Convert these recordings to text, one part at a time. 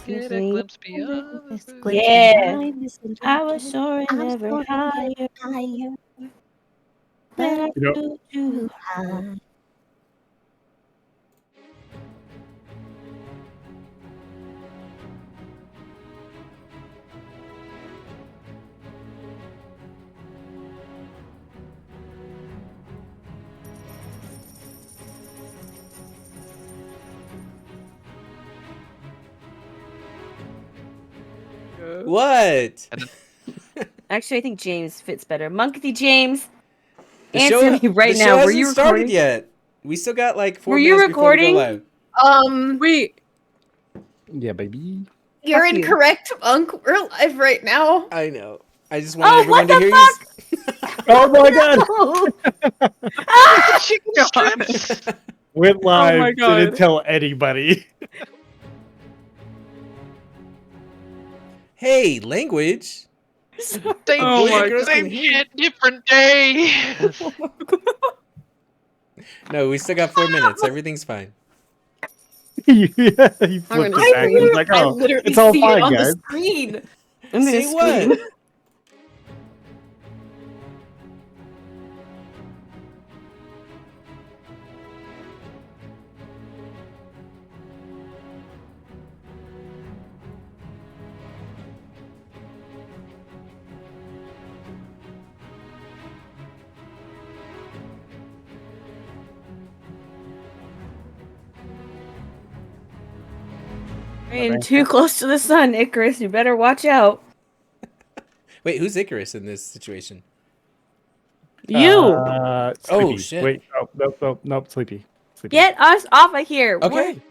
get a glimpse beyond this glimpse Yeah. behind this I was soaring ever higher higher. than I You know, flew too Too high. high. What? And Actually, I think James fits better. Monkey James, The answer me right the show now. Were hasn't you started recording? yet. We still got like 4 Were you minutes before we go recording? live. Wait, yeah, baby. you're Fuck you. incorrect, Monk. We're live right now. I know. I just wanted Oh, everyone what to hear the you. Oh my god! No! the chicken God. strips. Went live, my didn't God. tell anybody. Hey, language. Same Oh my shit, God. same shit, different day. No, we still got 4 minutes. Everything's fine. Yeah, he flipped gonna it back. He's like, I oh, literally it's all see fine, it on guys. the screen. I'm gonna See scream. what? Being too close to the sun, Icarus. You better watch out. Wait, who's Icarus in this situation? You Sleepy. shit. Wait, oh, nope, Sleepy. Sleepy. get us off of here. Okay. We're-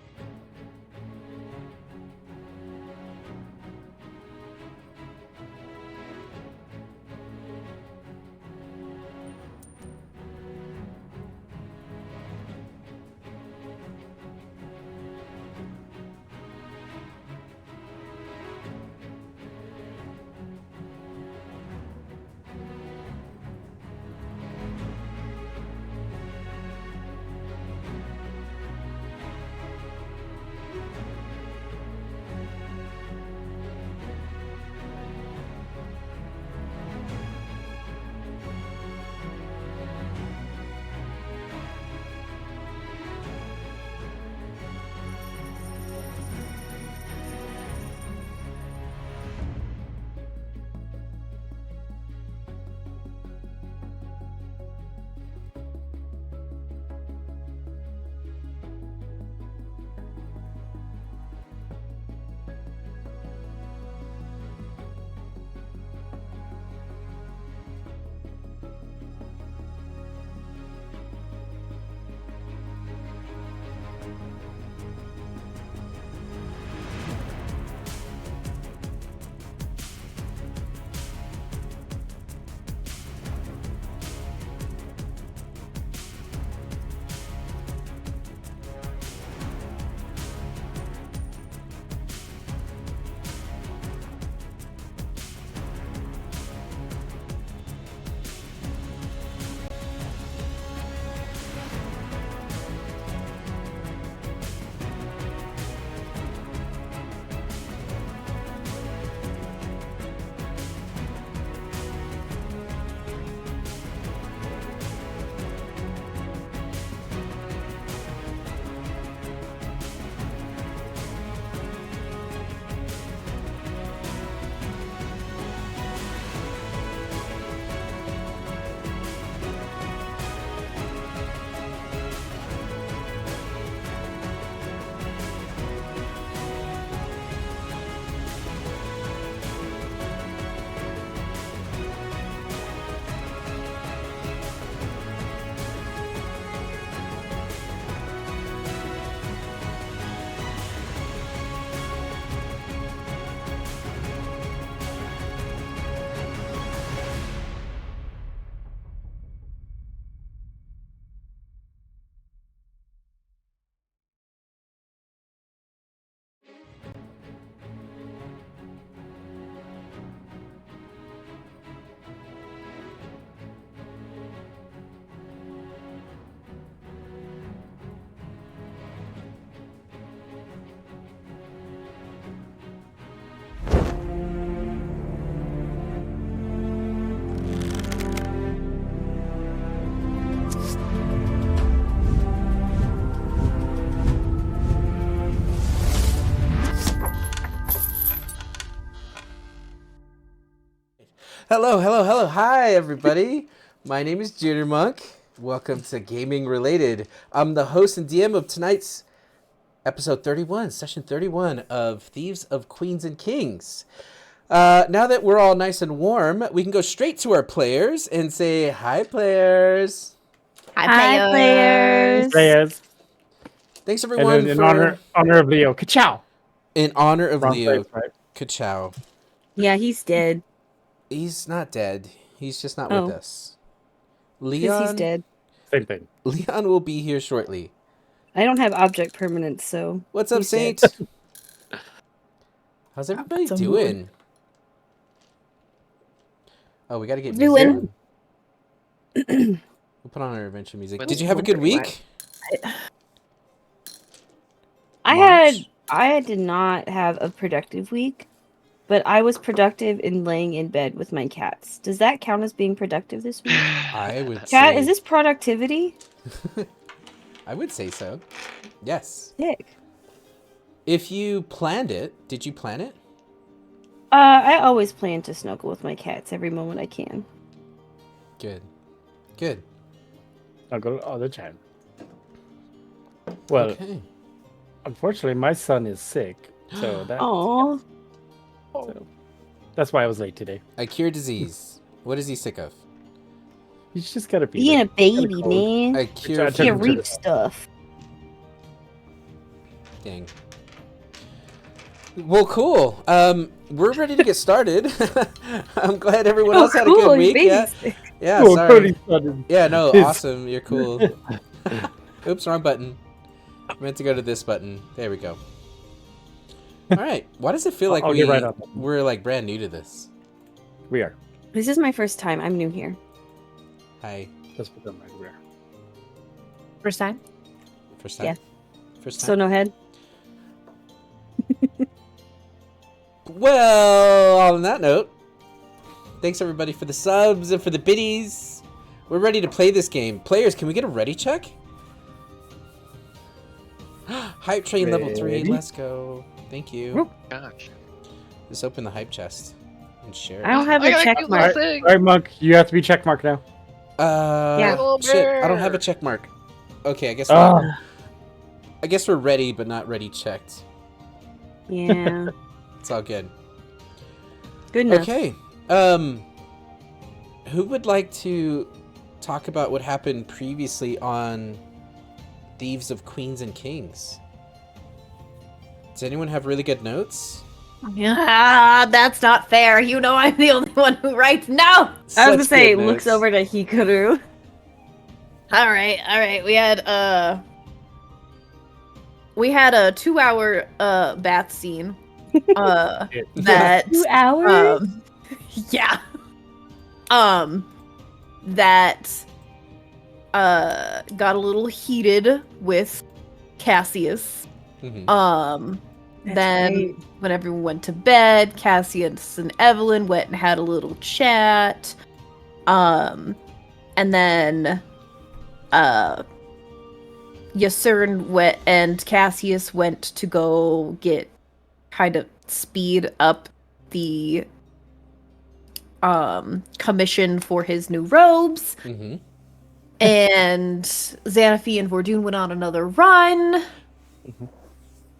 Hello, hello, hello. Hi, everybody. My name is Junior Monk. Welcome to Gaming Related. I'm the host and DM of tonight's episode 31, session 31 of Thieves of Queens and Kings. Now that we're all nice and warm, we can go straight to our players and say, hi, players. Hi, players. Reyes. Thanks, And everyone, then in for... honor of Leo. Ka-chow! In honor of Wrong Leo place, right? Kachow. Yeah, he's dead. He's not dead. He's just not Oh. with us. Because he's dead. Same thing. Leon will be here shortly. I don't have object permanence, so. What's up, he's dead. Saint? How's everybody Some doing? Oh, we gotta get Doing. music. We'll put on our adventure music. When- Did you have a good week? I did not have a productive week, but I was productive in laying in bed with my cats. Does that count as being productive this week? I would Cat, say... is this productivity? I would say so. Yes. Sick. If you planned it, did you plan it? I always plan to snuggle with my cats every moment I can. Good. Good. I'll go all the time. Well, Okay. unfortunately, my son is sick, so that Aww. so that's why I was late today. A cure disease. What is he sick of? He's just gotta be Being a like, kinda baby, cold. man. A cure I for... took him Can't to reach the- stuff. Dang. Well, cool. We're ready to get started. I'm glad everyone else had a cool, good your week. baby's Yeah. sick. Yeah, Oh, sorry. Cody's son is- Yeah, no, His- awesome. You're cool. Oops, wrong button. I meant to go to this button. There we go. All right. Why does it feel like I'll get right on that. we're like brand new to this? We are. This is my first time. I'm new here. Hi. Let's put them right where. First time? First time? Yeah. First time? So no head. Well, on that note, thanks everybody for the subs and for the biddies. We're ready to play this game. Players, can we get a ready check? Hype train level 3. Ready? Let's go. Thank you. Whoop. Gosh. Just open the hype chest and share I it. don't have I a got a check cute mark. little thing. All right, Monk, you have to be check mark now. Yeah. Little Shit, I don't have a bear. check mark. Okay, Oh, I guess we're ready, but not ready checked. Yeah. It's all good. Good enough. Okay. Who would like to talk about what happened previously on Thieves of Queens and Kings? Does anyone have really good notes? Yeah, that's not fair. You know I'm the only one who writes. No! I was gonna Such say, good looks notes. over to Hikaru. Alright. We had a 2-hour bath scene. That 2 hours? yeah. That got a little heated with Cassius. Mhm. That's Then right. when everyone went to bed, Cassius and Evelyn went and had a little chat. And then Yasern went and Cassius went to go get kind of speed up the commission for his new robes. Mhm. And Xanafi and Vordoon went on another run.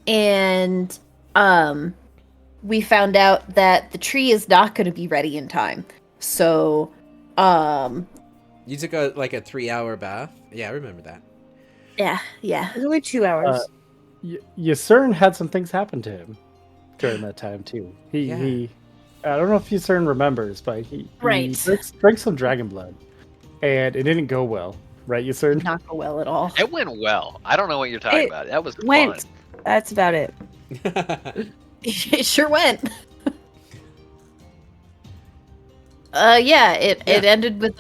And we found out that the tree is not going to be ready in time. So You took a 3-hour bath? Yeah, I remember that. yeah. It was only 2 hours. Yasern had some things happen to him during that time too. He I don't know if Yasern remembers, but he Right. drank some dragon blood, and it didn't go well, right, Yasern? Not go well at all. It went well. I don't know what you're talking It about. That was went. fun. That's about it. It sure went. It ended with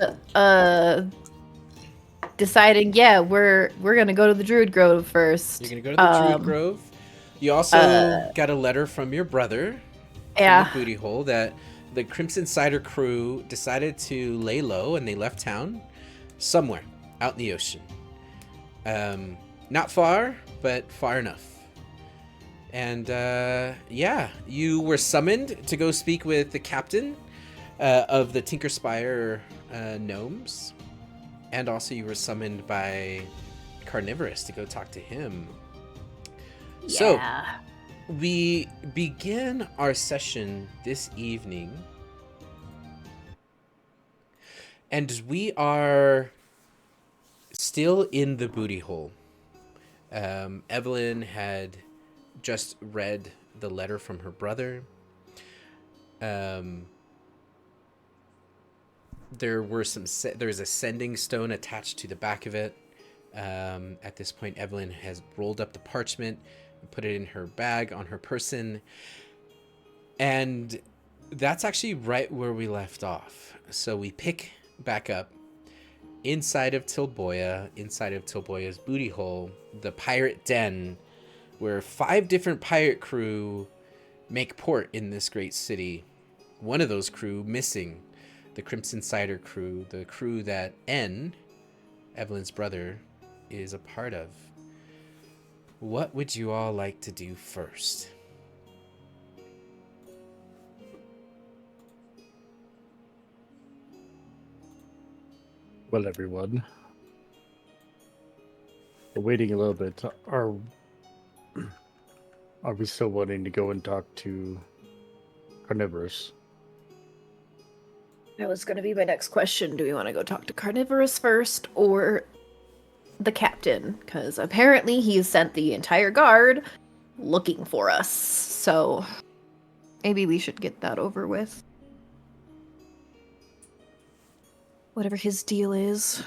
deciding, we're gonna go to the Druid Grove first. You're gonna go to the Druid Grove. You also got a letter from your brother from Yeah. the booty hole that the Crimson Cider crew decided to lay low and they left town somewhere out in the ocean. Not far, but far enough. And you were summoned to go speak with the captain of the Tinkerspire gnomes. And also you were summoned by Carnivorous to go talk to him. So, Yeah. we begin our session this evening. And we are still in the booty hole. Evelyn had just read the letter from her brother. There's a sending stone attached to the back of it. At this point, Evelyn has rolled up the parchment and put it in her bag on her person. And that's actually right where we left off. So we pick back up inside of Tilboya's booty hole, the pirate den, where 5 different pirate crew make port in this great city. One of those crew missing, the Crimson Cider crew, the crew that N, Evelyn's brother, is a part of. What would you all like to do first? Well, everyone, we're waiting a little bit. Are we still wanting to go and talk to Carnivorous? That was going to be my next question. Do we want to go talk to Carnivorous first or the captain? Because apparently he sent the entire guard looking for us. So maybe we should get that over with. Whatever his deal is.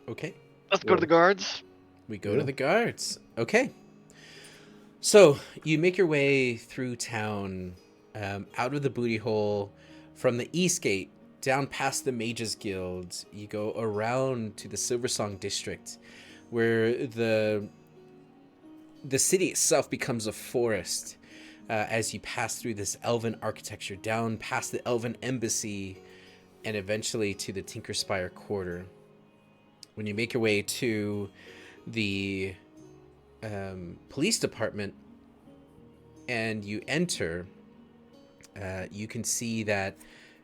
Okay. Let's go to the guards. We go to the guards. Okay. So you make your way through town, out of the booty hole, from the East Gate, down past the Mages Guild. You go around to the Silversong District, where the city itself becomes a forest as you pass through this elven architecture, down past the elven embassy, and eventually to the Tinkerspire Quarter. When you make your way to the police department and you enter, you can see that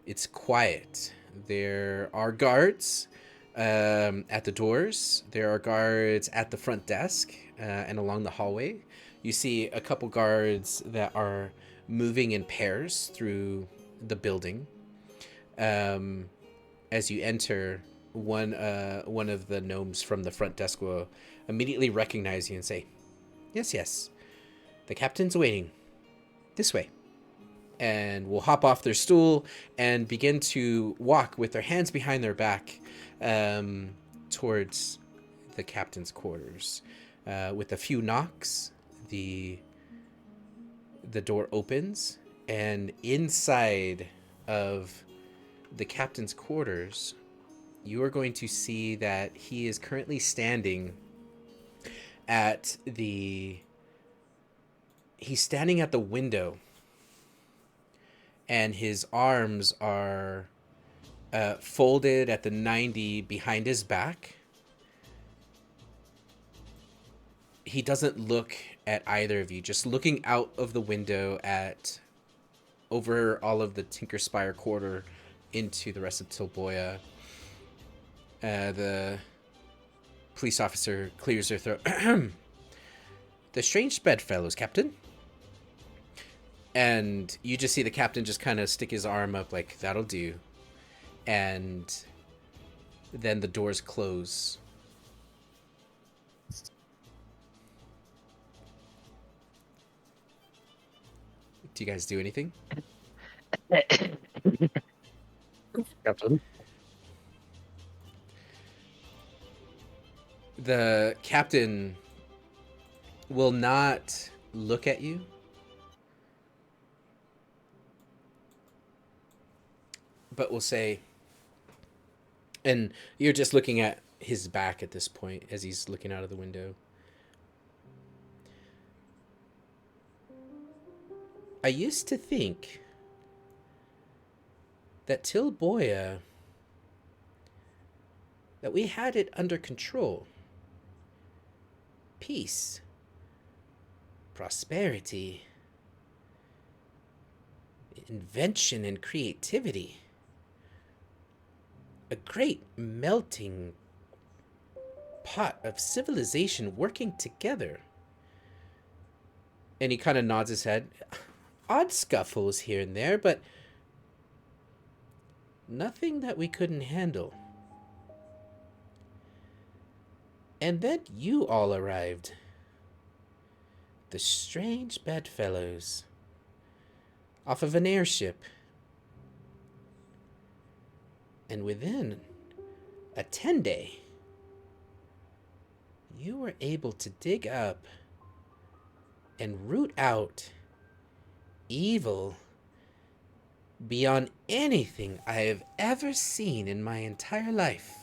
it's quiet. There are guards at the doors. There are guards at the front desk and along the hallway. You see a couple guards that are moving in pairs through the building. As you enter, one of the gnomes from the front desk will immediately recognize you and say, yes, the captain's waiting. This way. And will hop off their stool and begin to walk with their hands behind their back towards the captain's quarters. With a few knocks, the door opens, and inside of the captain's quarters, you are going to see that he is currently standing he's standing at the window, and his arms are folded at the 90 behind his back. He doesn't look at either of you, just looking out of the window at over all of the Tinkerspire Quarter into the rest of Tilboya. The police officer clears their throat. The strange bedfellows, Captain. And you just see the captain just kind of stick his arm up like, that'll do. And then the doors close. Do you guys do anything? Captain? The captain will not look at you, but will say, and you're just looking at his back at this point as he's looking out of the window. I used to think that Tilboya, that we had it under control. Peace prosperity, invention, and creativity. A great melting pot of civilization working together. And he kind of nods his head. Odd scuffles here and there, but nothing that we couldn't handle. And then you all arrived. The strange bedfellows. Off of an airship. And within a 10-day, you were able to dig up and root out evil beyond anything I have ever seen in my entire life.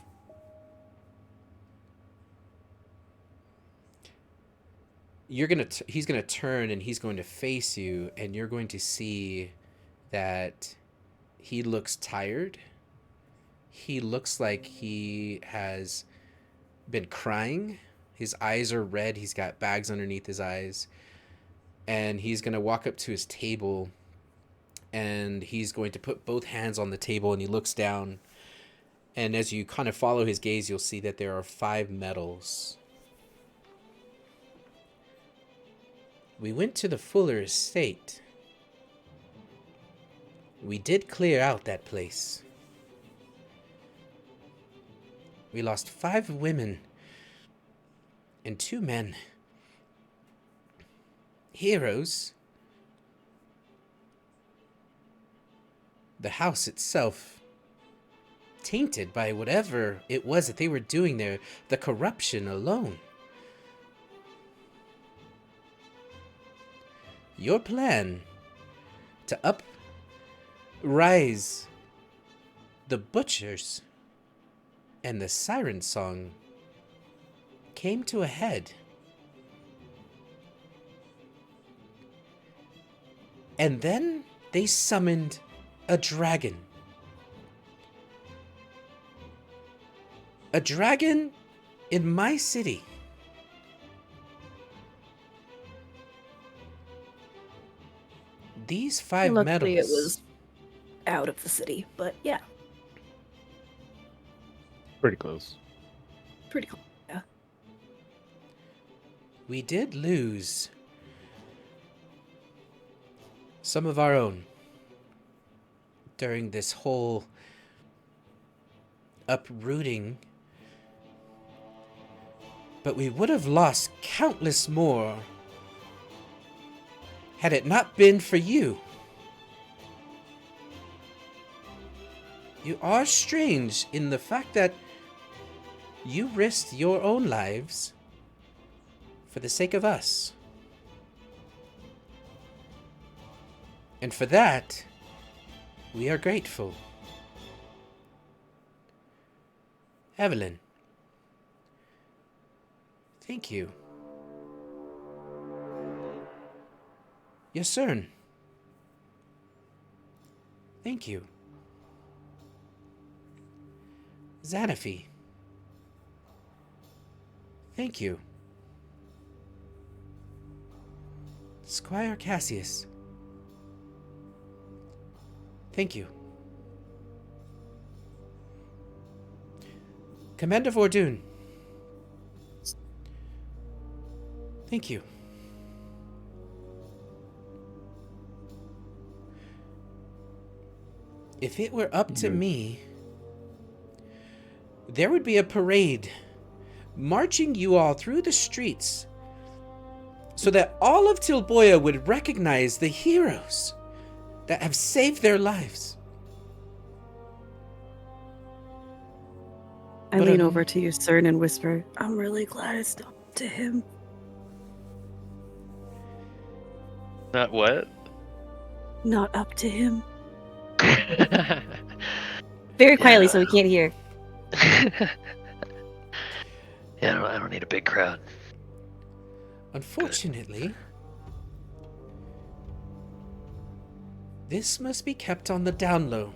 He's gonna turn and he's going to face you, and you're going to see that he looks tired. He looks like he has been crying. His eyes are red. He's got bags underneath his eyes. And he's going to walk up to his table, and he's going to put both hands on the table, and he looks down. And as you kind of follow his gaze, you'll see that there are 5 medals. We went to the Fuller estate. We did clear out that place. We lost 5 women and 2 men. Heroes. The house itself tainted by whatever it was that they were doing there, the corruption alone. Your plan to uprise the butchers and the siren song came to a head. And then they summoned a dragon. A dragon in my city. These 5 Luckily, medals. it was out of the city, but yeah, Pretty close. pretty cool. Yeah. We did lose some of our own during this whole uprooting, but we would have lost countless more had it not been for you. You are strange in the fact that you risked your own lives for the sake of us. And for that, we are grateful. Evelyn, thank you. Yes, sir. Thank you. Xanafi, thank you. Squire Cassius, thank you. Commander Vordoon, thank you. If it were up to me, there would be a parade marching you all through the streets so that all of Tilboya would recognize the heroes that have saved their lives. I But, lean over to you, Cern, and whisper, I'm really glad it's not up to him. Not what? Not up to him. Very quietly so we can't hear. Yeah, I don't need a big crowd. Unfortunately, this must be kept on the down low.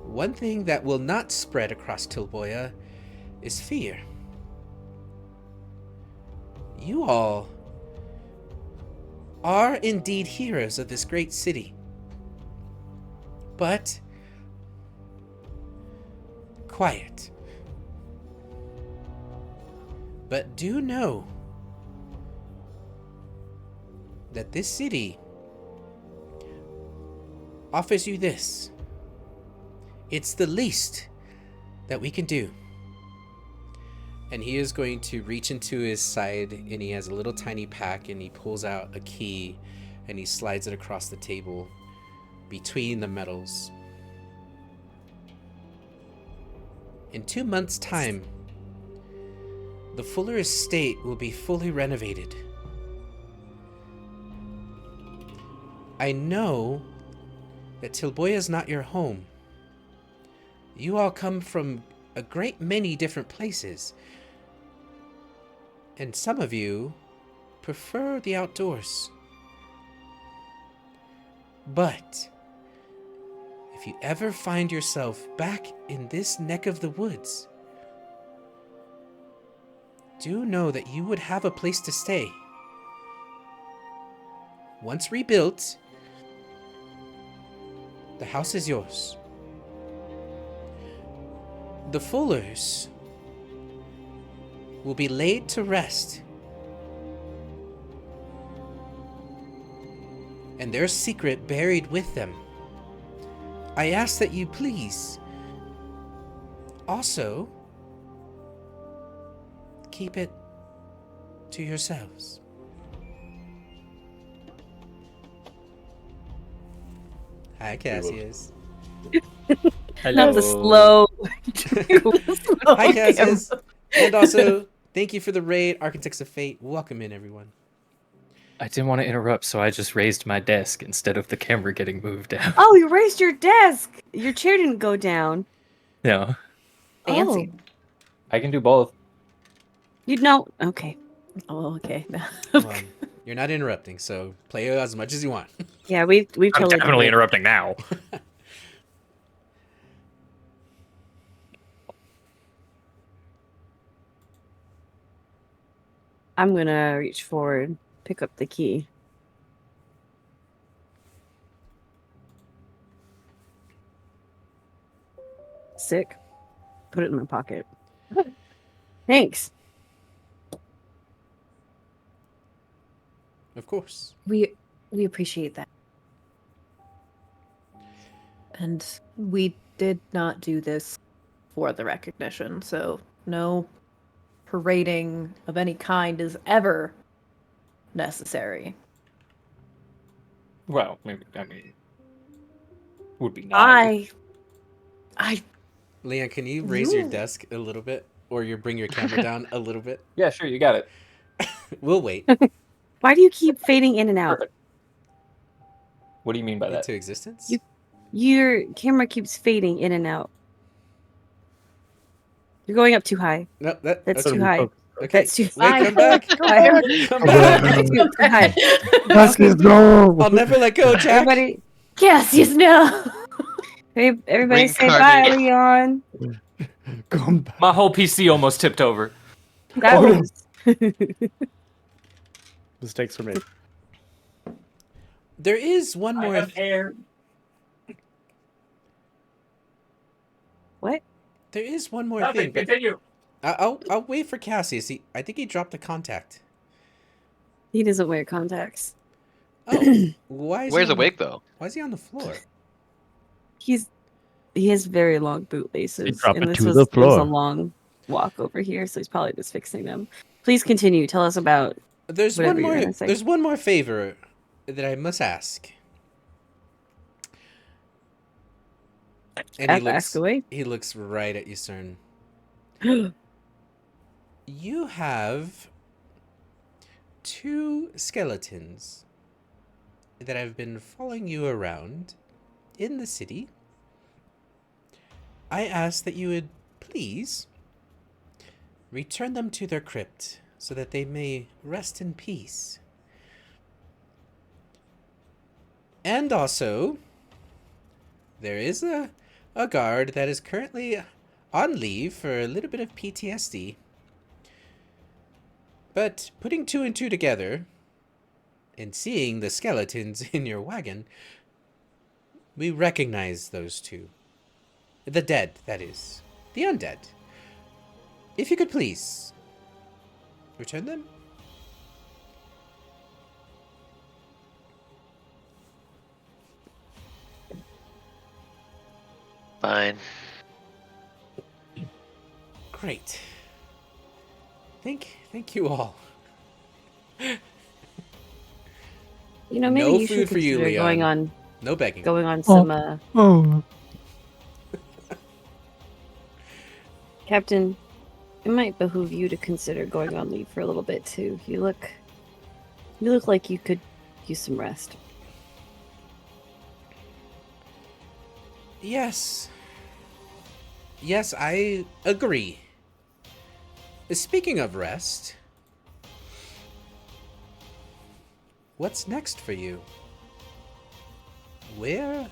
One thing that will not spread across Tilboya is fear. You all are indeed heroes of this great city. But quiet. But do know that this city offers you this. It's the least that we can do. And he is going to reach into his side, and he has a little tiny pack, and he pulls out a key, and he slides it across the table between the metals. In 2 months' time, the Fuller estate will be fully renovated. I know that Tilboya is not your home. You all come from a great many different places. And some of you prefer the outdoors. But if you ever find yourself back in this neck of the woods, do know that you would have a place to stay. Once rebuilt, the house is yours. The Fullers will be laid to rest, and their secret buried with them. I ask that you please also keep it to yourselves. Hi, Cassius. That was a slow. Hi, Cassius. And also, thank you for the raid, Architects of Fate. Welcome in, everyone. I didn't want to interrupt, so I just raised my desk instead of the camera getting moved down. Oh, you raised your desk. Your chair didn't go down. No, Fancy. I can do both. You know. Okay. Oh, okay. Well, you're not interrupting, so play as much as you want. Yeah, we've I'm totally definitely did it. interrupting now. I'm gonna reach forward, pick up the key. Sick. Put it in my pocket. Thanks. Of course. We appreciate that. And we did not do this for the recognition, so no parading of any kind is ever necessary. Well, maybe, I mean, would be nice. I Leon, can you raise your You- desk a little bit? Or you bring your camera down a little bit? Yeah, sure, you got it. We'll wait. Why do you keep fading in and out? Perfect. What do you mean by that? Into existence? Your camera keeps fading in and out. You're going up too high. No, That's okay. too high. Okay. That's too Wait, high. come back. Go High. forward. Come back. Too high. Let's go. I'll never let go, Jack. Everybody, Cassius, no. everybody say bye, Reincarnate. Leon. Come back. My whole PC almost tipped over. That Oh. was Mistakes were made. There is one more. hair. what? There is one more thing. But Continue. I'll wait for Cassius. I think he dropped the contact. He doesn't wear contacts. Oh, why is Where's he a wig though? Why is he on the floor? He has very long boot laces, drop and it this to was, the it was a floor. long walk over here, so he's probably just fixing them. Please continue. Tell us about. There's Whatever one you're more. gonna say. There's one more favor that I must ask. And Ask away. He looks right at you, Cern. You have 2 skeletons that have been following you around in the city. I ask that you would please return them to their crypt so that they may rest in peace. And also, there is a guard that is currently on leave for a little bit of PTSD. But putting 2 and 2 together, and seeing the skeletons in your wagon, we recognize those two. The dead, that is. The undead. If you could please return them. Fine. Great. Thank you all. You know, maybe No you food should for you, consider Leon. No begging. going on some Oh. Captain, it might behoove you to consider going on leave for a little bit too. You look like you could use some rest. Yes. Yes, I agree. Speaking of rest, what's next for you? Where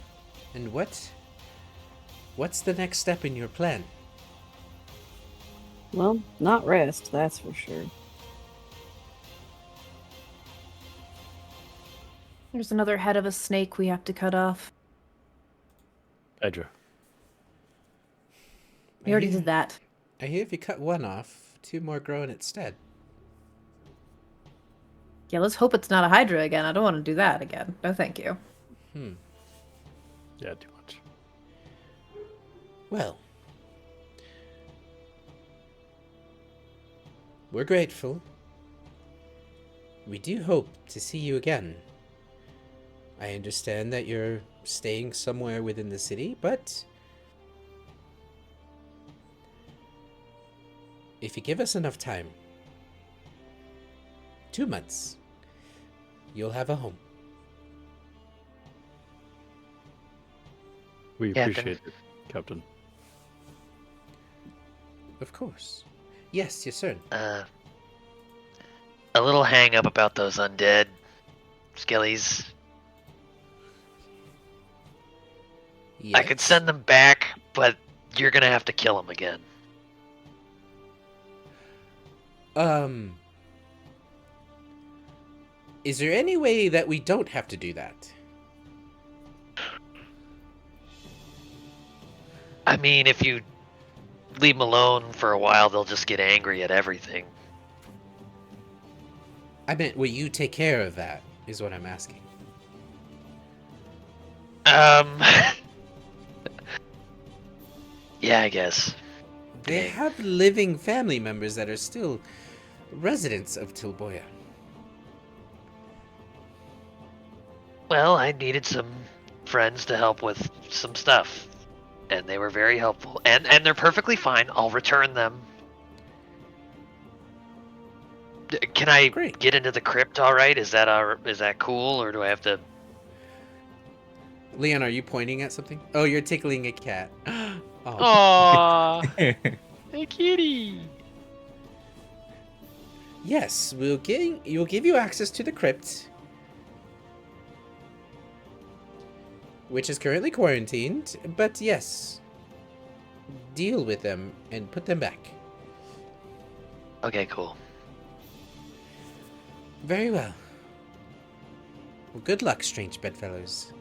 and what's the next step in your plan? Well, not rest, that's for sure. There's another head of a snake we have to cut off. Pedro. We already did that. I hear if you cut one off, 2 more grow in its stead. Yeah, let's hope it's not a Hydra again. I don't want to do that again. No, thank you. Yeah, too much. Well, we're grateful. We do hope to see you again. I understand that you're staying somewhere within the city, but if you give us enough time, 2 months, you'll have a home. We Captain. appreciate it, Captain. Of course. Yes, sir. A little hang up about those undead skillies. I could send them back, but you're gonna have to kill them again. Is there any way that we don't have to do that? I mean, if you leave them alone for a while, they'll just get angry at everything. I meant, will you take care of that, is what I'm asking. Yeah, I guess. They Okay. have living family members that are still residents of Tilboya. Well, I needed some friends to help with some stuff, and they were very helpful. And they're perfectly fine. I'll return them. Can I Great. get into the crypt? All right? Is that cool, or do I have to? Leon, are you pointing at something? Oh, you're tickling a cat. Oh. Aww, hey kitty. Yes, you'll give you access to the crypt, which is currently quarantined, but yes, deal with them and put them back. Okay, cool. Very well. Well, good luck, strange bedfellows.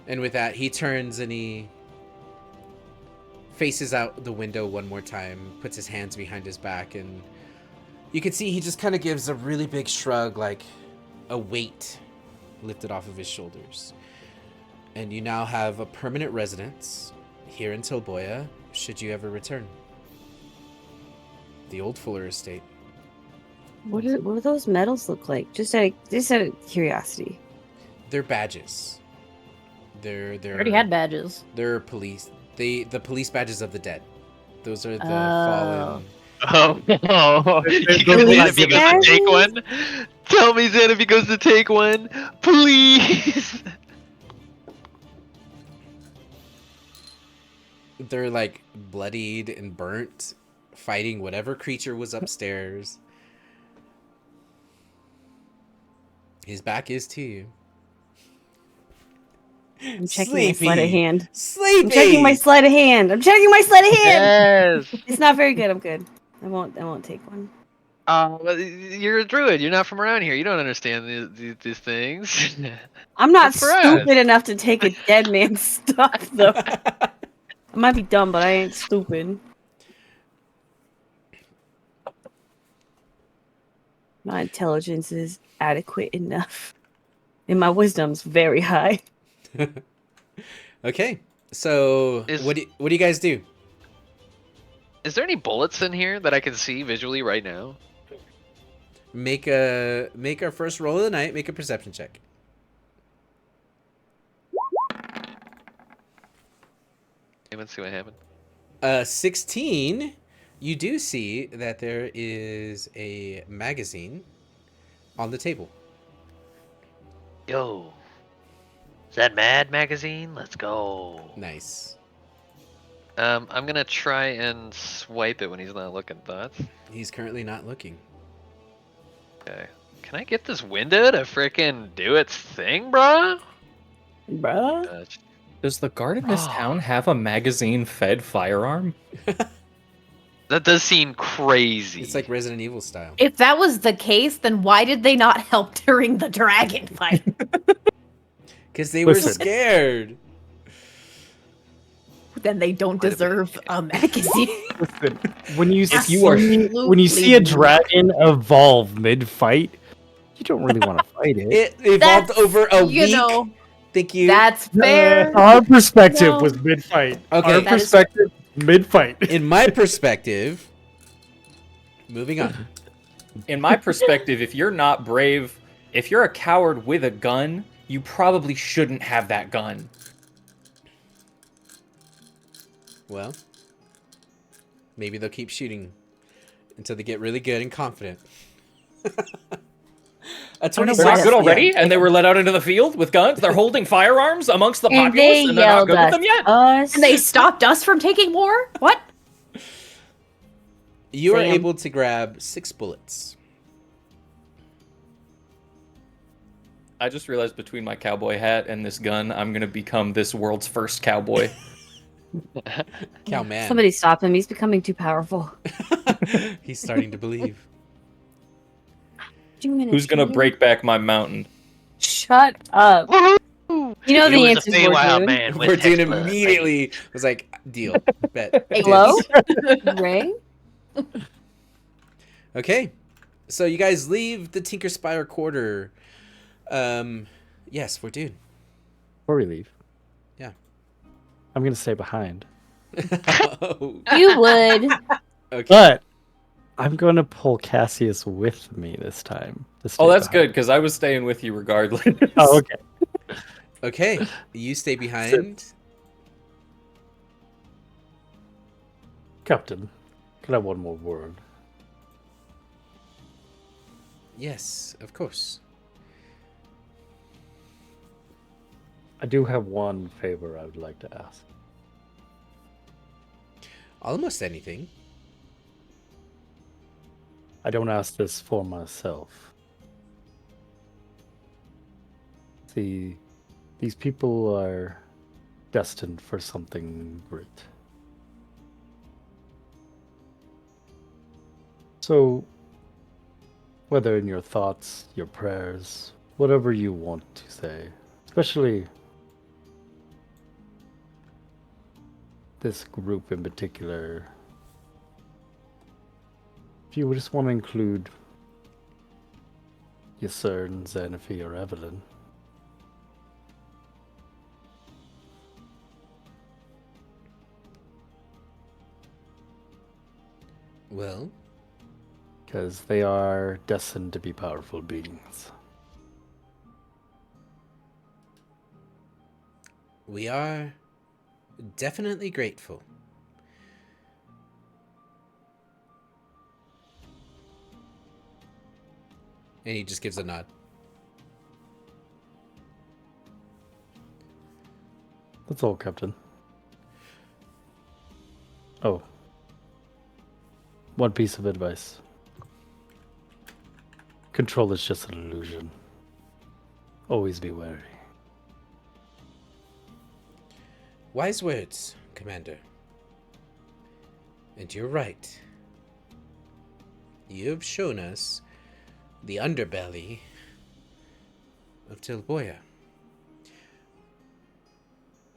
And with that, he turns and he faces out the window one more time, puts his hands behind his back, and you can see he just kind of gives a really big shrug, like a weight lifted off of his shoulders. And you now have a permanent residence here in Tilboya, should you ever return. The old Fuller estate. What do those medals look like? Just out of curiosity. They're badges. They're We already had badges. They're police. The police badges of the dead. Those are the Oh. fallen. Oh, Those Xanabi goes badges? to take one. Tell me Xanabi goes to take one, please. They're like bloodied and burnt, fighting whatever creature was upstairs. His back is to you. I'm checking my sleight of Sleepy. hand. Sleepy. I'm checking my sleight of hand. Yes. It's not very good. I'm good. I won't take one. But you're a druid. You're not from around here. You don't understand these things. I'm not That's for us. stupid enough to take a dead man's stuff, though. I might be dumb, but I ain't stupid. My intelligence is adequate enough, and my wisdom's very high. Okay, so Is- what do you guys do? Is there any bullets in here that I can see visually right now? Make our first roll of the night. Make a perception check. Okay, let's see what happened. 16. You do see that there is a magazine on the table. Yo. Is that Mad Magazine? Let's go. Nice. I'm gonna try and swipe it when he's not looking. Thoughts? He's currently not looking. Okay. Can I get this window to frickin' do its thing, bruh? Bruh? Does the guard in this town have a magazine-fed firearm? That does seem crazy. It's like Resident Evil style. If that was the case, then why did they not help during the dragon fight? Because they were Listen. scared. Then they don't deserve a magazine. Listen, when you If you are- when you see a Absolutely. dragon evolve mid-fight, you don't really want to fight it. It evolved That's, over a you week. know, Thank you. that's fair. Our perspective No. was mid-fight. Okay. Our That is- perspective mid-fight. In my perspective, moving on. In my perspective, if you're not brave, if you're a coward with a gun, you probably shouldn't have that gun. Well, maybe they'll keep shooting until they get really good and confident. A They're 26. not good already, Yeah. and they were let out into the field with guns. They're holding firearms amongst the And they populace, and they're not yelled good with at them yet. us. And they stopped us from taking more? What? You are Sam. able to grab 6 bullets. I just realized between my cowboy hat and this gun, I'm gonna become this world's first cowboy. Cowman. Somebody stop him. He's becoming too powerful. He's starting to believe. Who's gonna break back my mountain? Shut up. Woohoo! You know He the was a answers we're Feywild doing. man with We're doing Hexblood, baby. immediately. Was like, deal. Bet. Hello? Dibs. Ray? Okay. So you guys leave the Tinker Spire quarter. Yes, we're due. Before we leave, Yeah. I'm gonna stay behind, Oh, You would. okay. but I'm gonna pull Cassius with me this time. to stay Oh, that's behind. good because I was staying with you regardless. Oh, okay. Okay. You stay behind. Captain, can I have one more word? Yes, of course. I do have one favor I would like to ask. Almost anything. I don't ask this for myself. See, these people are destined for something great. So, whether in your thoughts, your prayers, whatever you want to say, especially this group in particular, if you just want to include Ysern, Xanaphi, or Evelyn, Well, because they are destined to be powerful beings. we are definitely grateful. And he just gives a nod. That's all, Captain. Oh. One piece of advice. Control is just an illusion. Always be wary. Wise words, Commander. And you're right. you've shown us the underbelly of Tilboya.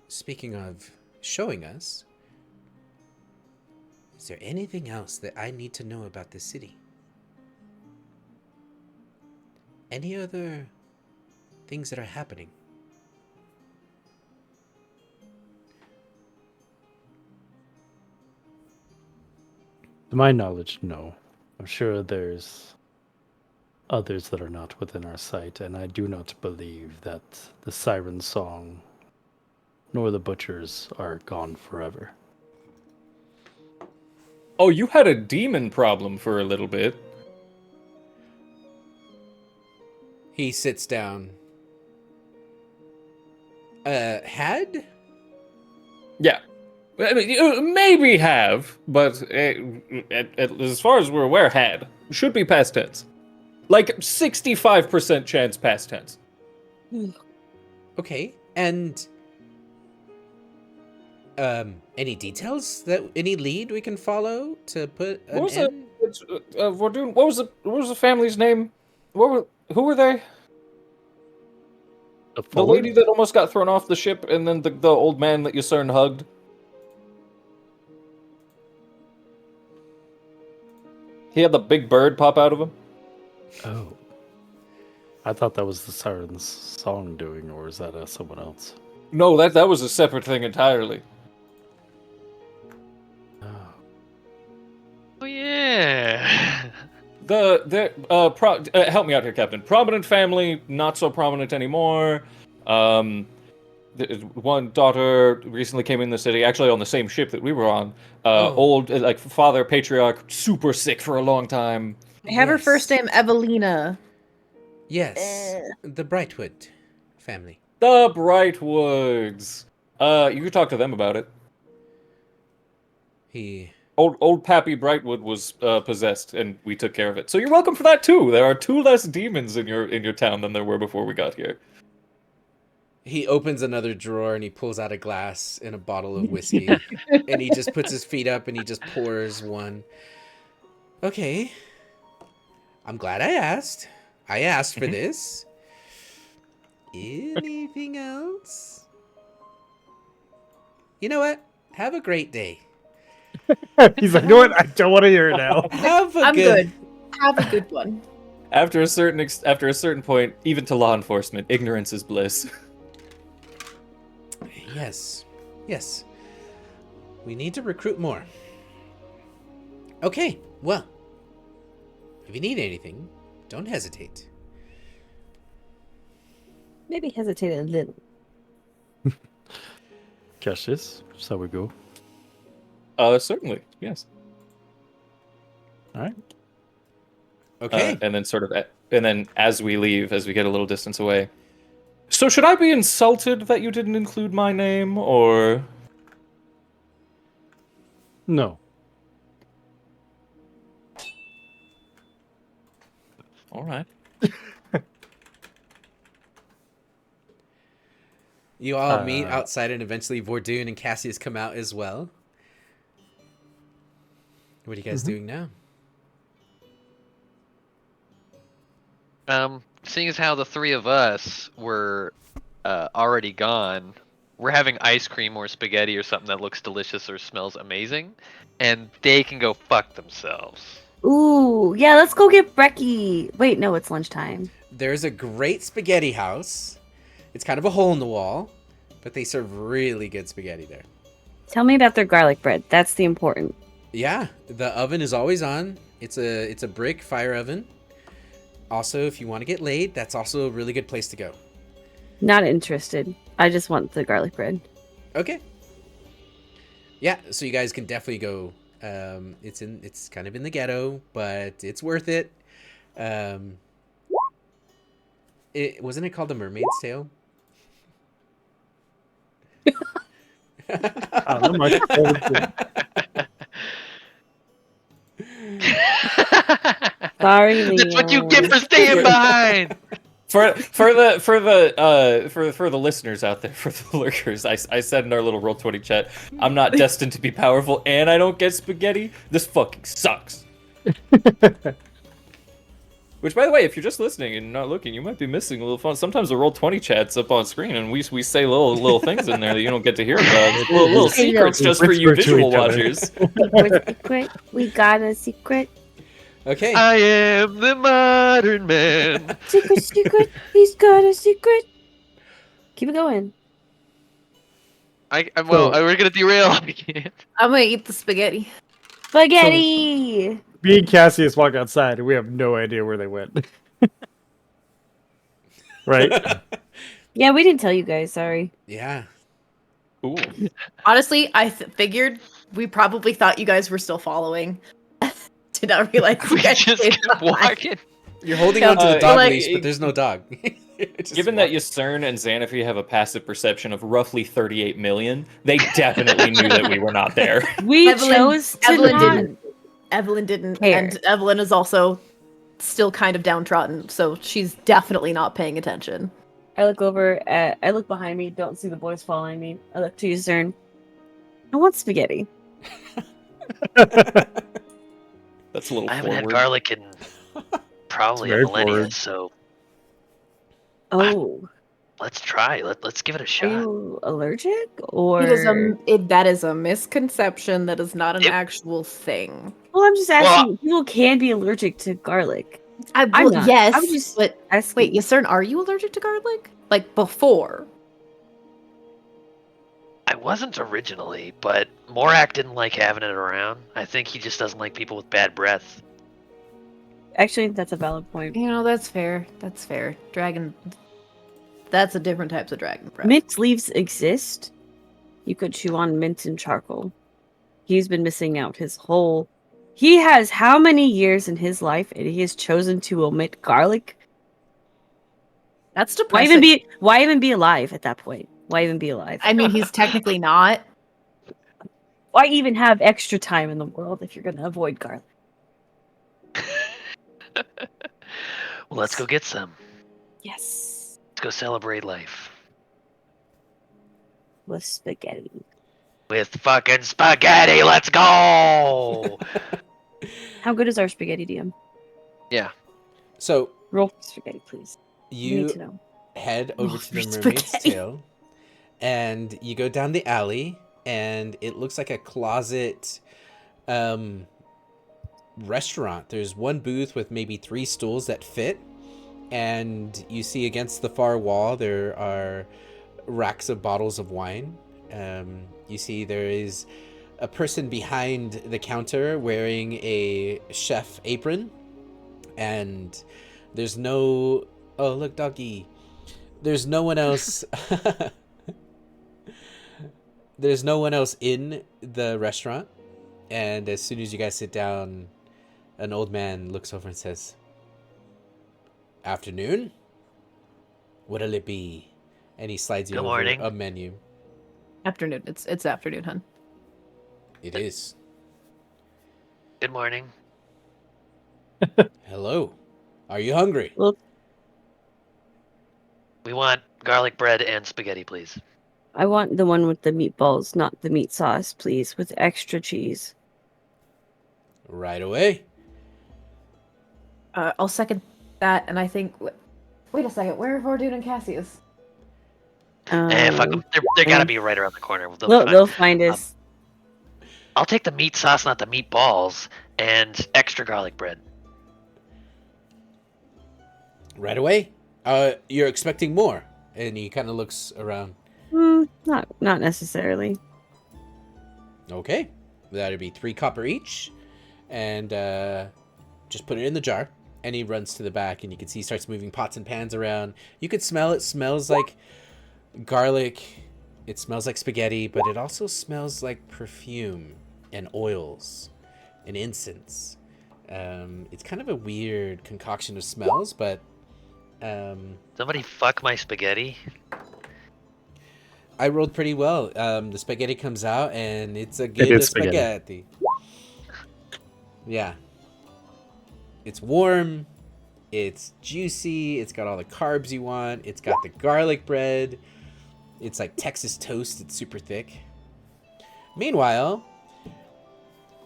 Speaking of showing us, is there anything else that I need to know about this city? Any other things that are happening? To my knowledge, no. I'm sure there's others that are not within our sight, and I do not believe that the siren song nor the butchers are gone forever. Oh, you had a demon problem for a little bit. He sits down. Had? Yeah. I mean, you maybe have, but as far as we're aware, had. Should be past tense. Like 65% chance past tense. Okay, and any details any lead we can follow to put an What was end? what was the family's name? Who were they? The lady that almost got thrown off the ship, and then the old man that Yasern hugged. He had the big bird pop out of him. Oh. I thought that was the siren's song doing, or is that someone else? No, that was a separate thing entirely. Oh. Oh yeah. Help me out here, Captain. Prominent family, not so prominent anymore. One daughter recently came in the city, actually on the same ship that we were on. Old, like father patriarch, super sick for a long time. I have her Yes. first name Evelina. Yes, the Brightwood family. The Brightwoods. You could talk to them about it. Old Pappy Brightwood was possessed, and we took care of it. So you're welcome for that too. There are 2 less demons in your town than there were before we got here. He opens another drawer and he pulls out a glass and a bottle of whiskey. And he just puts his feet up and he just pours one. Okay. I'm glad I asked. I asked for this. Anything else? You know what? Have a great day. He's like, you know what? I don't want to hear it now. I'm good. Have a good one. After a certain point, even to law enforcement, ignorance is bliss. Yes. Yes. We need to recruit more. Okay, well. If you need anything, don't hesitate. Maybe hesitate a little. Cassius, shall we go? Certainly, yes. All right. Okay. And then as we leave, as we get a little distance away. So should I be insulted that you didn't include my name, or? No. All right. You all meet outside, and eventually Vordoon and Cassius come out as well. What are you guys doing now? Seeing as how the 3 of us were already gone, we're having ice cream or spaghetti or something that looks delicious or smells amazing, and they can go fuck themselves. Ooh, yeah, let's go get brekkie. Wait, no, it's lunchtime. There's a great spaghetti house. It's kind of a hole in the wall, but they serve really good spaghetti there. Tell me about their garlic bread. That's the important. Yeah, the oven is always on. It's a brick fire oven. Also, if you want to get laid, that's also a really good place to go. Not interested. I just want the garlic bread. Okay. Yeah, so you guys can definitely go. It's kind of in the ghetto, but it's worth it. Wasn't it called The Mermaid's Tale? I don't know, Mike. Sorry, That's what you Leon. get for staying behind. For the listeners out there, for the lurkers, I said in our little Roll20 chat, I'm not destined to be powerful, and I don't get spaghetti. This fucking sucks. Which, by the way, if you're just listening and not looking, you might be missing a little fun. Sometimes the Roll20 chat's up on screen, and we say little things in there that you don't get to hear about. Little Hey, secrets yo. just for you Whisper to visual each other. watchers. Secret. We got a secret. Okay. I am the modern man. Secret. He's got a secret. Keep it going. Well, we're gonna derail. I can't. I'm gonna eat the spaghetti. Spaghetti. Me and Cassius walk outside, and we have no idea where they went. Right? Yeah, we didn't tell you guys. Sorry. Yeah. Ooh. Honestly, I figured we probably thought you guys were still following. Did not realize you We guys just did kept not. walking. You're holding on to the Uh, dog like- leash, but there's no dog. Just Given that walk. Ysern and Xanaphi have a passive perception of roughly 38 million, they definitely knew that we were not there. We Evelyn- chose to Evelyn not. didn't. Evelyn didn't, Care. and Evelyn is also still kind of downtrodden, so she's definitely not paying attention. I look I look behind me, don't see the boys following me. I look to you, Cern. I want spaghetti. That's a little I haven't had forward. garlic in probably a Very millennia, forward. so Oh, let's try. Let's give it a are shot. you allergic or? That is a misconception. That is not an It- actual thing. Well, I'm just asking. People can be allergic to garlic. I'm not. Yes, I'm just but asking. wait, Ysern, are you allergic to garlic? Like before? I wasn't originally, but Morak didn't like having it around. I think he just doesn't like people with bad breath. Actually, that's a valid point. You know, that's fair. That's fair. Dragon. That's a different types of dragon breath. Mint leaves exist. You could chew on mint and charcoal. He's been missing out his whole. He has how many years in his life, and he has chosen to omit garlic. That's Why depressing. even be alive at that point? Why even be alive? I mean, he's technically not. Why even have extra time in the world if you're going to avoid garlic? Well, let's go get some. Yes, Let's go celebrate life with spaghetti. with fucking spaghetti. Let's go. How good is our spaghetti, DM? Yeah. So Roll for spaghetti, please. We need you to know. head over Roll to the for mermaid's spaghetti. tail, and you go down the alley, and it looks like a closet restaurant. There's one booth with maybe 3 stools that fit, and you see against the far wall there are racks of bottles of wine. You see there is a person behind the counter wearing a chef apron, and there's no... Oh, look, doggy. There's no one else. There's no one else in the restaurant. And as soon as you guys sit down, an old man looks over and says, "Afternoon? What'll it be?" And he slides you Good over morning. a menu. Afternoon. It's afternoon, hun. It is. Good morning. Hello. Are you hungry? Well, We want garlic bread and spaghetti, please. I want the one with the meatballs, not the meat sauce, please, with extra cheese. Right away. I'll second that, and I think. Wait a second. Where are Vordude and Cassius? Fuck 'em. They gotta be right around the corner. They'll be fine. They'll find us. I'll take the meat sauce, not the meatballs, and extra garlic bread. Right away. You're expecting more. And he kind of looks around. Not necessarily. Okay. That'd be 3 copper each. And just put it in the jar. And he runs to the back, and you can see he starts moving pots and pans around. You could smell it. Smells like garlic. It smells like spaghetti, but it also smells like perfume and oils and incense. It's kind of a weird concoction of smells, but Somebody fuck my spaghetti. I rolled pretty well. The spaghetti comes out, and it's a good is spaghetti. Yeah. It's warm. It's juicy. It's got all the carbs you want. It's got the garlic bread. It's like Texas toast. It's super thick. Meanwhile,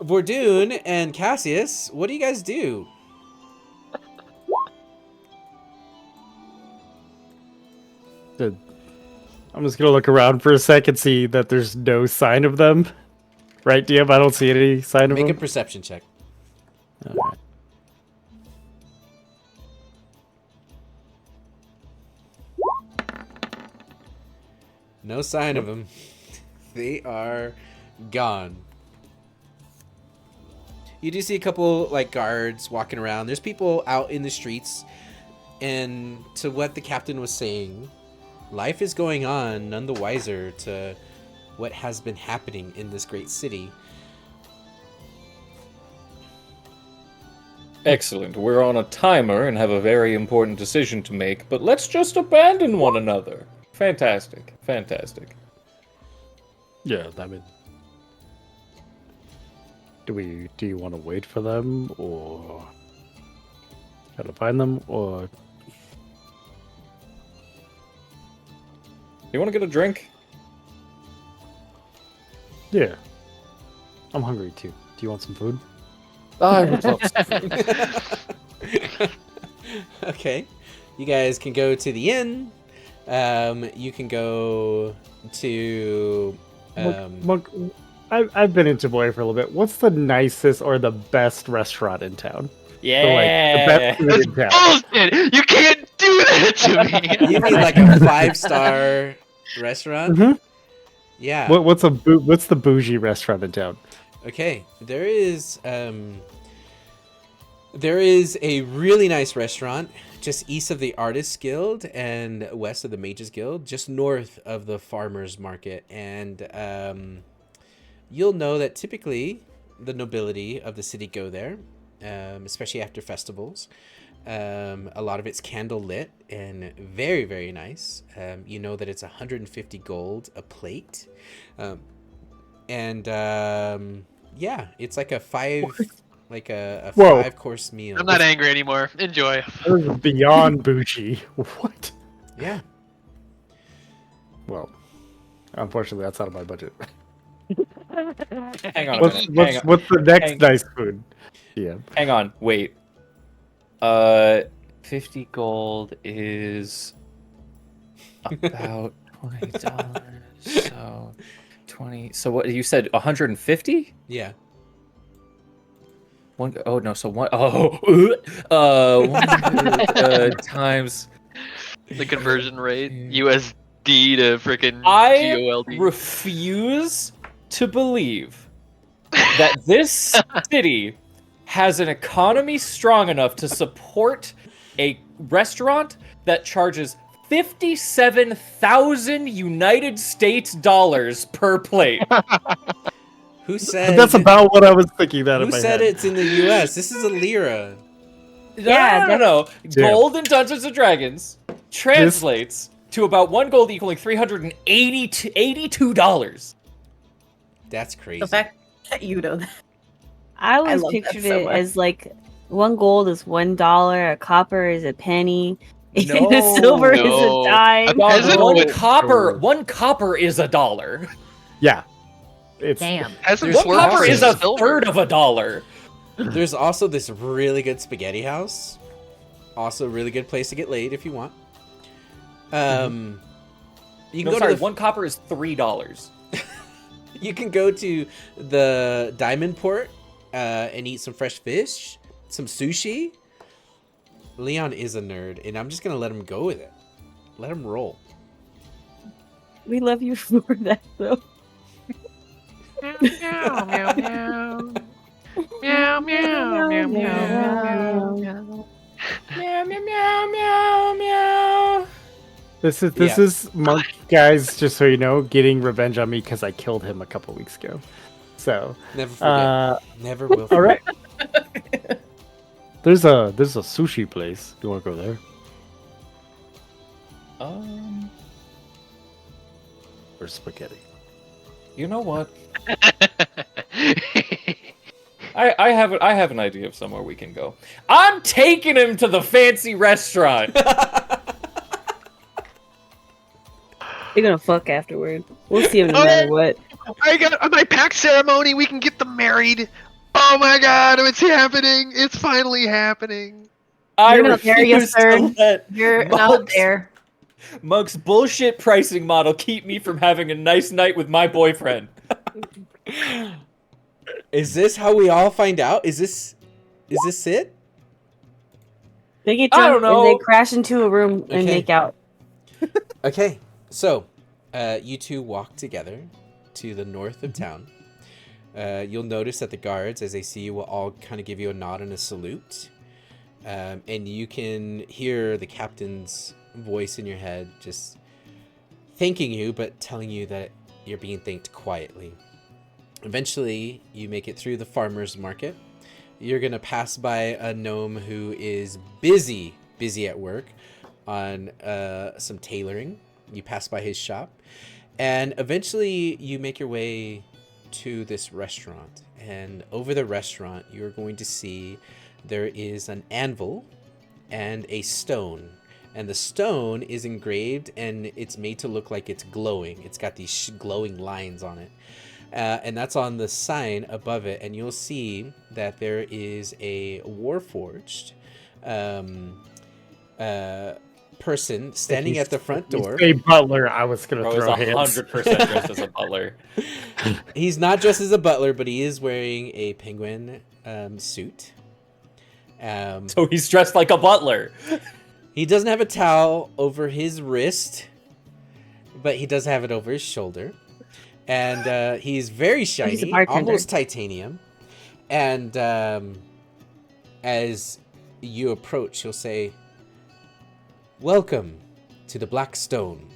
Vordoon and Cassius, what do you guys do? I'm just gonna look around for a second, see that there's no sign of them. Right, DM? I don't see any sign of Make a them. perception check. Alright. No sign of them. They are gone. You do see a couple like guards walking around. There's people out in the streets, and to what the captain was saying, life is going on, none the wiser to what has been happening in this great city. Excellent. We're on a timer and have a very important decision to make, but let's just abandon one another. Fantastic. Fantastic. Yeah, I mean, do you want to wait for them, or try to find them, or You want to get a drink? yeah? I'm hungry too. Do you want some food? I would love some. Okay. You guys can go to the inn. You can go to... Monk, I've been in Chaboy for a little bit. What's the nicest or the best restaurant in town? Yeah. The best food in town. Bullshit! You can't do that to me. You mean like a 5-star restaurant? Mhm. Yeah. What's the bougie restaurant in town? Okay. There is a really nice restaurant just east of the Artists Guild and west of the Mages Guild, just north of the Farmers Market. And you'll know that typically the nobility of the city go there, especially after festivals. A lot of it's candle lit and very, very nice. You know that it's 150 gold a plate. Yeah, it's like a Whoa. 5-course meal. I'm not angry anymore. Enjoy. That was beyond bougie. What? Yeah. Well, unfortunately, that's out of my budget. Hang on. What's the next nice food? Yeah. Hang on. Wait. 50 gold is about $20. So 20. So what you said? 150? Yeah. One. Oh no. So one. Oh. 100 times. The conversion rate, USD to freaking I GOLD. refuse to believe that this city has an economy strong enough to support a restaurant that charges 57,000 United States dollars per plate. Who said? That's about what I was thinking. That in Who my said head. it's in the U.S.? This is a lira. Yeah, no. Yeah. Gold in Dungeons and Dragons translates to about 1 gold equaling $382. That's crazy. The fact that you know that. I always love that pictured so it much. as like 1 gold is $1, a copper is a penny, and No, a silver is no. a dime. No. Peasant One would- copper is $1. Yeah. It's Damn. Hasn't There's One swerved copper for is a silver. third of $1. There's also this really good spaghetti house. Also a really good place to get laid if you want. You can No, go sorry, to one copper is $3. you can go to the Diamond Port and eat some fresh fish, some sushi. Leon is a nerd, and I'm just gonna let him go with it. Let him roll. We love you for that, though. Meow, meow, meow, meow. Meow, meow, meow, meow, meow. Meow, meow, meow, meow, meow. This Yeah. is Monk, guys. Just so you know, getting revenge on me because I killed him a couple weeks ago. So, Never forget. Never will. all right. Forget. There's a sushi place. You want to go there? Or spaghetti? You know what? I have an idea of somewhere we can go. I'm taking him to the fancy restaurant. They're gonna fuck afterward. We'll see him no Oh, matter what. I got on my pack ceremony. We can get them married Oh my god, it's happening! It's finally happening! I You're not there, you refuse to third. let You're not Monk's, there. Monk's bullshit pricing model keep me from having a nice night with my boyfriend. Is this how we all find out? Is this it? They get I don't drunk and they know. crash into a room and Okay. make out. Okay, so you two walk together to the north of town. You'll notice that the guards, as they see you, will all kind of give you a nod and a salute. And you can hear the captain's voice in your head just thanking you, but telling you that you're being thanked quietly. Eventually, you make it through the farmer's market. You're going to pass by a gnome who is busy at work on some tailoring. You pass by his shop. And eventually, you make your way to this restaurant. And over the restaurant, you're going to see there is an anvil and a stone. And the stone is engraved and it's made to look like it's glowing. It's got these glowing lines on it. And that's on the sign above it. And you'll see that there is a warforged person standing at the front door. A butler, I was gonna Bro is throw hands. 100% dressed as a butler. He's not dressed as a butler, but he is wearing a penguin suit. So he's dressed like a butler. He doesn't have a towel over his wrist, but he does have it over his shoulder. And he's very He's a shiny, bartender. almost titanium. And as you approach, he'll say, "Welcome to the Black Stone.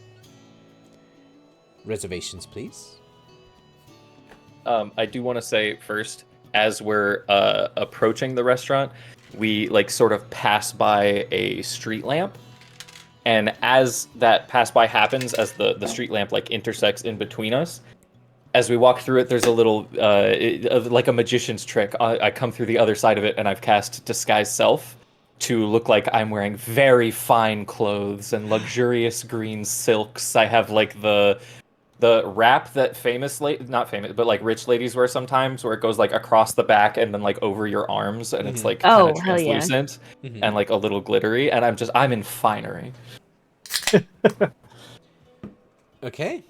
Reservations, please." I do want to say first, as we're approaching the restaurant, we like sort of pass by a street lamp. And as that pass by happens, as the street lamp like intersects in between us, as we walk through it, there's a little, like a magician's trick. I come through the other side of it, and I've cast Disguise Self to look like I'm wearing very fine clothes and luxurious green silks. I have like the wrap that not famous, but like rich ladies wear sometimes, where it goes like across the back and then like over your arms, and it's like kind Oh, of hell yeah. translucent and like a little glittery. And I'm in finery. Okay.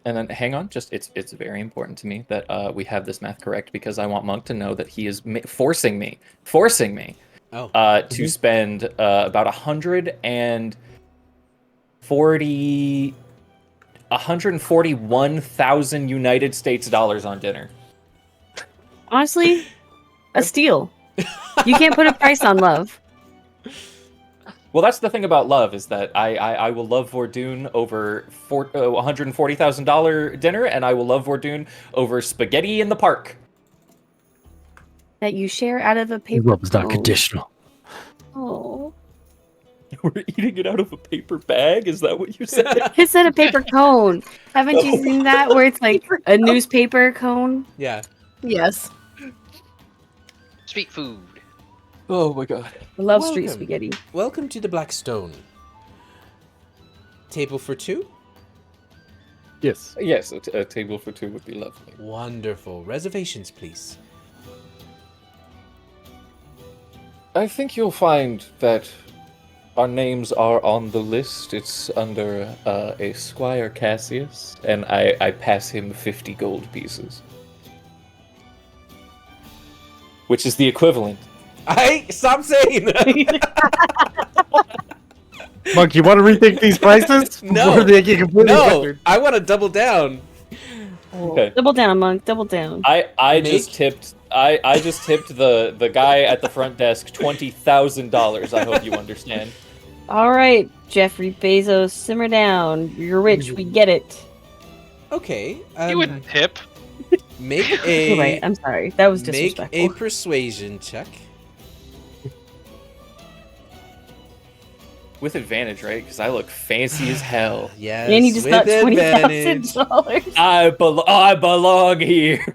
And then hang on, it's very important to me that we have this math correct, because I want Monk to know that he is forcing me to spend about 141,000 United States dollars on dinner. Honestly, a steal. You can't put a price on love. Well, that's the thing about love, is that I will love Vordoon over $140,000 dinner, and I will love Vordoon over spaghetti in the park. That you share out of a paper Love is not cone. conditional. Oh. We're eating it out of a paper bag? Is that what you said? It said a paper cone. Haven't you seen that where it's like a newspaper cone? Yeah. Yes. Street food. Oh my god. I love street Welcome. spaghetti. Welcome to the Black Stone. Table for two? Yes. Yes, a table for two would be lovely. Wonderful. Reservations, please. I think you'll find that our names are on the list. It's under a Squire Cassius, and I pass him 50 gold pieces. Which is the equivalent. Stop saying that. Monk, you want to rethink these prices? No. Before they get completely No, weird? I want to double down. Okay. Double down, Monk. Double down. I just tipped the guy at the front desk $20,000. I hope you understand. All right, Jeffrey Bezos, simmer down. You're rich. We get it. Okay. You wouldn't tip. Make You're a right. I'm sorry. That was make disrespectful. a persuasion check. With advantage, right? Because I look fancy as hell. Yes. And you just got with advantage. $20,000. I belong here.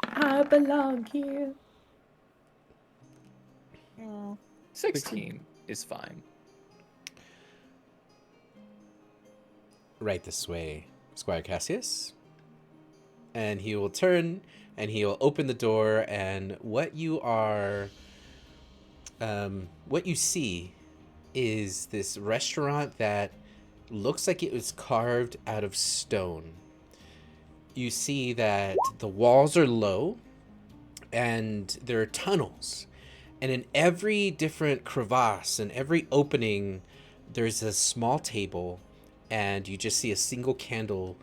I belong here. 16 is fine. Right this way, Squire Cassius. And he will turn and he will open the door, and what you see is this restaurant that looks like it was carved out of stone. You see that the walls are low and there are tunnels, and in every different crevasse and every opening there's a small table, and you just see a single candle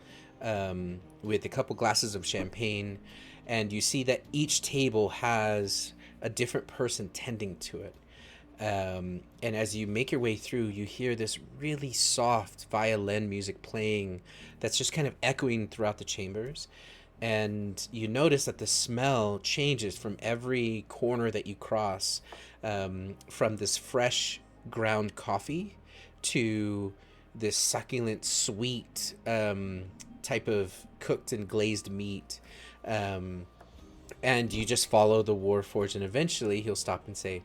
with a couple glasses of champagne, and you see that each table has a different person tending to it. And as you make your way through, you hear this really soft violin music playing that's just kind of echoing throughout the chambers. And you notice that the smell changes from every corner that you cross, from this fresh ground coffee to this succulent, sweet type of cooked and glazed meat. And you just follow the Warforged, and eventually he'll stop and say,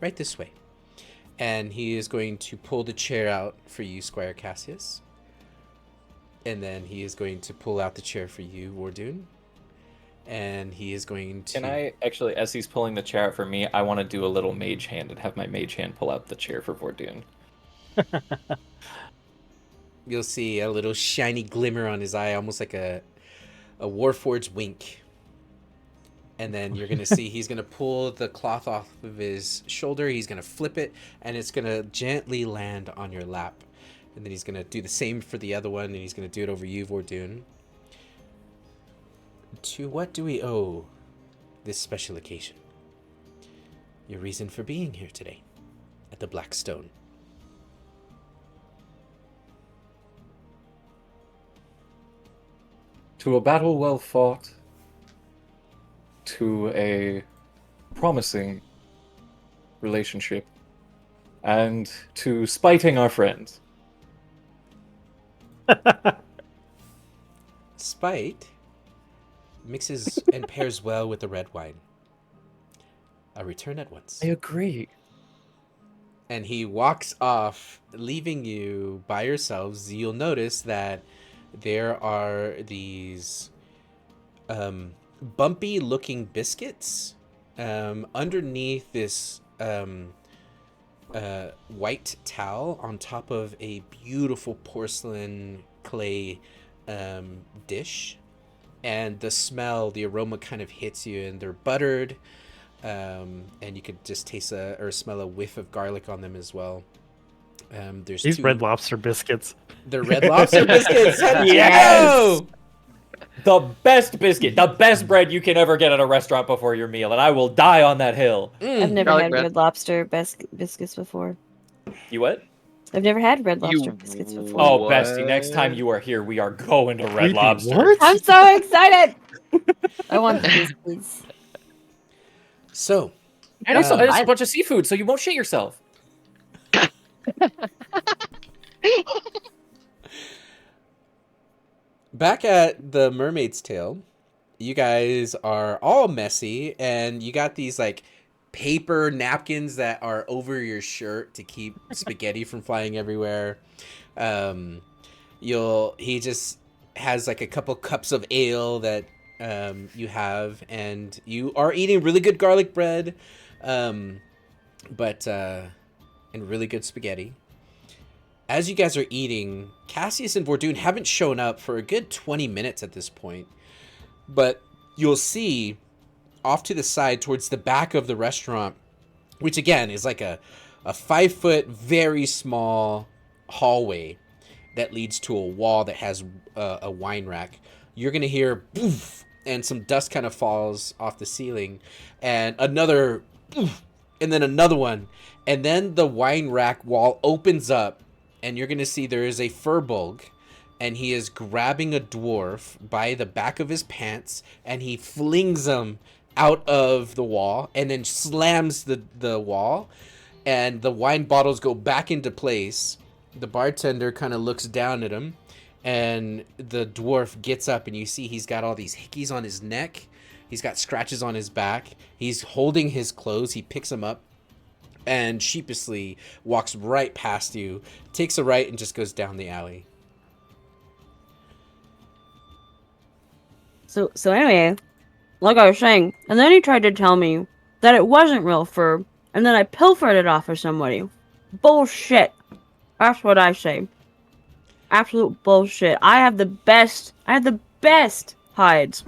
right this way. And he is going to pull the chair out for you, Squire Cassius. And then he is going to pull out the chair for you, Wardoon. And he is going to... Can I actually, as he's pulling the chair out for me, I want to do a little mage hand and have my mage hand pull out the chair for Vordoon. You'll see a little shiny glimmer on his eye, almost like a Warforged wink. And then you're going to see he's going to pull the cloth off of his shoulder. He's going to flip it, and it's going to gently land on your lap. And then he's going to do the same for the other one, and he's going to do it over you, Vordoon. To what do we owe this special occasion? Your reason for being here today at the Black Stone. To a battle well fought, to a promising relationship, and to spiting our friends. Spite mixes and pairs well with the red wine. I return at once. I agree. And he walks off, leaving you by yourselves. You'll notice that there are these bumpy looking biscuits underneath this white towel on top of a beautiful porcelain clay dish. And the smell, the aroma kind of hits you, and they're buttered, and you could just taste or smell a whiff of garlic on them as well. There's These two... Red Lobster biscuits. They're Red Lobster biscuits. Yes! The best biscuit, the best bread you can ever get at a restaurant before your meal, and I will die on that hill. I've never Garlic had bread. Red Lobster biscuits before. You what? I've never had Red You Lobster biscuits before. Oh, What? bestie, next time you are here, we are going to Red Creepy, Lobster. what? I'm so excited! I want the biscuits. So, And also, there's a bunch of seafood, so you won't shit yourself. back at the Mermaid's Tail, you guys are all messy, and you got these like paper napkins that are over your shirt to keep spaghetti from flying everywhere. He just has like a couple cups of ale that you have, and you are eating really good garlic bread, and really good spaghetti. As you guys are eating, Cassius and Vordoon haven't shown up for a good 20 minutes at this point. But you'll see off to the side towards the back of the restaurant, which again is like a 5-foot, very small hallway that leads to a wall that has a wine rack. You're going to hear poof, and some dust kind of falls off the ceiling, and another poof, and then another one. And then the wine rack wall opens up, and you're going to see there is a furbolg, and he is grabbing a dwarf by the back of his pants, and he flings him out of the wall and then slams the wall, and the wine bottles go back into place. The bartender kind of looks down at him, and the dwarf gets up, and you see he's got all these hickeys on his neck. He's got scratches on his back. He's holding his clothes. He picks them up and sheepishly walks right past you, takes a right, and just goes down the alley. So anyway, like I was saying, and then he tried to tell me that it wasn't real fur, and then I pilfered it off of somebody. Bullshit. That's what I say. Absolute bullshit. I have the best hides.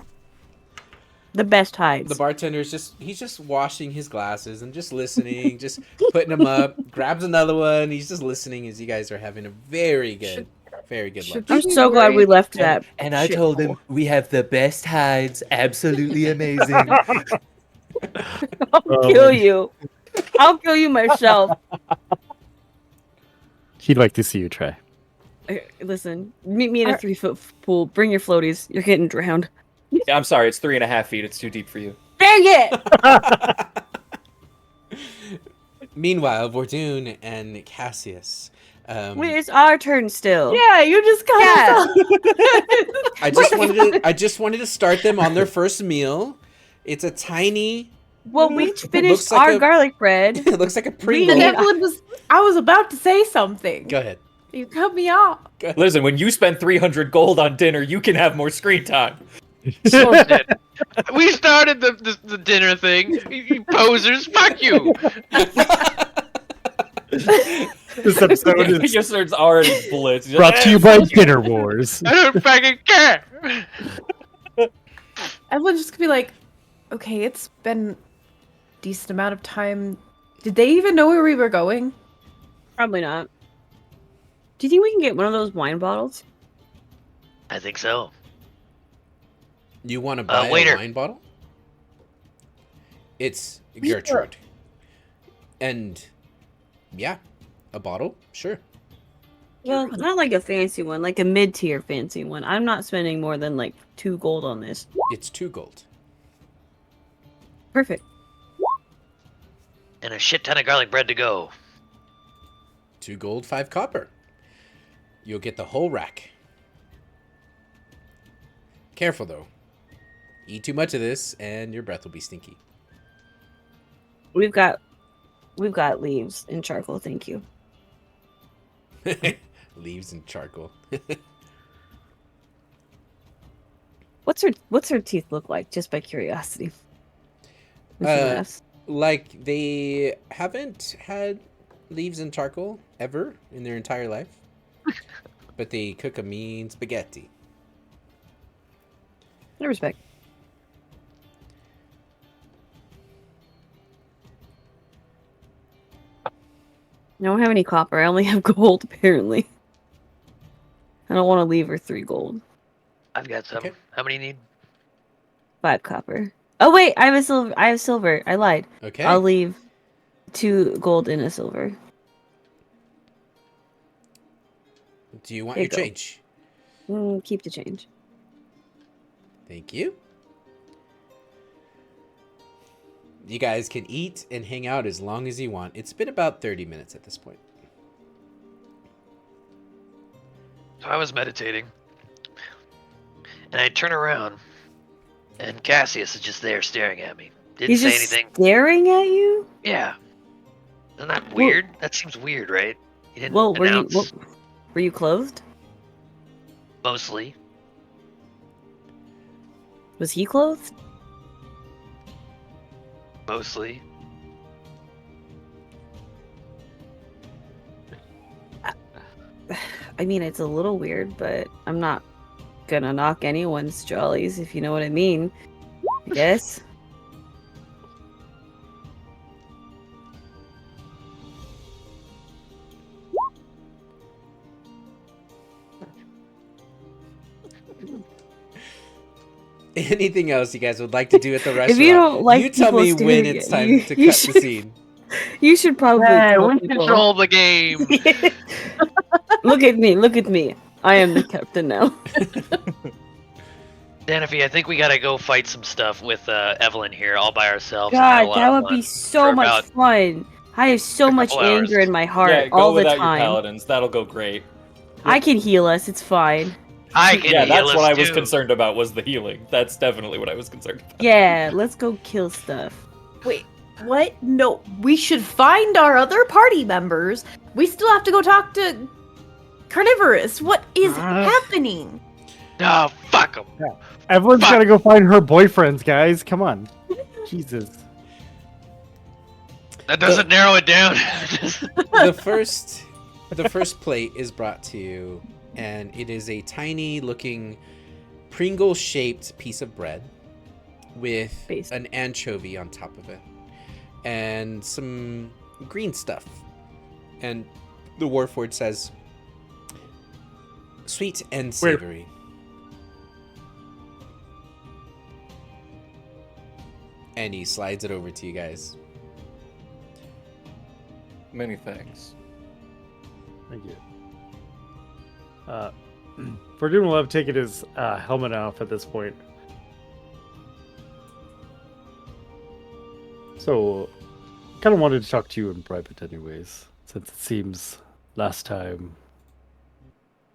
The best hides. The bartender's he's just washing his glasses and just listening, just putting them up, grabs another one. He's just listening as you guys are having a very good lunch. I'm so glad we left that. And I told him we have the best hides, absolutely amazing. I'll kill you. I'll kill you myself. He'd like to see you try. Listen, meet me in a 3-foot pool. Bring your floaties. You're getting drowned. Yeah, I'm sorry, it's 3.5 feet. It's too deep for you. Dang it! Meanwhile, Vordoon and Cassius. Wait, it's our turn still. Yeah, you just got I just wanted to start them on their first meal. It's a tiny. Well, we finished like our garlic bread. It looks like a Pringle. And Evelyn I was about to say something. Go ahead. You cut me off. Listen, when you spend 300 gold on dinner, you can have more screen time. Bullshit. We started the dinner thing. You posers, fuck you. This episode is Your sword's already blitzed. brought to you by Dinner Wars. I don't fucking care. Evelyn's just gonna be like, okay, it's been a decent amount of time. Did they even know where we were going? Probably not. Do you think we can get one of those wine bottles? I think so. You want to buy a wine bottle? It's Gertrude. And yeah, a bottle, sure. Well, not like a fancy one, like a mid-tier fancy one. I'm not spending more than like 2 gold on this. It's 2 gold. Perfect. And a shit ton of garlic bread to go. 2 gold, 5 copper. You'll get the whole rack. Careful though. Eat too much of this and your breath will be stinky. We've got leaves and charcoal, thank you. Leaves and charcoal. What's her teeth look like, just by curiosity? Like they haven't had leaves and charcoal ever in their entire life. But they cook a mean spaghetti. I respect. I don't have any copper. I only have gold, apparently. I don't want to leave her 3 gold. I've got some. Okay. How many you need? 5 copper. Oh wait, I have silver. I lied. Okay. I'll leave 2 gold and a silver. Do you want There your you go. change? Keep the change. Thank you. You guys can eat and hang out as long as you want. It's been about 30 minutes at this point. So I was meditating. And I turn around. And Cassius is just there staring at me. Didn't He's say just anything. staring at you? Yeah. Isn't that weird? That seems weird, right? He didn't Well, announce were you clothed? mostly. Was he clothed? Mostly. I mean, it's a little weird, but I'm not gonna knock anyone's jollies, if you know what I mean. I guess. Anything else you guys would like to do at the restaurant? If you don't like you tell people me when staring it's at time you, to you cut should- the scene. You should probably tell we people. control the game. Look at me. I am the captain now. Danify, I think we gotta go fight some stuff with Evelyn here all by ourselves. and have a God, lot that of would be fun so for much about- fun. I have so a much couple hours. anger in my heart Yeah, go all the without time. your paladins. That'll go great. I can heal us. It's fine. I can Yeah, heal that's us what I was too. concerned about, was the healing. That's definitely what I was concerned about. Yeah, let's go kill stuff. Wait, what? No, we should find our other party members. We still have to go talk to Carnivorous. What is happening? No, fuck them. Everyone's Fuck. got to go find her boyfriends, guys. Come on. Jesus. That doesn't narrow it down. the first plate is brought to you, and it is a tiny looking Pringle shaped piece of bread with Base. an anchovy on top of it and some green stuff. And the Warforged says, sweet and savory. And he slides it over to you guys. Many thanks. Thank you. Verdun will have taken his helmet off at this point. So, kind of wanted to talk to you in private anyways, since it seems last time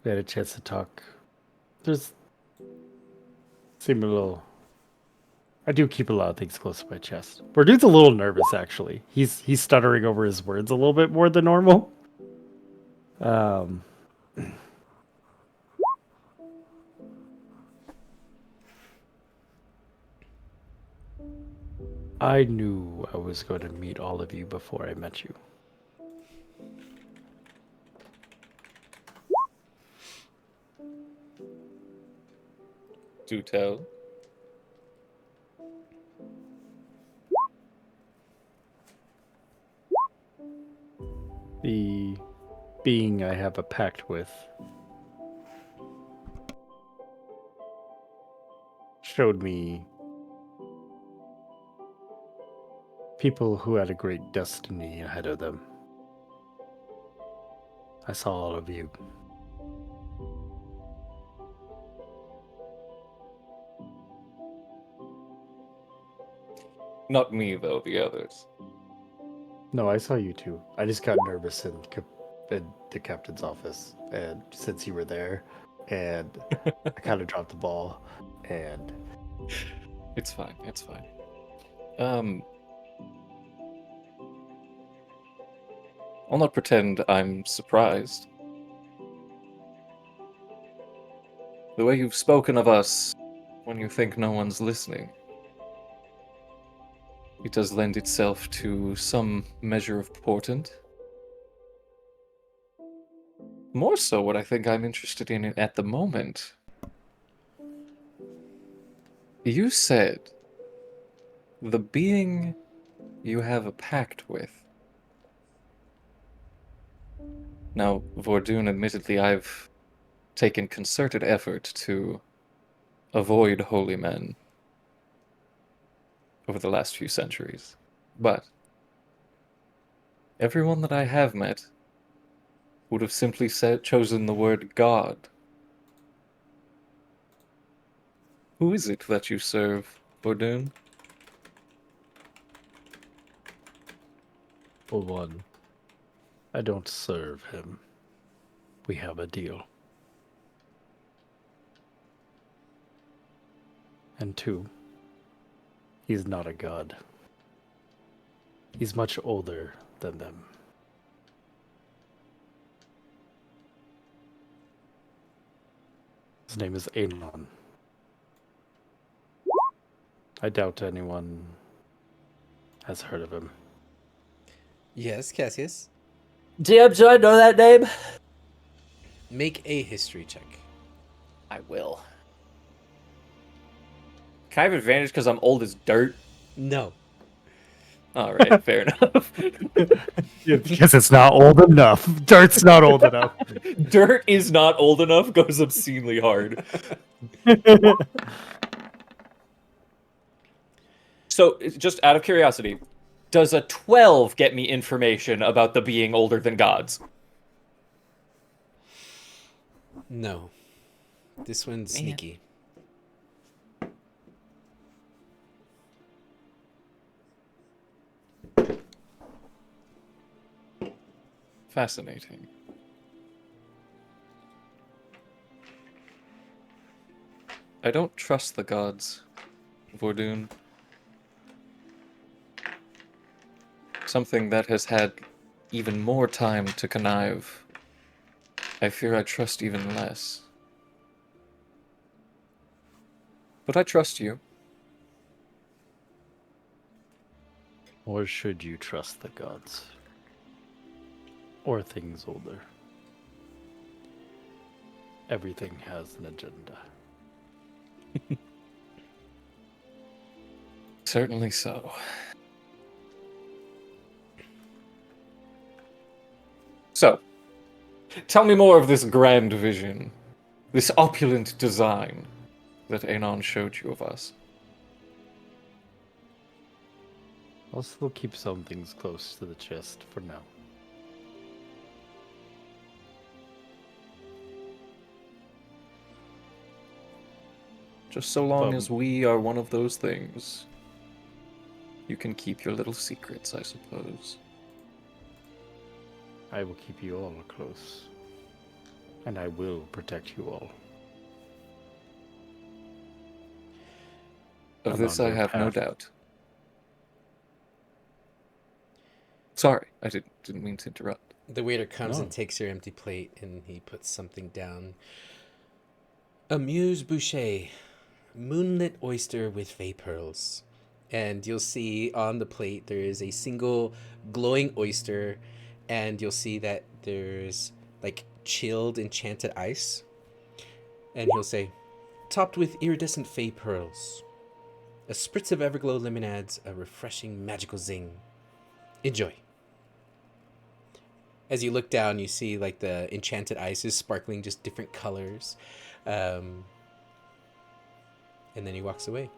we had a chance to talk, there's seemed a little... I do keep a lot of things close to my chest. Verdun's a little nervous, actually. He's stuttering over his words a little bit more than normal. I knew I was going to meet all of you before I met you. Do tell. The being I have a pact with showed me people who had a great destiny ahead of them. I saw all of you. Not me, though, the others. No, I saw you too. I just got nervous in the captain's office, and since you were there, and I kind of dropped the ball, and It's fine, it's fine. I'll not pretend I'm surprised. The way you've spoken of us when you think no one's listening, it does lend itself to some measure of portent. More so what I think I'm interested in at the moment. You said the being you have a pact with. Now, Vordoon, admittedly, I've taken concerted effort to avoid holy men over the last few centuries. But everyone that I have met would have simply chosen the word God. Who is it that you serve, Vordoon? for one, I don't serve him. We have a deal. And two, he's not a god. He's much older than them. His name is Aenon. I doubt anyone has heard of him. Yes, Cassius. DM, do I know that name? Make a history check. I will. Can I have advantage because I'm old as dirt? No. Alright, fair enough. Yeah, because it's not old enough. Dirt's not old enough. Dirt is not old enough goes obscenely hard. So, just out of curiosity, does a 12 get me information about the being older than gods? No. This one's Man. sneaky. Fascinating. I don't trust the gods, Vordoon. Something that has had even more time to connive. I fear I trust even less. But I trust you. Or should you trust the gods? Or things older? Everything has an agenda. Certainly so. So, tell me more of this grand vision, this opulent design that Anon showed you of us. I'll still keep some things close to the chest for now. Just so long as we are one of those things, you can keep your little secrets, I suppose. I will keep you all close. And I will protect you all. Of this On I your have no path. doubt. Sorry, I didn't mean to interrupt. The waiter comes No. and takes your empty plate, and he puts something down. Amuse boucher, moonlit oyster with fey pearls. And you'll see on the plate there is a single glowing oyster, and you'll see that there's like chilled enchanted ice. And he'll say, topped with iridescent fey pearls. A spritz of Everglow lemon adds a refreshing magical zing. Enjoy. As you look down, you see like the enchanted ice is sparkling just different colors. And then he walks away.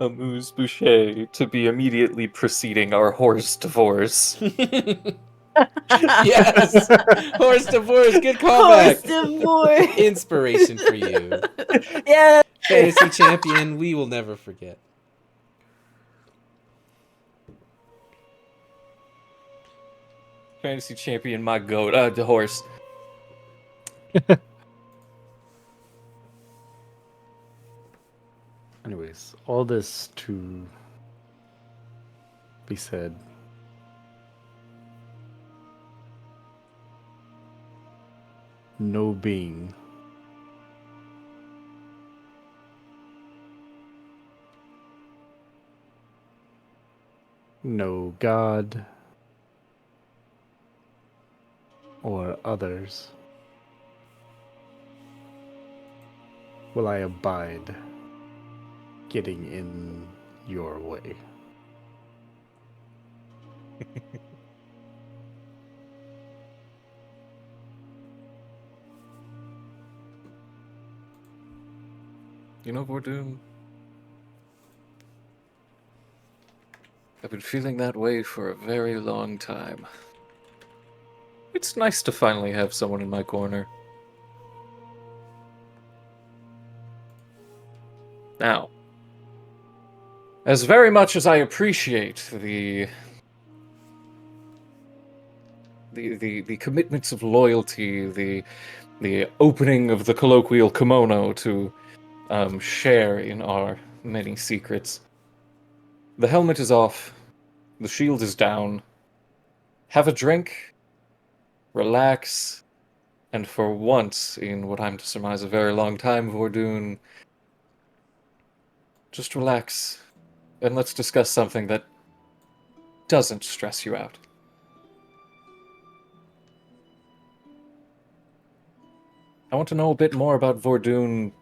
Amuse boucher to be immediately preceding our horse divorce. Yes! Horse divorce, good Horse callback. divorce. Inspiration for you. Yeah. Fantasy champion, we will never forget. Fantasy champion, my goat. The horse. Anyways, all this to be said. No being no god or others will I abide getting in your way. You know, Vordoon, I've been feeling that way for a very long time. It's nice to finally have someone in my corner. Now, as very much as I appreciate the commitments of loyalty, the opening of the colloquial kimono to share in our many secrets, the helmet is off, the shield is down. Have a drink, relax, and for once in what I'm to surmise a very long time, Vordoon, just relax, and let's discuss something that doesn't stress you out. I want to know a bit more about Vordoon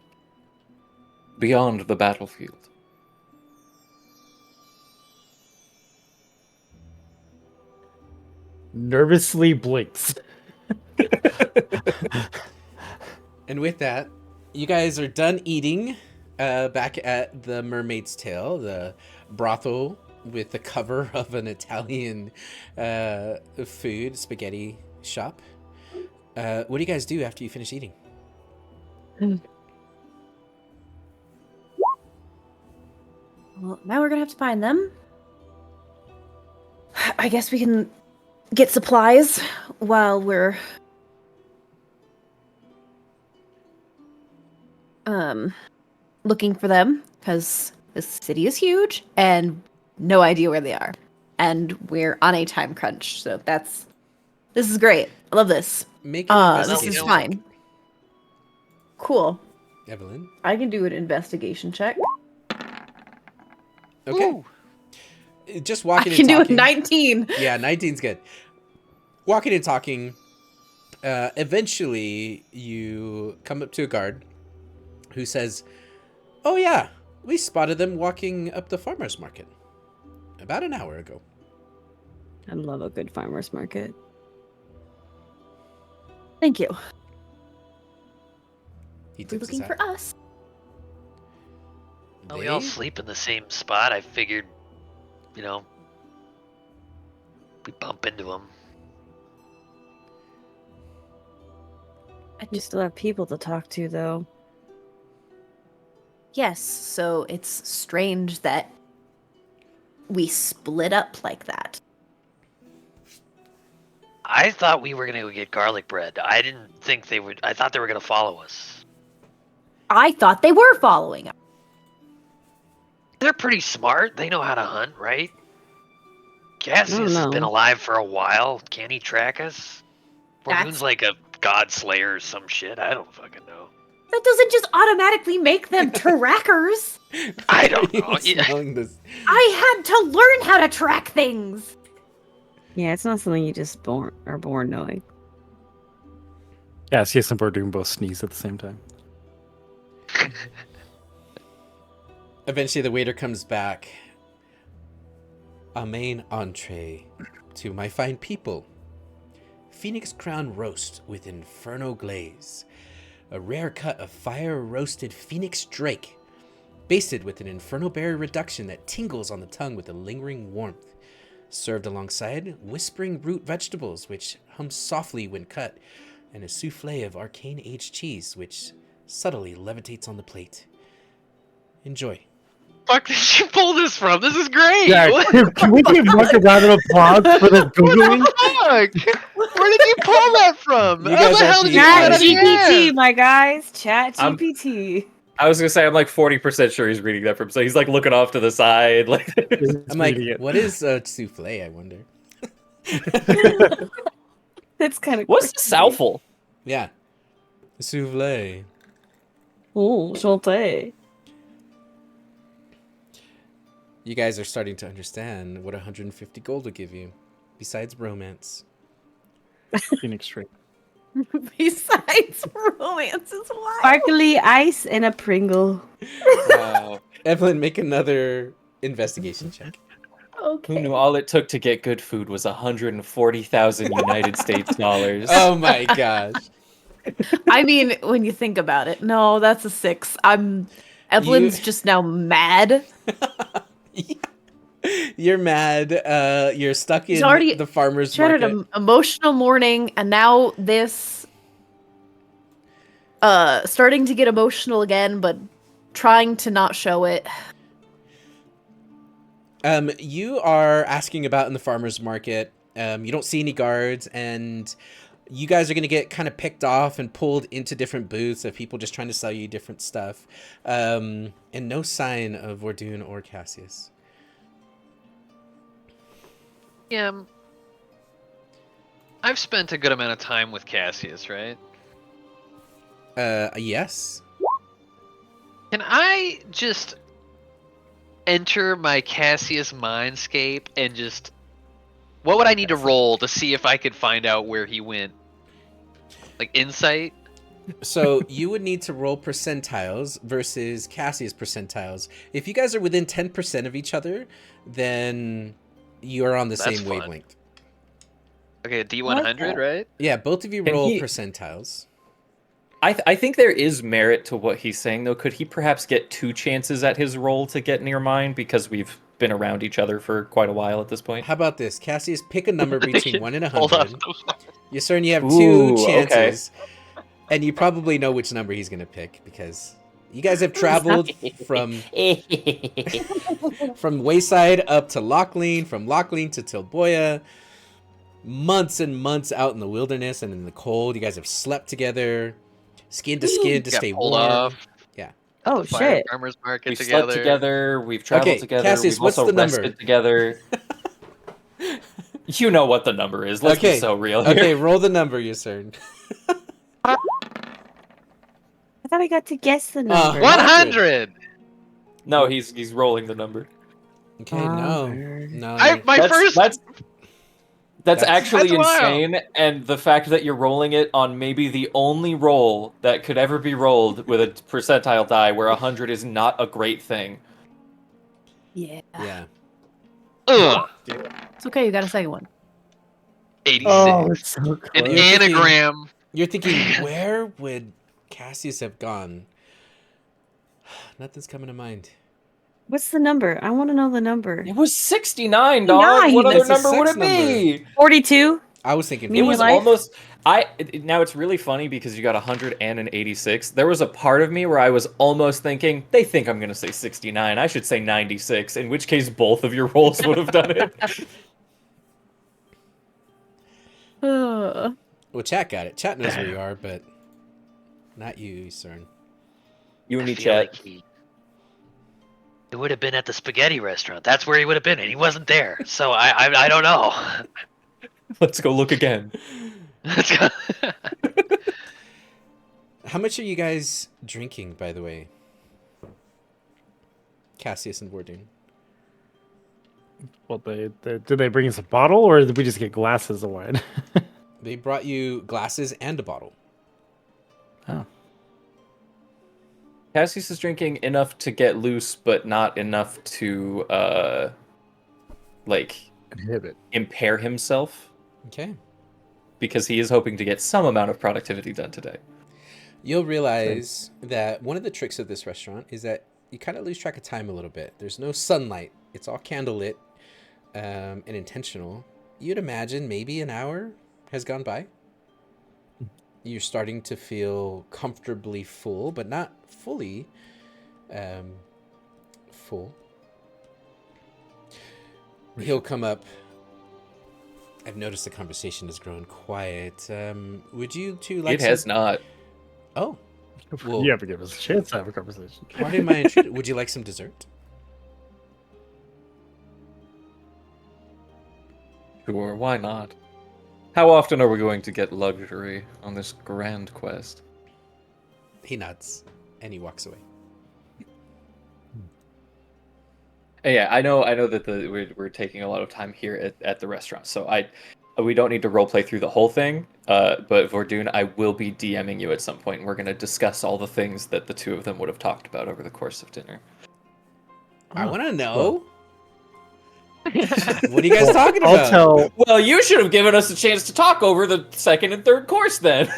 beyond the battlefield. Nervously blinks. And with that, you guys are done eating back at the Mermaid's Tail, the brothel with the cover of an Italian food spaghetti shop. What do you guys do after you finish eating? Well, now we're gonna have to find them. I guess we can get supplies while we're looking for them, because this city is huge and no idea where they are. And we're on a time crunch, so this is great. I love this. Make an This investigation is check. fine. Cool. Evelyn. I can do an investigation check. Okay. Ooh. Just I walking and can do a talking. 19. Yeah, 19's good. Walking and talking. Eventually, you come up to a guard who says, "Oh yeah, we spotted them walking up the farmer's market about an hour ago." I love a good farmer's market. Thank you. He You're tips his looking hat. for us. Well, we all They- sleep in the same spot. I figured, you know, we bump into them. You still have people to talk to, though. Yes, so it's strange that we split up like that. I thought we were gonna go get garlic bread. I didn't think they would. I thought they were gonna follow us. I thought they were following us. They're pretty smart. They know how to hunt, right? Cassius has know. been alive for a while. Can he track us? Mordoon's That's- like a god slayer or some shit. I don't fucking know. That doesn't just automatically make them trackers. I don't know. Are you smelling this? I had to learn how to track things. Yeah, it's not something you just are born knowing. Cassius and Bordoon both sneeze at the same time. Eventually, the waiter comes back. A main entree to my fine people. Phoenix Crown roast with inferno glaze. A rare cut of fire-roasted Phoenix Drake, basted with an inferno berry reduction that tingles on the tongue with a lingering warmth. Served alongside whispering root vegetables, which hum softly when cut, and a souffle of arcane aged cheese, which subtly levitates on the plate. Enjoy. Fuck did you pull this from? This is great. Yeah, What can we give Mark a round of applause for the googling? the fuck? Where did you pull that from? You How guys the have hell to did you use pull Chat that out of your GPT, ass? my guys. Chat I'm- GPT. I was gonna say I'm like 40% sure he's reading that from, so he's like looking off to the side, like. I'm like, what is a souffle, I wonder? It's kind of What's the Southful? Yeah. Souffle. Oh, Schulte. You guys are starting to understand what 150 gold will give you, besides romance. Phoenix Drake. Besides romance is wild. Sparkly ice and a Pringle. Wow. Evelyn, make another investigation check. Who Okay. knew all it took to get good food was 140,000 United States dollars? Oh my gosh. I mean, when you think about it, no, that's a 6. Evelyn's just now mad. You're mad. You're stuck in already- the farmer's She had market. an emotional morning, and now this. Starting to get emotional again, but trying to not show it. You are asking about in the farmer's market. You don't see any guards, and you guys are going to get kind of picked off and pulled into different booths of people just trying to sell you different stuff. And no sign of Wardoon or Cassius. Yeah. I've spent a good amount of time with Cassius, right? Yes. Can I just enter my Cassius mindscape and just... What would I need to roll to see if I could find out where he went? Like insight? So you would need to roll percentiles versus Cassius percentiles. If you guys are within 10% of each other, then you are on the That's same fun. wavelength. Okay, a D100, like that. right? Yeah, both of you Can roll he- percentiles. I think there is merit to what he's saying, though. Could he perhaps get 2 chances at his roll to get near mine, because we've been around each other for quite a while at this point? How about this? Cassius, pick a number between 1 and Hold up. 100. Yes, sir, and you have Ooh, 2 okay. chances. And you probably know which number he's going to pick, because you guys have traveled from Wayside up to Locklean, from Locklean to Tilboya. Months and months out in the wilderness and in the cold. You guys have slept together, skin to skin to Got stay pulled warm. off. Yeah. Oh, The fire shit. farmers market We've together. slept together, we've traveled Okay, together, Cassius, we've what's also the number? rested together. You know what the number is. Let's Okay, be so real here. Okay, roll the number, Yusern. I thought I got to guess the number. 100. No, he's rolling the number. Okay, no. No. That's actually That's wild. insane, and the fact that you're rolling it on maybe the only roll that could ever be rolled with a percentile die where 100 is not a great thing. Yeah. Yeah. Ugh. It's okay. You got a second one. 86. Oh, it's so An close. You're thinking- anagram. You're thinking, where would Cassius have gone? Nothing's coming to mind. What's the number? I want to know the number. It was 69, dog. 69! What other That's a number would sex it be? 42? I was thinking Meaning It was of life? almost. Now it's really funny because you got 100 and an 86. There was a part of me where I was almost thinking they think I'm gonna say 69. I should say 96. In which case, both of your rolls would have done it. Well, chat got it. Chat knows where you are, but not you, CERN. You and me, I feel chat. like it would have been at the spaghetti restaurant. That's where he would have been, and he wasn't there. So I don't know. Let's go look again. Let's go. How much are you guys drinking, by the way? Cassius and Vordoon. Well, did they bring us a bottle, or did we just get glasses of wine? They brought you glasses and a bottle. Oh. Cassius is drinking enough to get loose, but not enough to, Inhibit. impair himself, Okay. because he is hoping to get some amount of productivity done today. You'll realize that one of the tricks of this restaurant is that you kind of lose track of time a little bit. There's no sunlight. It's all candlelit and intentional. You'd imagine maybe an hour has gone by. You're starting to feel comfortably full, but not fully full. He'll come up. I've noticed the conversation has grown quiet. Would you two like It has not. Oh. Well, You have to give us a chance to have a conversation. pardon my intrusion. Would you like some dessert? Sure, why not? How often are we going to get luxury on this grand quest? He nods and he walks away. Yeah, I know that we're taking a lot of time here at the restaurant, so we don't need to roleplay through the whole thing. But Vordoon, I will be DMing you at some point, and we're going to discuss all the things that the two of them would have talked about over the course of dinner. I want to know. What are you guys talking I'll about? tell. Well, you should have given us a chance to talk over the second and third course then.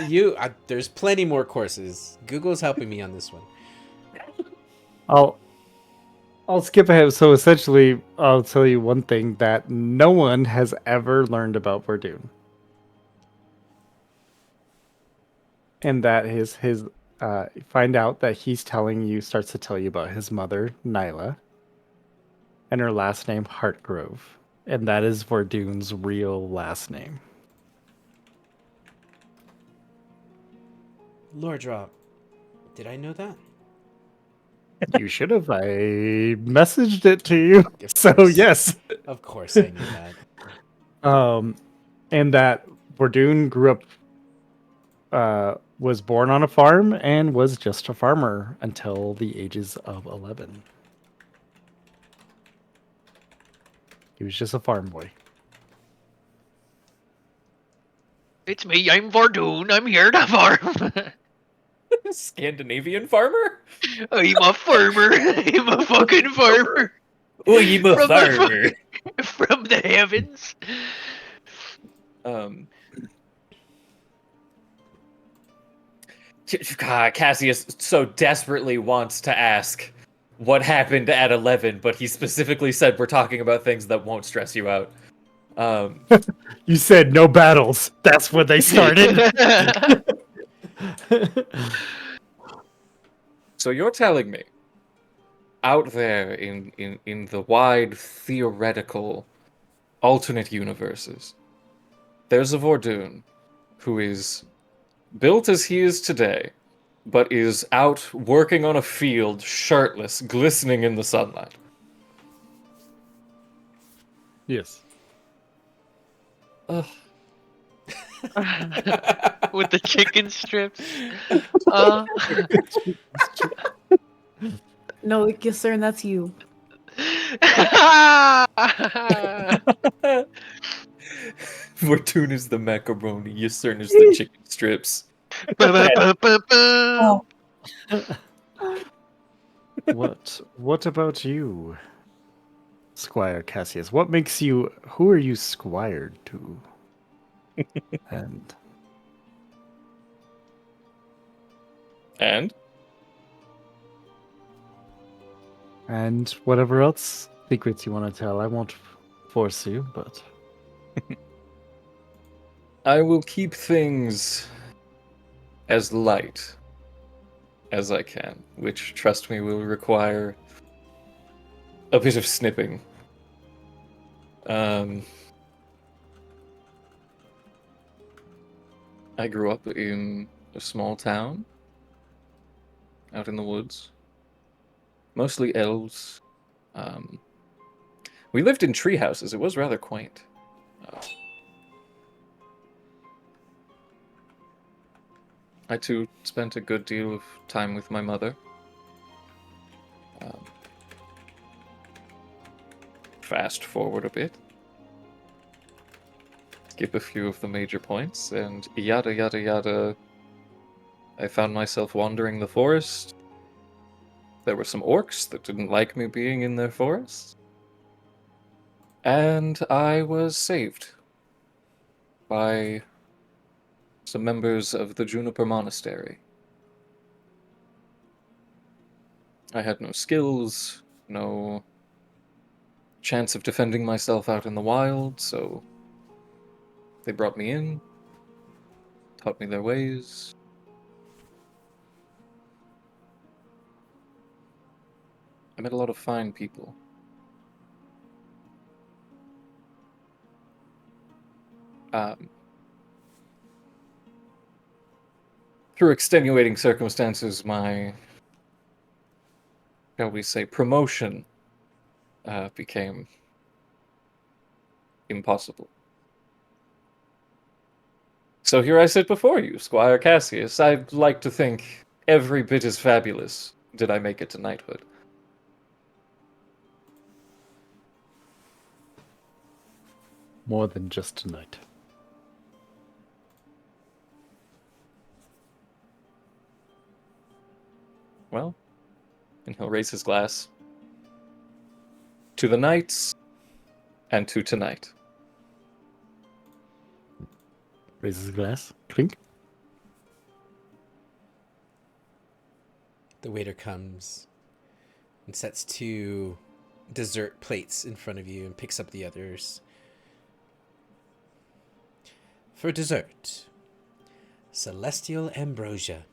There's plenty more courses. Google's helping me on this one. I'll skip ahead. So essentially, I'll tell you one thing that no one has ever learned about Vordoon, and that is his. Find out that starts to tell you about his mother, Nyla, and her last name, Hartgrove, and that is Vordoon's real last name. Lord Drop, did I know that? You should have. I messaged it to you. Of So course. yes. Of course I knew that. And that Vordoon grew up, was born on a farm and was just a farmer until the ages of 11. He was just a farm boy. It's me. I'm Vordoon. I'm here to farm. Scandinavian farmer? I'm a farmer. I'm a fucking farmer. Oh, you a From the farmer. From the heavens. Cassius so desperately wants to ask what happened at 11, but he specifically said we're talking about things that won't stress you out. You said no battles. That's where they started. So you're telling me, out there in the wide theoretical alternate universes, there's a Vordoon who is built as he is today, but is out working on a field, shirtless, glistening in the sunlight. Yes. Ugh. With the chicken strips. Uh, No, Gissern, that's you. Fortune is the macaroni, Yusern is the chicken strips. Ba-ba-ba-ba-ba. What about you, Squire Cassius? What makes you? Who are you squired to? And And and whatever else secrets you want to tell, I won't force you, but I will keep things as light as I can, which, trust me, will require a bit of snipping. I grew up in a small town out in the woods, mostly elves. Um, we lived in tree houses. It was rather quaint. I too spent a good deal of time with my mother. Fast forward a bit. Skip a few of the major points, and yada yada yada. I found myself wandering the forest. There were some orcs that didn't like me being in their forest. And I was saved by some members of the Juniper Monastery. I had no skills, no chance of defending myself out in the wild, so they brought me in, taught me their ways. I met a lot of fine people. Through extenuating circumstances, my, shall we say, promotion became impossible. So here I sit before you, Squire Cassius. I'd like to think every bit as fabulous did I make it to knighthood. more than just tonight. Well, and he'll raise his glass to the knights and to tonight. Raises his glass. Clink. The waiter comes and sets 2 dessert plates in front of you and picks up the others. For dessert, Celestial Ambrosia.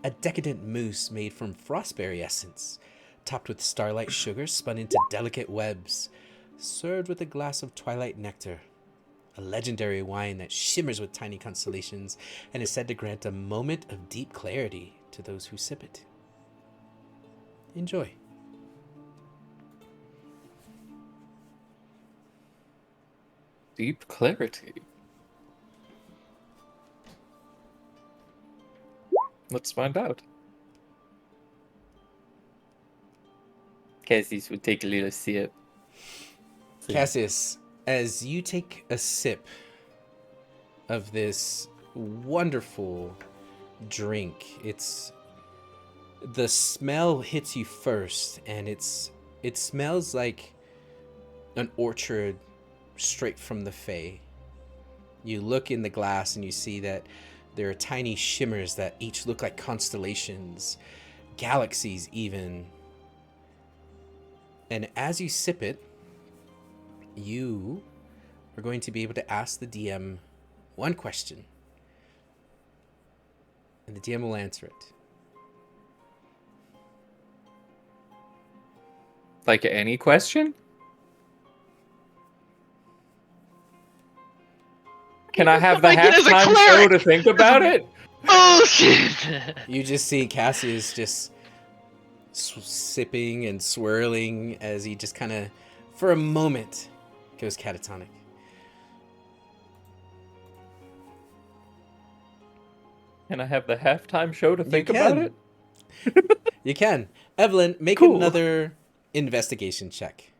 A decadent mousse made from frostberry essence, topped with starlight sugar spun into delicate webs, served with a glass of twilight nectar. A legendary wine that shimmers with tiny constellations and is said to grant a moment of deep clarity to those who sip it. Enjoy. Deep clarity. Let's find out. Cassius would take a little sip. Cassius, as you take a sip of this wonderful drink, the smell hits you first, and it smells like an orchard straight from the Fae. You look in the glass and you see that there are tiny shimmers that each look like constellations, galaxies even. And as you sip it, you are going to be able to ask the DM one question. And the DM will answer it. Like any question? Can I have the Like it as a halftime show cleric! to think about it? Bullshit! You just see Cassius just sipping and swirling as he just kind of, for a moment, goes catatonic. Can I have the halftime show to think about it? You can. Evelyn, make Cool. another investigation check.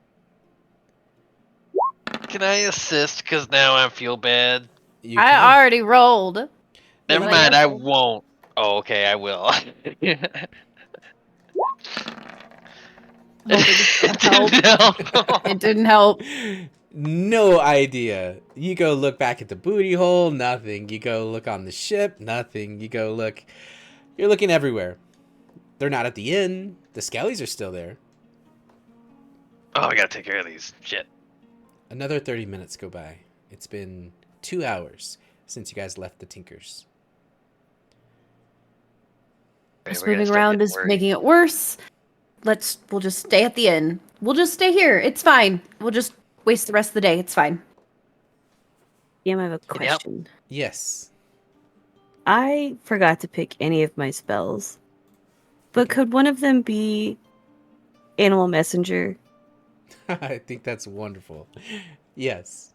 Can I assist? Because now I feel bad. You I can. already rolled. Never Like mind, I I said. won't. Oh, okay, I will. Hoping it's gonna help. No. It didn't help. No idea. You go look back at the booty hole, nothing. You go look on the ship, nothing. You go look. You're looking everywhere. They're not at the inn. The Skellies are still there. Oh, I gotta take care of these. Shit. Another 30 minutes go by. It's been 2 hours since you guys left the Tinkers. Okay, Us we're gonna moving start around getting is worried. making it worse. We'll just stay at the inn. We'll just stay here. It's fine. We'll just waste the rest of the day. It's fine. Yeah, I have a Yep. question. Yes. I forgot to pick any of my spells, but Okay. could one of them be Animal Messenger? I think that's wonderful. Yes.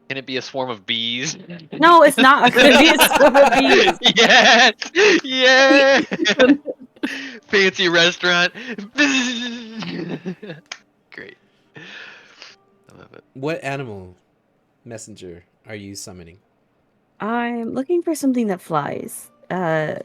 Can it be a swarm of bees? No, it's not going to be a swarm of bees. Yes! Yes! Fancy restaurant. Great. I love it. What animal messenger are you summoning? I'm looking for something that flies.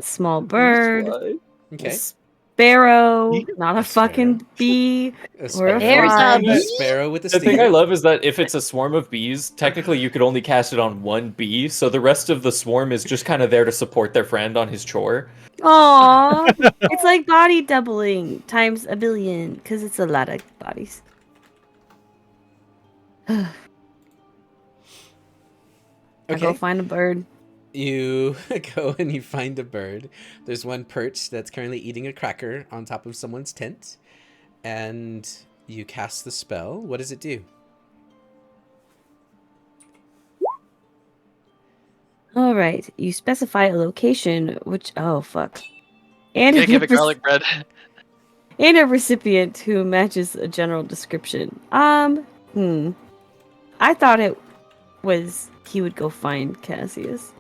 Small bird, a Okay. sparrow, not a A sparrow? fucking bee A or a There's a fly. bee? A sparrow with a The thing stinger. I love is that if it's a swarm of bees, technically you could only cast it on one bee, so the rest of the swarm is just kind of there to support their friend on his chore. Aww, it's like body doubling times a billion because it's a lot of bodies. I go Okay. find a bird. You go and you find a bird. There's one perch that's currently eating a cracker on top of someone's tent. And you cast the spell. What does it do? All right, you specify a location, which fuck, and Can't give it garlic bread. and a recipient who matches a general description. I thought it was he would go find Cassius.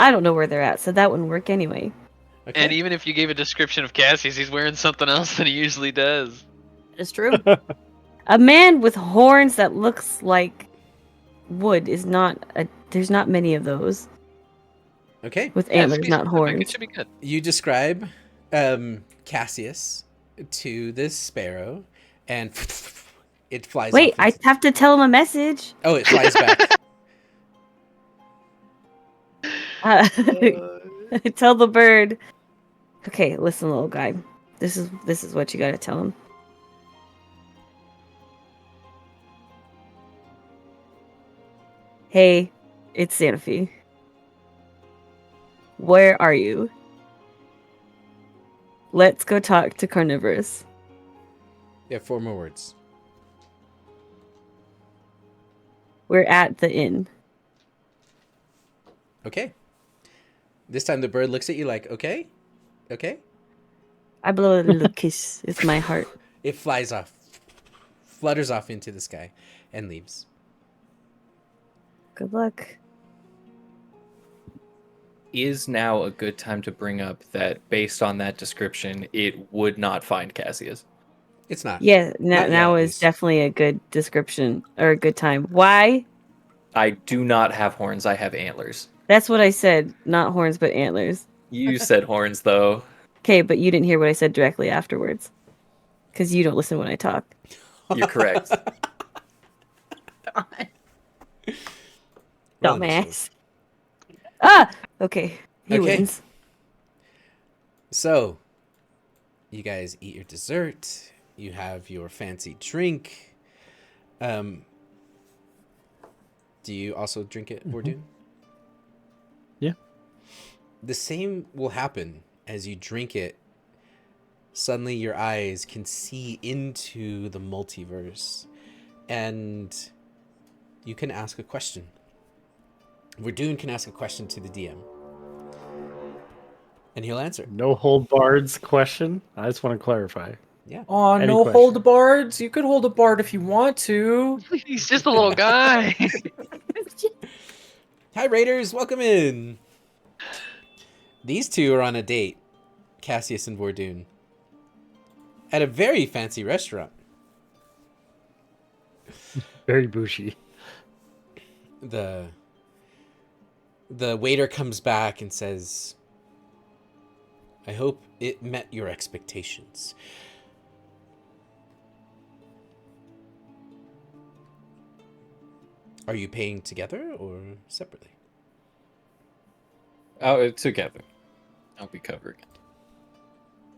I don't know where they're at, so that wouldn't work anyway. Okay. And even if you gave a description of Cassie's, he's wearing something else than he usually does. It's true. A man with horns that looks like wood is not a. There's not many of those Okay. with Yeah, it should antlers, be not specific. horns. It should be good. You describe Cassius to this sparrow, and it flies Wait, off. I have to tell him a message. Oh, it flies back. Uh, tell the bird. Okay, listen, little guy. This is what you gotta tell him. Hey, it's Santa Fe. Where are you? Let's go talk to Carnivorous. Yeah, 4 more words. We're at the inn. Okay. This time the bird looks at you like, okay? Okay? I blow a little kiss with my heart. It flies off, flutters off into the sky, and leaves. Good luck. Is now a good time to bring up that based on that description, it would not find Cassius? It's not. Yeah, Not yet, now at is least. definitely a good description or a good time. Why? I do not have horns, I have antlers. That's what I said. Not horns, but antlers. You said horns, though. Okay, but you didn't hear what I said directly afterwards. Because you don't listen when I talk. You're correct. Roll Dumbass. Ah! Okay. He Okay. wins. So, you guys eat your dessert. You have your fancy drink. Do you also drink it, Bordoon? Yeah. The same will happen as you drink it. Suddenly your eyes can see into the multiverse. And you can ask a question. Bordoon can ask a question to the DM. And he'll answer. No hold bards question. I just want to clarify. Yeah. Oh, Any no question? hold bards. You could hold a bard if you want to. He's just a little guy. Hi, Raiders. Welcome in. These two are on a date, Cassius and Vordoon, at a very fancy restaurant. Very bougie. The waiter comes back and says, I hope it met your expectations. Are you paying together or separately? Together. I'll be covering it.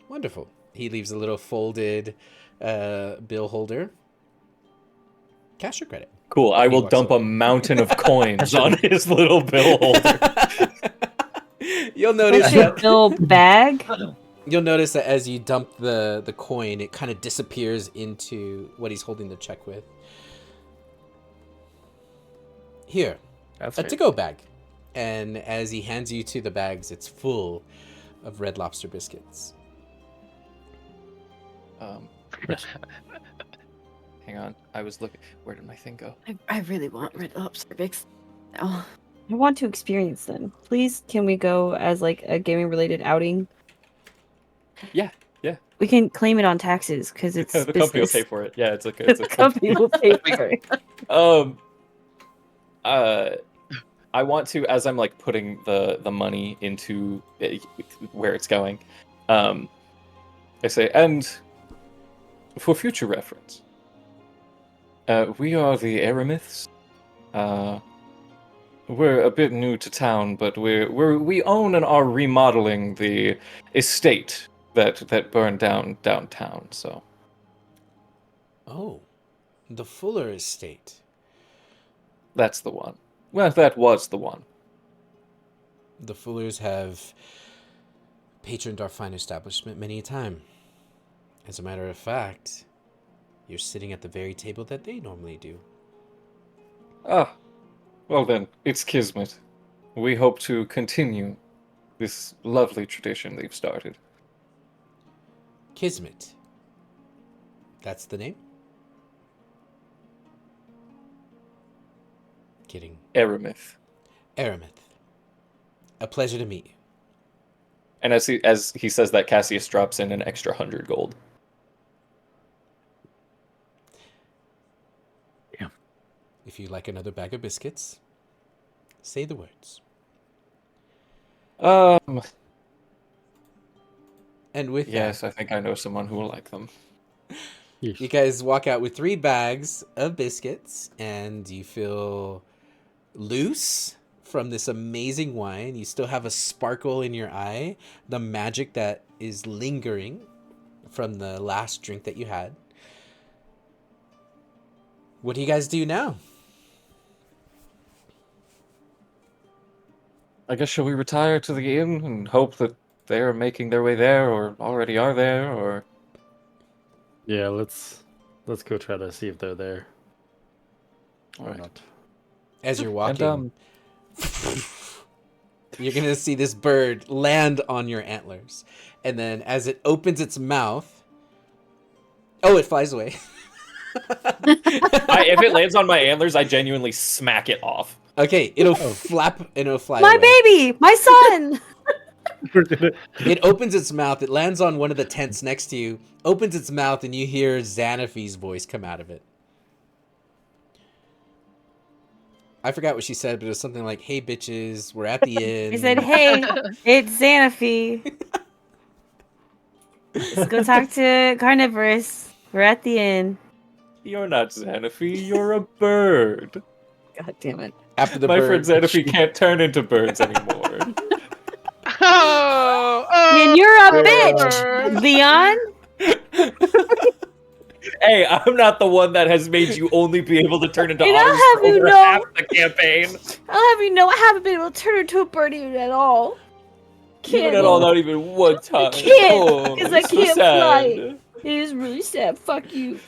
Wonderful. He leaves a little folded bill holder. Cash or credit? Cool. I He will walks dump away. a mountain of coins on his little bill holder. You'll notice Is it that Bill bag? you'll notice that as you dump the coin, it kind of disappears into what he's holding the check with. Here, That's a to-go bag. And as he hands you to the bags, it's full of Red Lobster biscuits. Hang on. I was looking. Where did my thing go? I really want Red Lobster Bix now. I want to experience them. Please, can we go as like a gaming related outing? Yeah. We can claim it on taxes because it's The company will business. pay for it. Yeah, it's a The company will pay for it. I want to, as I'm like putting the money into where it's going, I say, and for future reference, we are the Aramiths. We're a bit new to town, but we own and are remodeling the estate that burned down downtown. So Oh, the Fuller Estate. that's the one. Well, that was the one. The Fullers have patroned our fine establishment many a time. As a matter of fact, you're sitting at the very table that they normally do. Ah, well then, it's kismet. We hope to continue this lovely tradition they've started. Kismet. That's the name? Kidding. Aramith. Aramith. A pleasure to meet you. And as he says that, Cassius drops in an extra 100 gold. Yeah. If you like another bag of biscuits, say the words. And with Yes, I think I know someone who will like them. that, you guys walk out with 3 bags of biscuits, and you feel loose from this amazing wine. You still have a sparkle in your eye, the magic that is lingering from the last drink that you had. What do you guys do now? I guess shall we retire to the inn and hope that they're making their way there or already are there, or... Yeah, let's go try to see if they're there. Or Alright. not. As you're walking, And, you're going to see this bird land on your antlers. And then as it opens its mouth... Oh, it flies away. if it lands on my antlers, I genuinely smack it off. Okay, it'll flap and it'll fly My away. baby, my son. It opens its mouth. It lands on one of the tents next to you. Opens its mouth, and you hear Xanafy's voice come out of it. I forgot what she said, but it was something like, "Hey, bitches, we're at the inn." He said, "Hey, it's Xanafy. Let's go talk to Carnivorous. We're at the inn." You're not Xanafy, you're a bird. God damn it. After the My bird, friend Xanafy can't turn into birds anymore. And you're a bitch, Leon. Hey, I'm not the one that has made you only be able to turn into And otters I'll have for you over know- half the campaign. I'll have you know, I haven't been able to turn into a bird even at all. Even at all, not even one time. Can't, Oh, because I it's so can't sad. fly. It is really sad. Fuck you.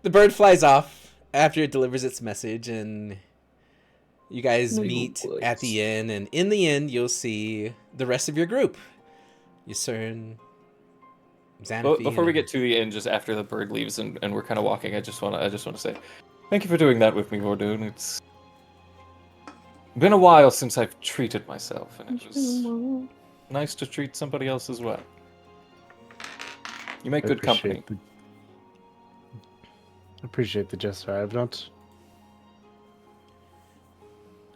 the bird flies off after it delivers its message, and you guys No, you meet won't. at the inn. And in the inn, you'll see the rest of your group. Ysern, Xanafy. Before we and- get to the end, just after the bird leaves and we're kind of walking, I just want to say, Thank you for doing that with me, Vordoon. It's been a while since I've treated myself, and it was nice to treat somebody else as well. You make I good company. Appreciate the gesture. I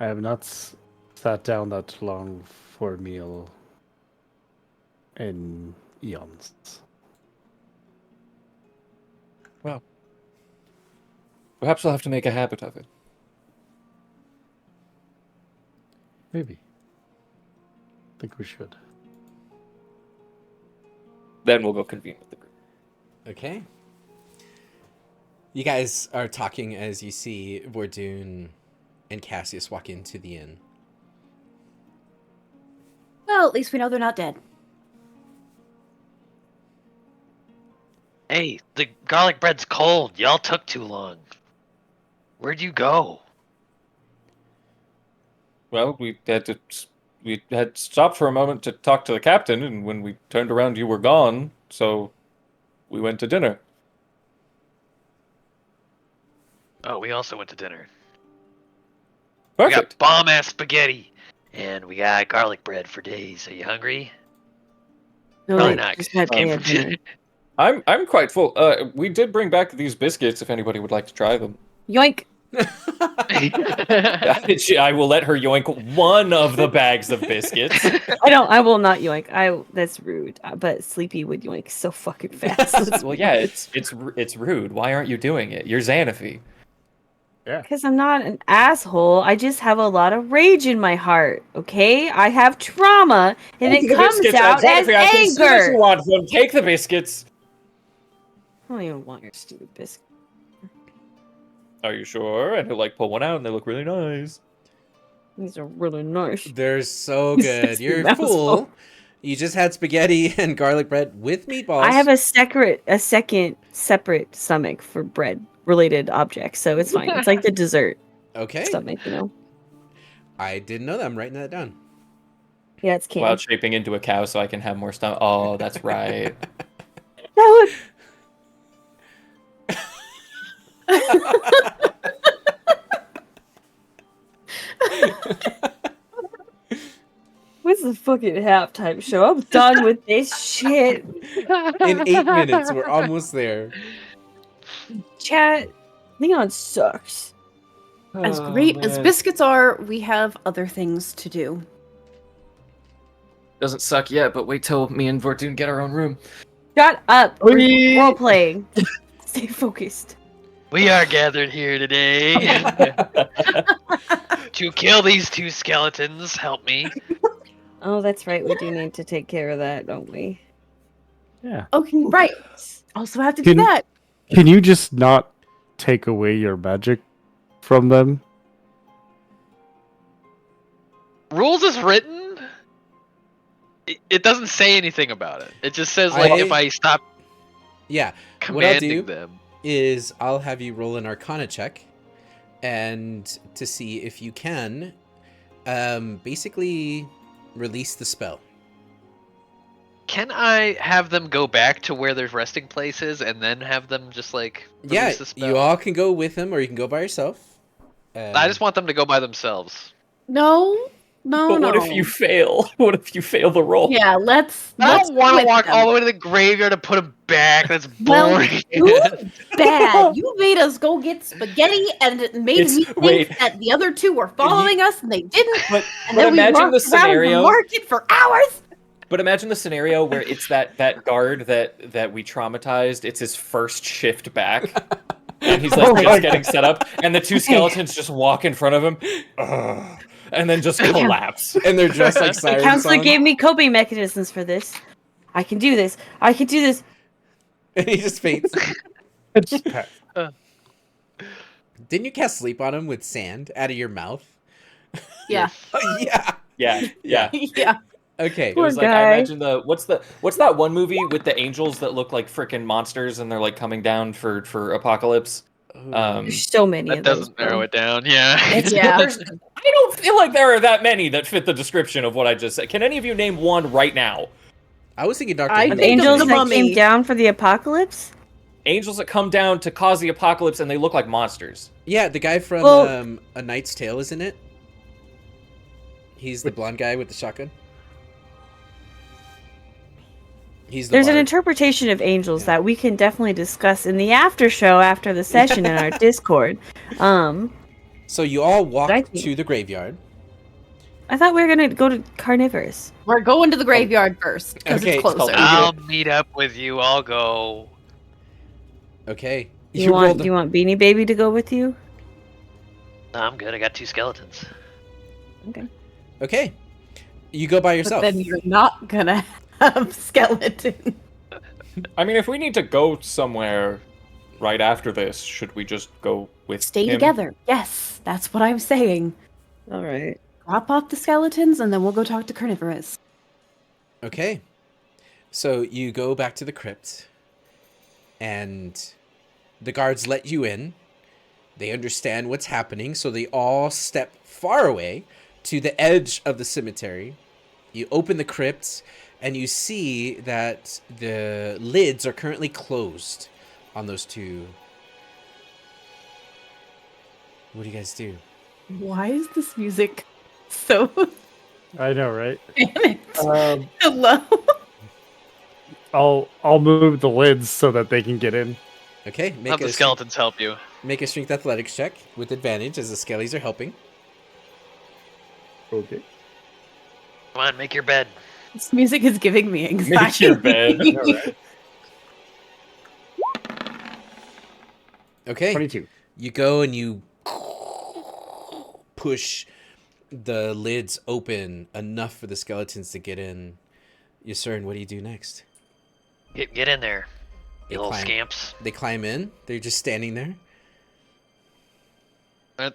have not sat down that long for a meal in eons. Well, perhaps I'll have to make a habit of it. Maybe. I think we should. Then we'll go convene with the group. Okay. You guys are talking as you see Vordoon and Cassius walk into the inn. Well, at least we know they're not dead. Hey, the garlic bread's cold. Y'all took too long. Where'd you go? Well, we had stopped for a moment to talk to the captain, and when we turned around, you were gone. So we went to dinner. Oh, we also went to dinner. Perfect. We got bomb-ass spaghetti. And we got garlic bread for days. Are you hungry? No, Probably like, not. just had Came to from have dinner. dinner. I'm quite full. We did bring back these biscuits if anybody would like to try them. Yoink! I will let her yoink one of the bags of biscuits. I will not yoink. That's rude. But Sleepy would yoink so fucking fast. Well, yeah, it's rude. Why aren't you doing it? You're Xanaphy. Because I'm not an asshole. I just have a lot of rage in my heart. Okay, I have trauma, and Take it the comes biscuits, out as Xanaphy, I can see that you anger. want them. Take the biscuits. I don't even want your stupid biscuit. Are you sure? And he'll like pull one out, and they look really nice. These are really nice. They're so This good. is You're a mouthful. fool. You just had spaghetti and garlic bread with meatballs. I have a second separate stomach for bread related objects, so it's fine. It's like the dessert Okay. stomach, you know. I didn't know that. I'm writing that down. Yeah, it's candy. While shaping into a cow so I can have more stomach. Oh, that's right. That What's the fucking halftime show? I'm done with this shit. In 8 minutes, we're almost there. Chat, Leon sucks. As great as biscuits are, we have other things to do. Doesn't suck yet, but wait till me and Vordoon get our own room. Shut up. We're role playing. Stay focused. We are gathered here today to kill these two skeletons. Help me. Oh, that's right. We do need to take care of that, don't we? Yeah. Okay, right. Also have to do Can- that. Can you just not take away your magic from them? Rules is written. It doesn't say anything about it. It just says like if I stop Yeah. What I'll commanding do them. is I'll have you roll an Arcana check, and to see if you can, basically release the spell. Can I have them go back to where their resting place is and then have them just like Yeah, release the spell? you all can go with him, or you can go by yourself. I just want them to go by themselves. No. But what if you fail? What if you fail the roll? Yeah, let's I don't want to quit walk them. all the way to the graveyard to put them back. That's Well, boring. you bad. You made us go get spaghetti and it made It's- me think wait. that the other two were following us and they didn't. But And then we imagine walked the around scenario. the market for hours. But imagine the scenario where it's that guard that we traumatized. It's his first shift back, and he's like just getting set up, and the two skeletons just walk in front of him, Ugh, and then just collapse. And they're dressed like The Siren counselor Song. gave me coping mechanisms for this. I can do this. I can do this. And he just faints. Just pass. Didn't you cast sleep on him with sand out of your mouth? Yeah. Oh, yeah. Yeah. Yeah. Okay. It was like guy. I imagine what's that one movie with the angels that look like freaking monsters and they're like coming down for apocalypse. There's so many That of those. doesn't narrow it down. Yeah. Yeah. I don't feel like there are that many that fit the description of what I just said. Can any of you name one right now? I was thinking Dr. I Who. think Angels the that mummy. came down for the apocalypse? angels that come down to cause the apocalypse, and they look like monsters. Yeah, the guy from Well- A Knight's Tale, isn't it? He's the blonde guy with the shotgun. He's the There's an bard. interpretation of angels Yeah. that we can definitely discuss in the after show after the session in our Discord. So you all walk I think- to the graveyard. I thought we were gonna go to carnivorous. We're going to the graveyard first because Okay, it's it's closer. called- I'll meet up with you. I'll go. Okay. Do you rolled do you want Beanie Baby to go with you? No, I'm good. I got 2 skeletons. Okay. You go by But yourself. then you're not gonna have skeleton. I mean, if we need to go somewhere right after this, should we just go with Stay him? together. Yes, that's what I'm saying. All right. Drop off the skeletons and then we'll go talk to carnivorous. Okay. So you go back to the crypt, and the guards let you in. They understand what's happening, so they all step far away to the edge of the cemetery. You open the crypt, and you see that the lids are currently closed on those 2. What do you guys do? Why is this music so I know, right? panicked? Um, Hello? I'll move the lids so that they can get in. Okay, Have the skeletons help you. make a strength athletics check with advantage as the skellies are helping. Okay. Come on, make your bed. This music is giving me anxiety. Make your bed. Alright. Okay. 22. You go and you push the lids open enough for the skeletons to get in. Yusern, what do you do next? Get in there, They you little climb. scamps. They climb in. They're just standing there.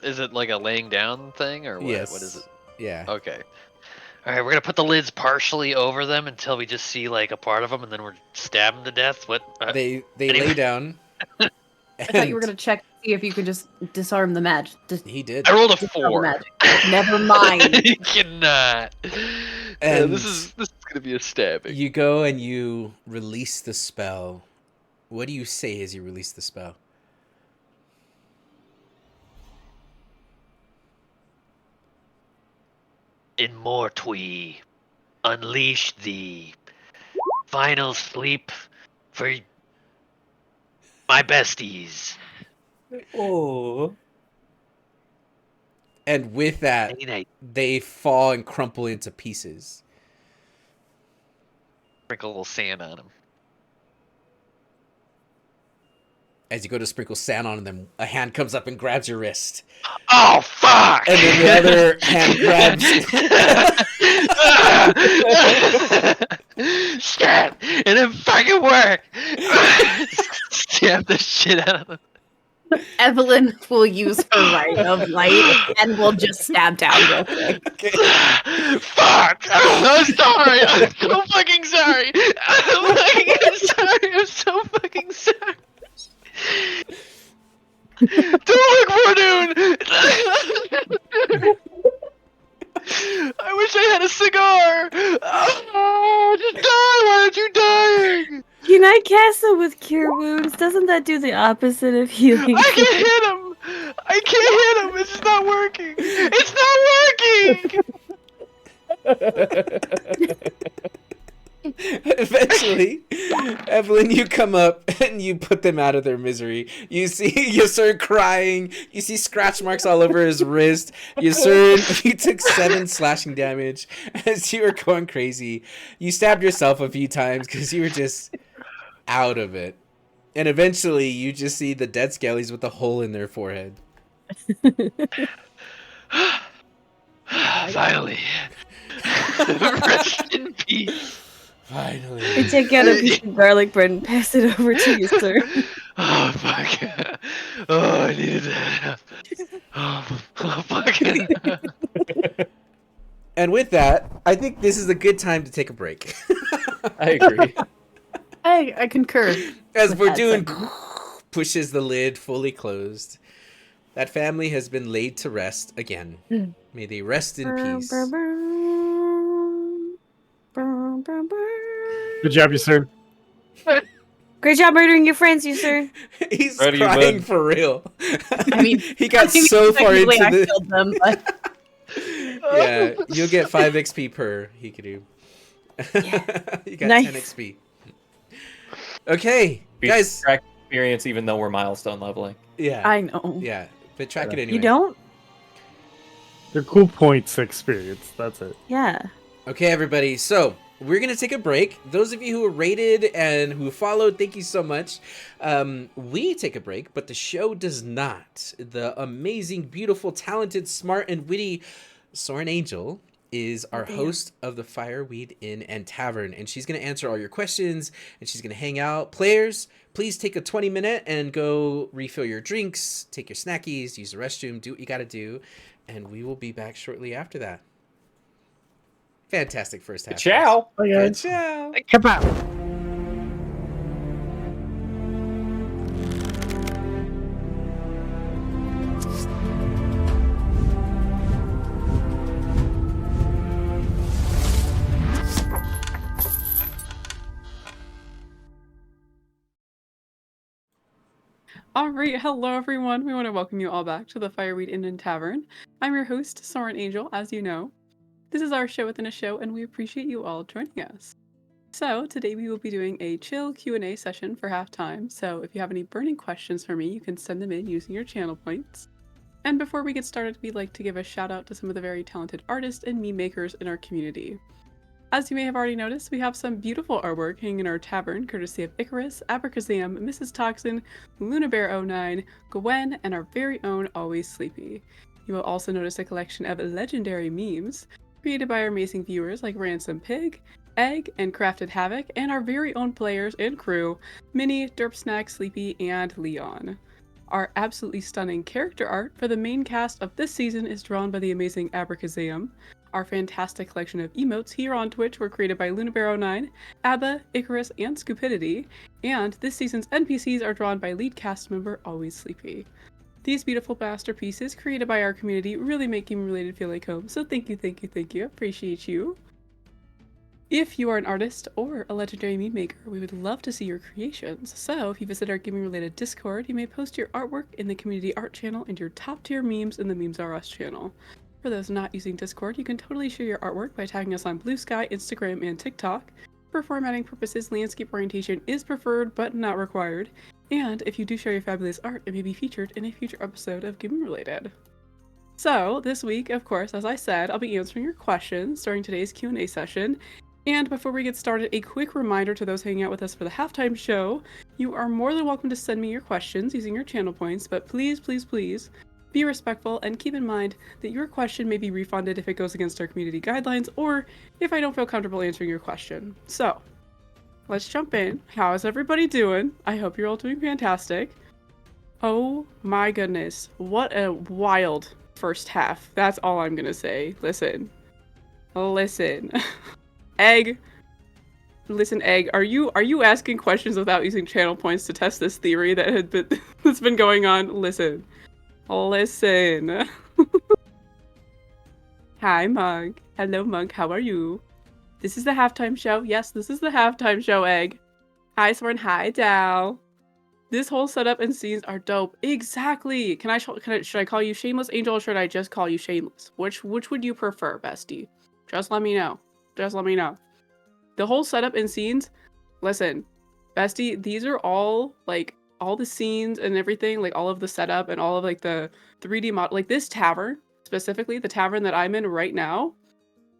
Is it like a laying down thing or what? Yes. What is it? Yeah. Okay. All right, we're gonna put the lids partially over them until we just see like a part of them, and then we're stab them to death. What? They anyway. lay down. I thought you were and gonna check to see if you could just disarm the magic. He did. I rolled a Dispel the 4. magic. Never mind. You cannot. And this is gonna be a stabbing. You go and you release the spell. What do you say as you release the spell? Immortui, unleash the final sleep for my besties. Oh. And with that, Nighty night. they fall and crumple into pieces. Sprinkle a little sand on them. As you go to sprinkle sand on them, a hand comes up and grabs your wrist. Oh fuck! And then the other hand grabs. Shit! It didn't fucking work! Stab the shit out of them. Evelyn will use her right of light and will just stab down real quick. Fuck! I'm sorry! I'm so fucking sorry! I'm sorry! I'm so fucking sorry! Don't look, Fortune! I wish I had a cigar! Oh, just die! Why aren't you dying? Can I cast it with Cure Wounds? Doesn't that do the opposite of healing? I can't hit him! I can't hit him! It's just not working! It's not working! Eventually, Evelyn, you come up and you put them out of their misery. You see Yusur crying. You see scratch marks all over his wrist. Yusur, you took 7 slashing damage as you were going crazy. You stabbed yourself a few times because you were just out of it. And eventually, you just see the dead skellies with a hole in their forehead. Finally. Rest in peace. Finally. I take out a piece of garlic bread and pass it over to you, sir. Oh, fuck. Oh, I needed that. Oh fuck. And with that, I think this is a good time to take a break. I agree. I concur. As with we're that doing, sentiment. pushes the lid fully closed. That family has been laid to rest again. May they rest in peace. Good job, you sir. Great job murdering your friends, you sir. He's Ready, crying bud. for real. I mean, he got I mean, so far technically into I the. killed them, but Yeah, you'll get 5 XP per Hikaru. You got Nice. 10 XP. Okay, We guys. track experience even though we're milestone leveling. Yeah, I know. yeah, but track it anyway. You don't? They're cool points experience. That's it. Yeah. Okay, everybody. So we're gonna take a break. Those of you who are rated and who followed, thank you so much. We take a break, but the show does not. The amazing, beautiful, talented, smart, and witty Soren Angel is our host of the Fireweed Inn and Tavern, and she's gonna answer all your questions, and she's gonna hang out. Players, please take a 20-minute and go refill your drinks, take your snackies, use the restroom, do what you gotta do, and we will be back shortly after that. Fantastic first half. Ciao. Bye, Good guys. ciao. Kapow. Alright, hello everyone. We want to welcome you all back to the Fireweed Inn and Tavern. I'm your host, Soren Angel, as you know. This is our show within a show, and we appreciate you all joining us. So, today we will be doing a chill Q&A session for halftime, so if you have any burning questions for me, you can send them in using your channel points. And before we get started, we'd like to give a shout out to some of the very talented artists and meme makers in our community. As you may have already noticed, we have some beautiful artwork hanging in our tavern, courtesy of Icarus, Abracazam, Mrs. Toxin, LunaBear09, Gwen, and our very own Always Sleepy. You will also notice a collection of legendary memes created by our amazing viewers like Ransom Pig, Egg, and Crafted Havoc, and our very own players and crew, Minnie, Derpsnack, Sleepy, and Leon. Our absolutely stunning character art for the main cast of this season is drawn by the amazing Abracazam. Our fantastic collection of emotes here on Twitch were created by LunaBear09, Abba, Icarus, and Scupidity, and this season's NPCs are drawn by lead cast member Always Sleepy. These beautiful masterpieces created by our community really make Gaming Related feel like home, so thank you, appreciate you. If you are an artist or a legendary meme maker, we would love to see your creations. So if you visit our Gaming Related Discord, you may post your artwork in the community art channel and your top tier memes in the Memes R Us channel. For those not using Discord, you can totally share your artwork by tagging us on Blue Sky, Instagram, and TikTok. For formatting purposes, landscape orientation is preferred but not required. And if you do share your fabulous art, it may be featured in a future episode of Gaming Related. So this week, of course, as I said, I'll be answering your questions during today's Q&A session. And before we get started, a quick reminder to those hanging out with us for the halftime show, you are more than welcome to send me your questions using your channel points, but please, please, please, be respectful and keep in mind that your question may be refunded if it goes against our community guidelines or if I don't feel comfortable answering your question. So, let's jump in. How is everybody doing? I hope you're all doing fantastic. Oh my goodness, what a wild first half. That's all I'm gonna say. Listen. Egg. Listen, Egg, are you asking questions without using channel points to test this theory that's been going on? Listen. Hi, Monk. Hello, Monk. How are you? This is the halftime show. Yes, this is the halftime show, Egg. Hi, Soren. Hi, Dal. This whole setup and scenes are dope. Exactly. Should I call you Shameless Angel or should I just call you Shameless? Which would you prefer, bestie? Just let me know. The whole setup and scenes, listen, bestie, these are all, like, all the scenes and everything, like, all of the setup and all of, like, the 3D model, like, this tavern, specifically, the tavern that I'm in right now,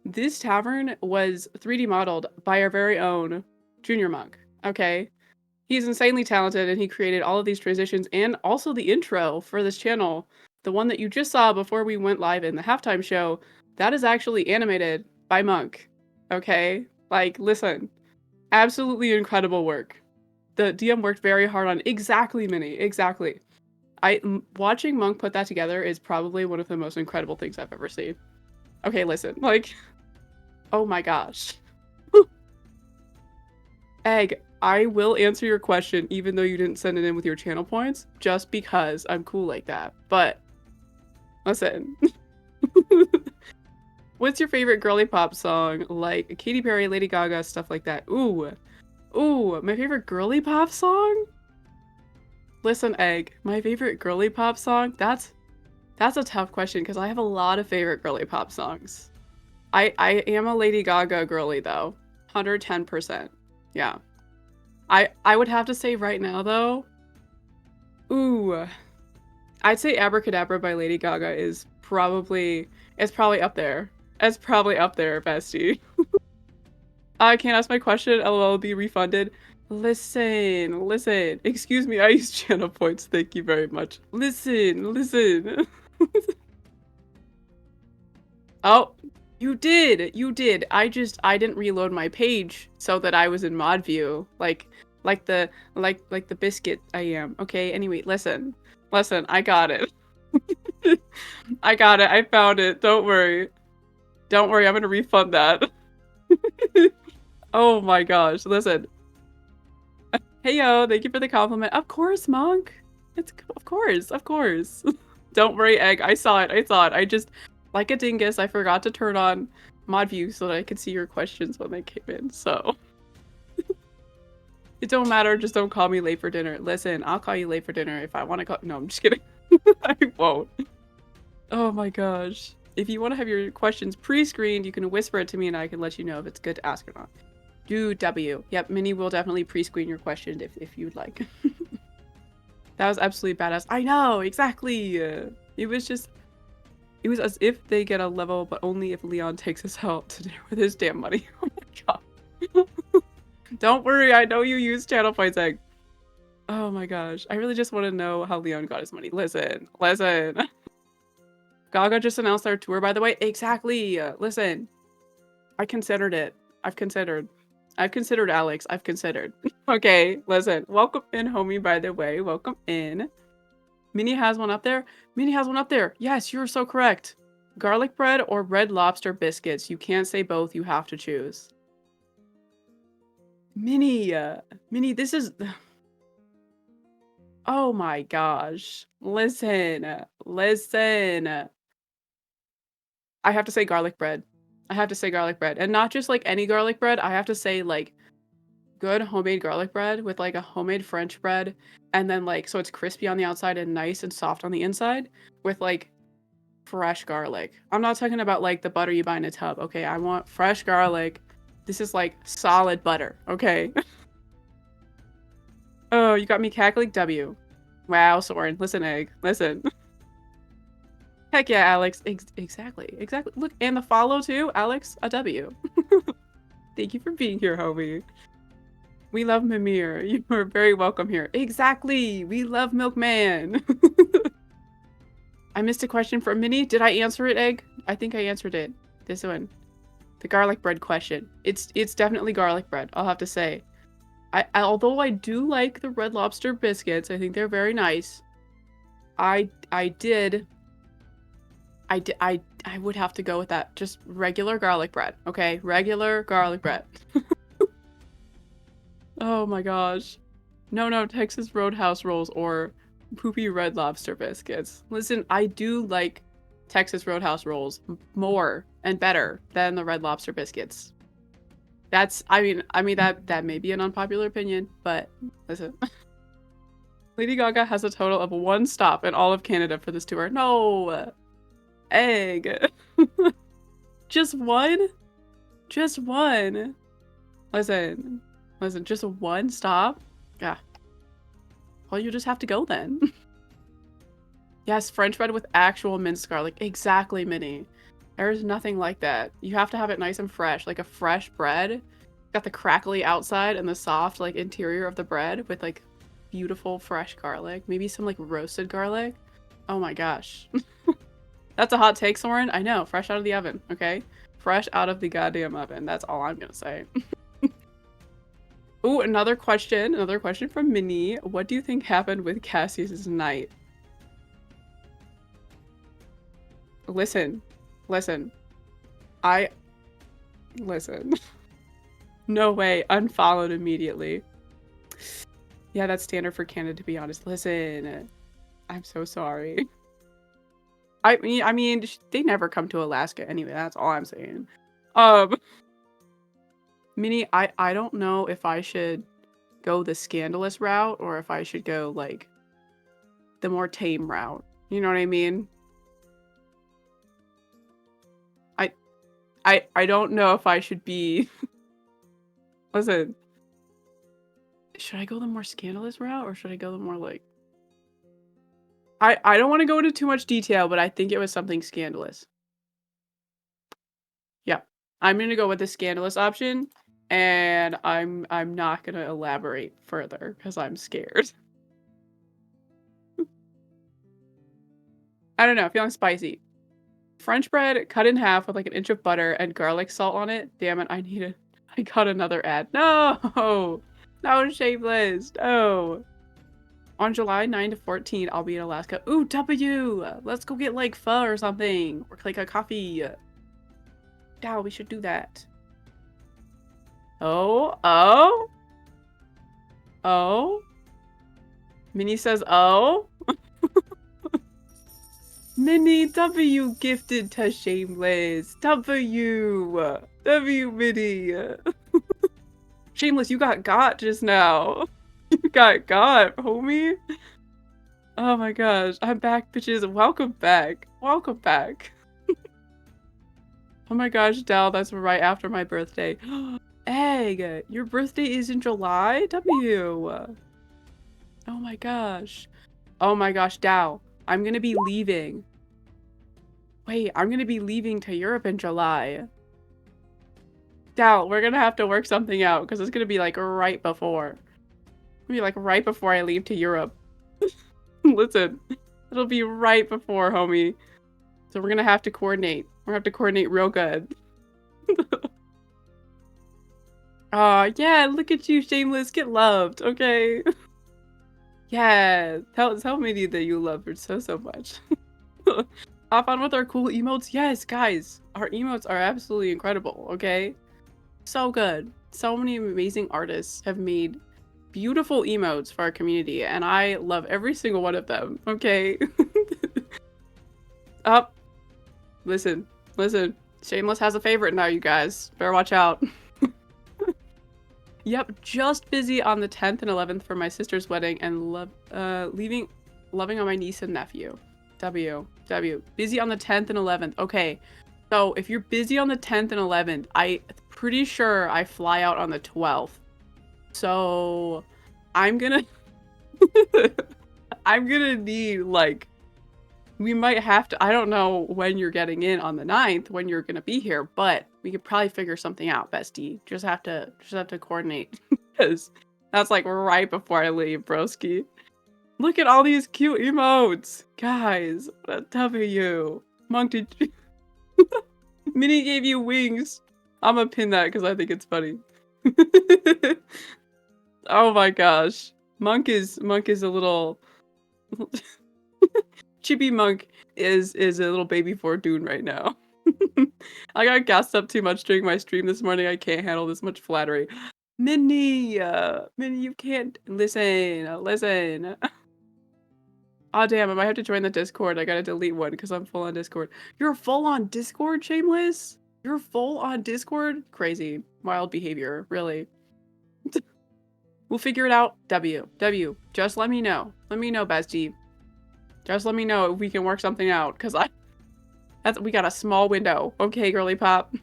this tavern was 3D modeled by our very own Junior Monk, okay? He's insanely talented, and he created all of these transitions, and also the intro for this channel, the one that you just saw before we went live in the halftime show, that is actually animated by Monk, okay? Like, listen, absolutely incredible work. The DM worked very hard on exactly, Minnie, exactly. Watching Monk put that together is probably one of the most incredible things I've ever seen. Okay, listen, like, oh my gosh. Egg, I will answer your question even though you didn't send it in with your channel points, just because I'm cool like that. But, listen. What's your favorite girly pop song? Like Katy Perry, Lady Gaga, stuff like that. Ooh. Ooh, my favorite girly pop song? Listen, Egg, my favorite girly pop song? That's a tough question because I have a lot of favorite girly pop songs. I am a Lady Gaga girly though. 110%. Yeah. I would have to say right now though, ooh, I'd say Abracadabra by Lady Gaga is probably up there. It's probably up there, bestie. I can't ask my question, LOL be refunded. Listen. Excuse me, I use channel points. Thank you very much. Listen. Oh, you did. I didn't reload my page so that I was in mod view. Like the biscuit I am. Okay, anyway, listen, I got it. I got it, I found it. Don't worry, I'm gonna refund that. Oh my gosh, listen. Hey yo, thank you for the compliment. Of course, Monk. Of course. Don't worry, Egg. I saw it. I just, like a dingus, I forgot to turn on mod view so that I could see your questions when they came in. So it don't matter. Just don't call me late for dinner. Listen, I'll call you late for dinner if I want to call. No, I'm just kidding. I won't. Oh my gosh. If you want to have your questions pre-screened, you can whisper it to me and I can let you know if it's good to ask or not. Do W. Yep, Minnie will definitely pre-screen your question if you'd like. That was absolutely badass. I know, exactly. It was as if they get a level, but only if Leon takes us out to dinner with his damn money. Oh my god. Don't worry, I know you use channel points, Egg. Oh my gosh. I really just want to know how Leon got his money. Listen. Gaga just announced their tour, by the way. Exactly. Listen. I considered it. I've considered Alex. I've considered. Okay, listen. Welcome in, homie, by the way. Welcome in. Minnie has one up there? Minnie has one up there. Yes, you're so correct. Garlic bread or Red Lobster biscuits. You can't say both. You have to choose. Minnie, this is... Oh my gosh. Listen. I have to say garlic bread. And not just like any garlic bread. I have to say like good homemade garlic bread with like a homemade French bread. And then like, so it's crispy on the outside and nice and soft on the inside with like fresh garlic. I'm not talking about like the butter you buy in a tub. Okay, I want fresh garlic. This is like solid butter. Okay. Oh, you got me cackling. W. Wow, Soren. Listen, Egg. Listen. Heck yeah, Alex. Exactly. Look, and the follow too, Alex. A W. Thank you for being here, homie. We love Mimir. You are very welcome here. Exactly. We love Milkman. I missed a question from Minnie. Did I answer it, Egg? I think I answered it. This one. The garlic bread question. It's definitely garlic bread, I'll have to say. Although I do like the Red Lobster biscuits, I think they're very nice. I would have to go with that. Just regular garlic bread, okay? Regular garlic bread. Oh my gosh. No, Texas Roadhouse rolls or poopy Red Lobster biscuits. Listen, I do like Texas Roadhouse rolls more and better than the Red Lobster biscuits. I mean that may be an unpopular opinion, but listen. Lady Gaga has a total of 1 stop in all of Canada for this tour. No! Egg. Just one? Just one. Listen, just 1 stop? Yeah. Well, you just have to go then. Yes, French bread with actual minced garlic. Exactly, Minnie. There's nothing like that. You have to have it nice and fresh, like a fresh bread. Got the crackly outside and the soft, like, interior of the bread with, like, beautiful fresh garlic. Maybe some, like, roasted garlic. Oh my gosh. That's a hot take, Soren. I know. Fresh out of the oven, okay? Fresh out of the goddamn oven. That's all I'm gonna say. Ooh, another question from Minnie. What do you think happened with Cassius's night? Listen. Listen. No way. Unfollowed immediately. Yeah, that's standard for Canada, to be honest. Listen. I'm so sorry. I mean, they never come to Alaska anyway. That's all I'm saying. Minnie, I don't know if I should go the scandalous route or if I should go like the more tame route. You know what I mean? I don't know if I should be listen. Should I go the more scandalous route or should I go the more like I don't want to go into too much detail, but I think it was something scandalous. Yeah. I'm gonna go with the scandalous option, and I'm not gonna elaborate further because I'm scared. I don't know, feeling spicy. French bread cut in half with like an inch of butter and garlic salt on it. Damn it, I got another ad. No! No, shameless. No. On July 9 to 14, I'll be in Alaska. Ooh, W! Let's go get like pho or something. Or like a coffee. Yeah, we should do that. Oh, oh? Oh? Minnie says, oh? Minnie, W gifted to Shameless. W. W, Minnie. Shameless, you got just now. You got, homie. Oh my gosh. I'm back, bitches. Welcome back. Welcome back. Oh my gosh, Dal, that's right after my birthday. Egg, your birthday is in July? W. Oh my gosh. Oh my gosh, Dal. I'm gonna be leaving. Wait, I'm gonna be leaving to Europe in July. Dal, we're gonna have to work something out because it's gonna be like right before. It'll be like right before I leave to Europe. Listen, it'll be right before, homie. So we're gonna have to coordinate. We're gonna have to coordinate real good. Aw, yeah, look at you, Shameless. Get loved, okay? Yeah, tell Minnie that you love her so much. Hop on with our cool emotes. Yes, guys, our emotes are absolutely incredible, okay? So good. So many amazing artists have made beautiful emotes for our community, and I love every single one of them, okay? Up. Listen. Shameless has a favorite now, you guys. Better watch out. Yep, just busy on the 10th and 11th for my sister's wedding and loving on my niece and nephew. W. Busy on the 10th and 11th. Okay, so if you're busy on the 10th and 11th, I'm pretty sure I fly out on the 12th. So I'm gonna I'm gonna need like we might have to I don't know when you're getting in on the 9th, when you're gonna be here, but we could probably figure something out, bestie. Just have to coordinate. Because that's like right before I leave, broski. Look at all these cute emotes. Guys, what a W. Monk, did you Minnie gave you wings. I'm gonna pin that because I think it's funny. Oh my gosh. Monk is a little Chibi Monk is a little baby Fortune right now. I got gassed up too much during my stream this morning. I can't handle this much flattery. Minnie, Minnie, you can't listen. Oh damn, I might have to join the Discord. I gotta delete one because I'm full on Discord. You're full on Discord, Shameless? You're full on Discord? Crazy. Wild behavior, really. We'll figure it out. W. Just let me know. Let me know, bestie. Just let me know if we can work something out, because we got a small window. Okay, girly pop.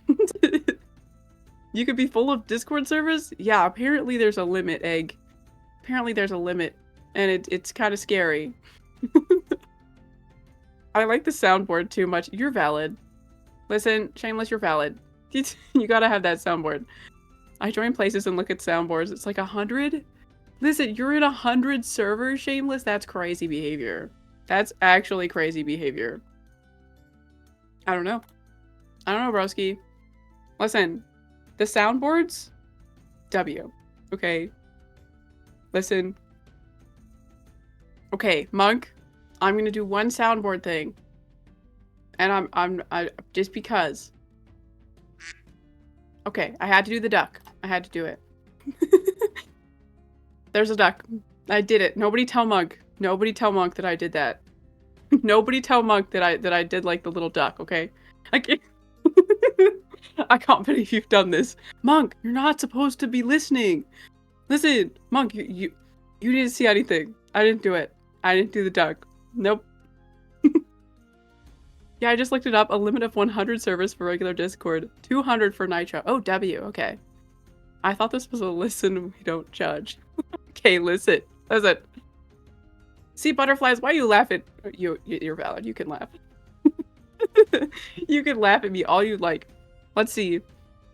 You could be full of Discord servers? Yeah, apparently there's a limit, Egg. Apparently there's a limit, and it's kind of scary. I like the soundboard too much. You're valid. Listen, Shameless, you're valid. You gotta have that soundboard. I join places and look at soundboards. It's like 100? Listen, you're in 100 servers, Shameless? That's crazy behavior. That's actually crazy behavior. I don't know, broski. Listen, the soundboards? W. Okay. Listen. Okay, Monk. I'm gonna do one soundboard thing. And I just because. Okay, I had to do the duck. I had to do it. There's a duck. I did it. Nobody tell Monk. Nobody tell Monk that I did that. Nobody tell Monk that I did like the little duck, okay? I can't I can't believe you've done this. Monk, you're not supposed to be listening. Listen, Monk, you didn't see anything. I didn't do it. I didn't do the duck. Nope. Yeah, I just looked it up. A limit of 100 servers for regular Discord. 200 for Nitro. Oh, W. Okay. I thought this was a listen, we don't judge. Okay, listen. Listen. See, butterflies, why are you laughing? You're valid. You can laugh. You can laugh at me all you like. Let's see.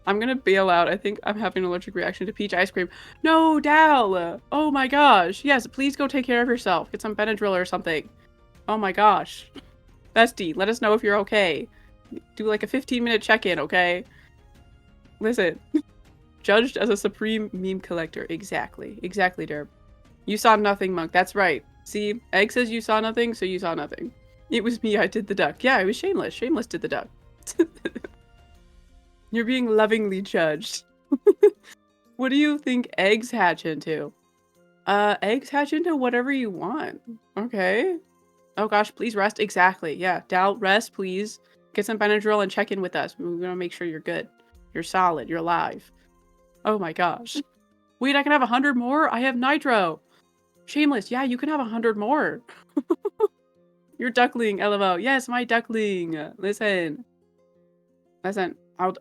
I'm gonna bail out. I think I'm having an allergic reaction to peach ice cream. No, Dal! Oh my gosh. Yes, please go take care of yourself. Get some Benadryl or something. Oh my gosh. Bestie, let us know if you're okay. Do like a 15-minute check-in, okay? Listen. Judged as a supreme meme collector. Exactly. Exactly, Derb. You saw nothing, Monk. That's right. See, Egg says you saw nothing, so you saw nothing. It was me, I did the duck. Yeah, it was Shameless. Shameless did the duck. You're being lovingly judged. What do you think eggs hatch into? Eggs hatch into whatever you want. Okay. Oh gosh, please rest. Exactly. Yeah, Dal, rest, please. Get some Benadryl and check in with us. We're gonna make sure you're good. You're solid. You're alive. Oh my gosh. Wait, I can have 100 more? I have Nitro. Shameless. Yeah, you can have 100 more. Your duckling, LMO. Yes, my duckling. Listen. Listen.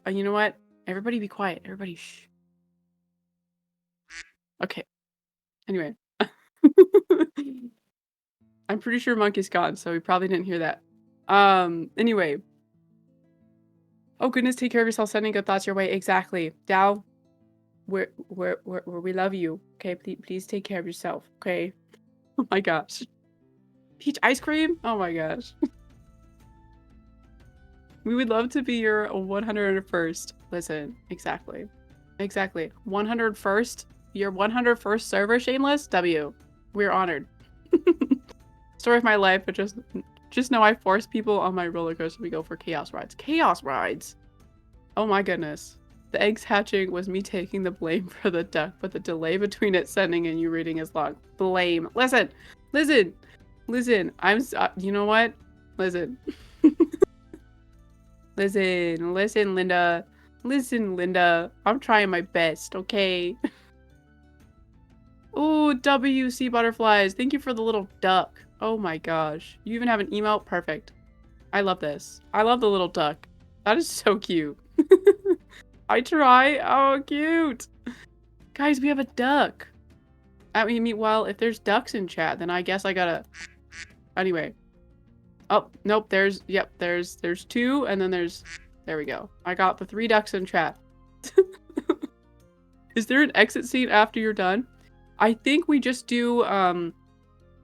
You know what? Everybody be quiet. Everybody shh. Okay. Anyway. I'm pretty sure Monk is gone, so he probably didn't hear that. Anyway. Oh goodness, take care of yourself. Sending good thoughts your way. Exactly. Dal, we love you. Okay, please take care of yourself. Okay. Oh my gosh. Peach ice cream? Oh my gosh. We would love to be your 101st. Listen, exactly. Exactly. 101st? Your 101st server, Shameless? W. We're honored. Story of my life, but just know I force people on my roller coaster we go for chaos rides. Chaos rides? Oh my goodness. The eggs hatching was me taking the blame for the duck, but the delay between it sending and you reading is long. Blame. Listen. Listen. Listen. You know what? Listen. Listen, Linda. Listen, Linda. I'm trying my best, okay? Oh, WC butterflies. Thank you for the little duck. Oh my gosh. You even have an emote? Perfect. I love this. I love the little duck. That is so cute. I try. Oh, cute. Guys, we have a duck. I mean, well, if there's ducks in chat, then I guess I gotta... Anyway. Oh, nope, there's 2, and then there we go. I got the 3 ducks in chat. Is there an exit scene after you're done? I think we just do,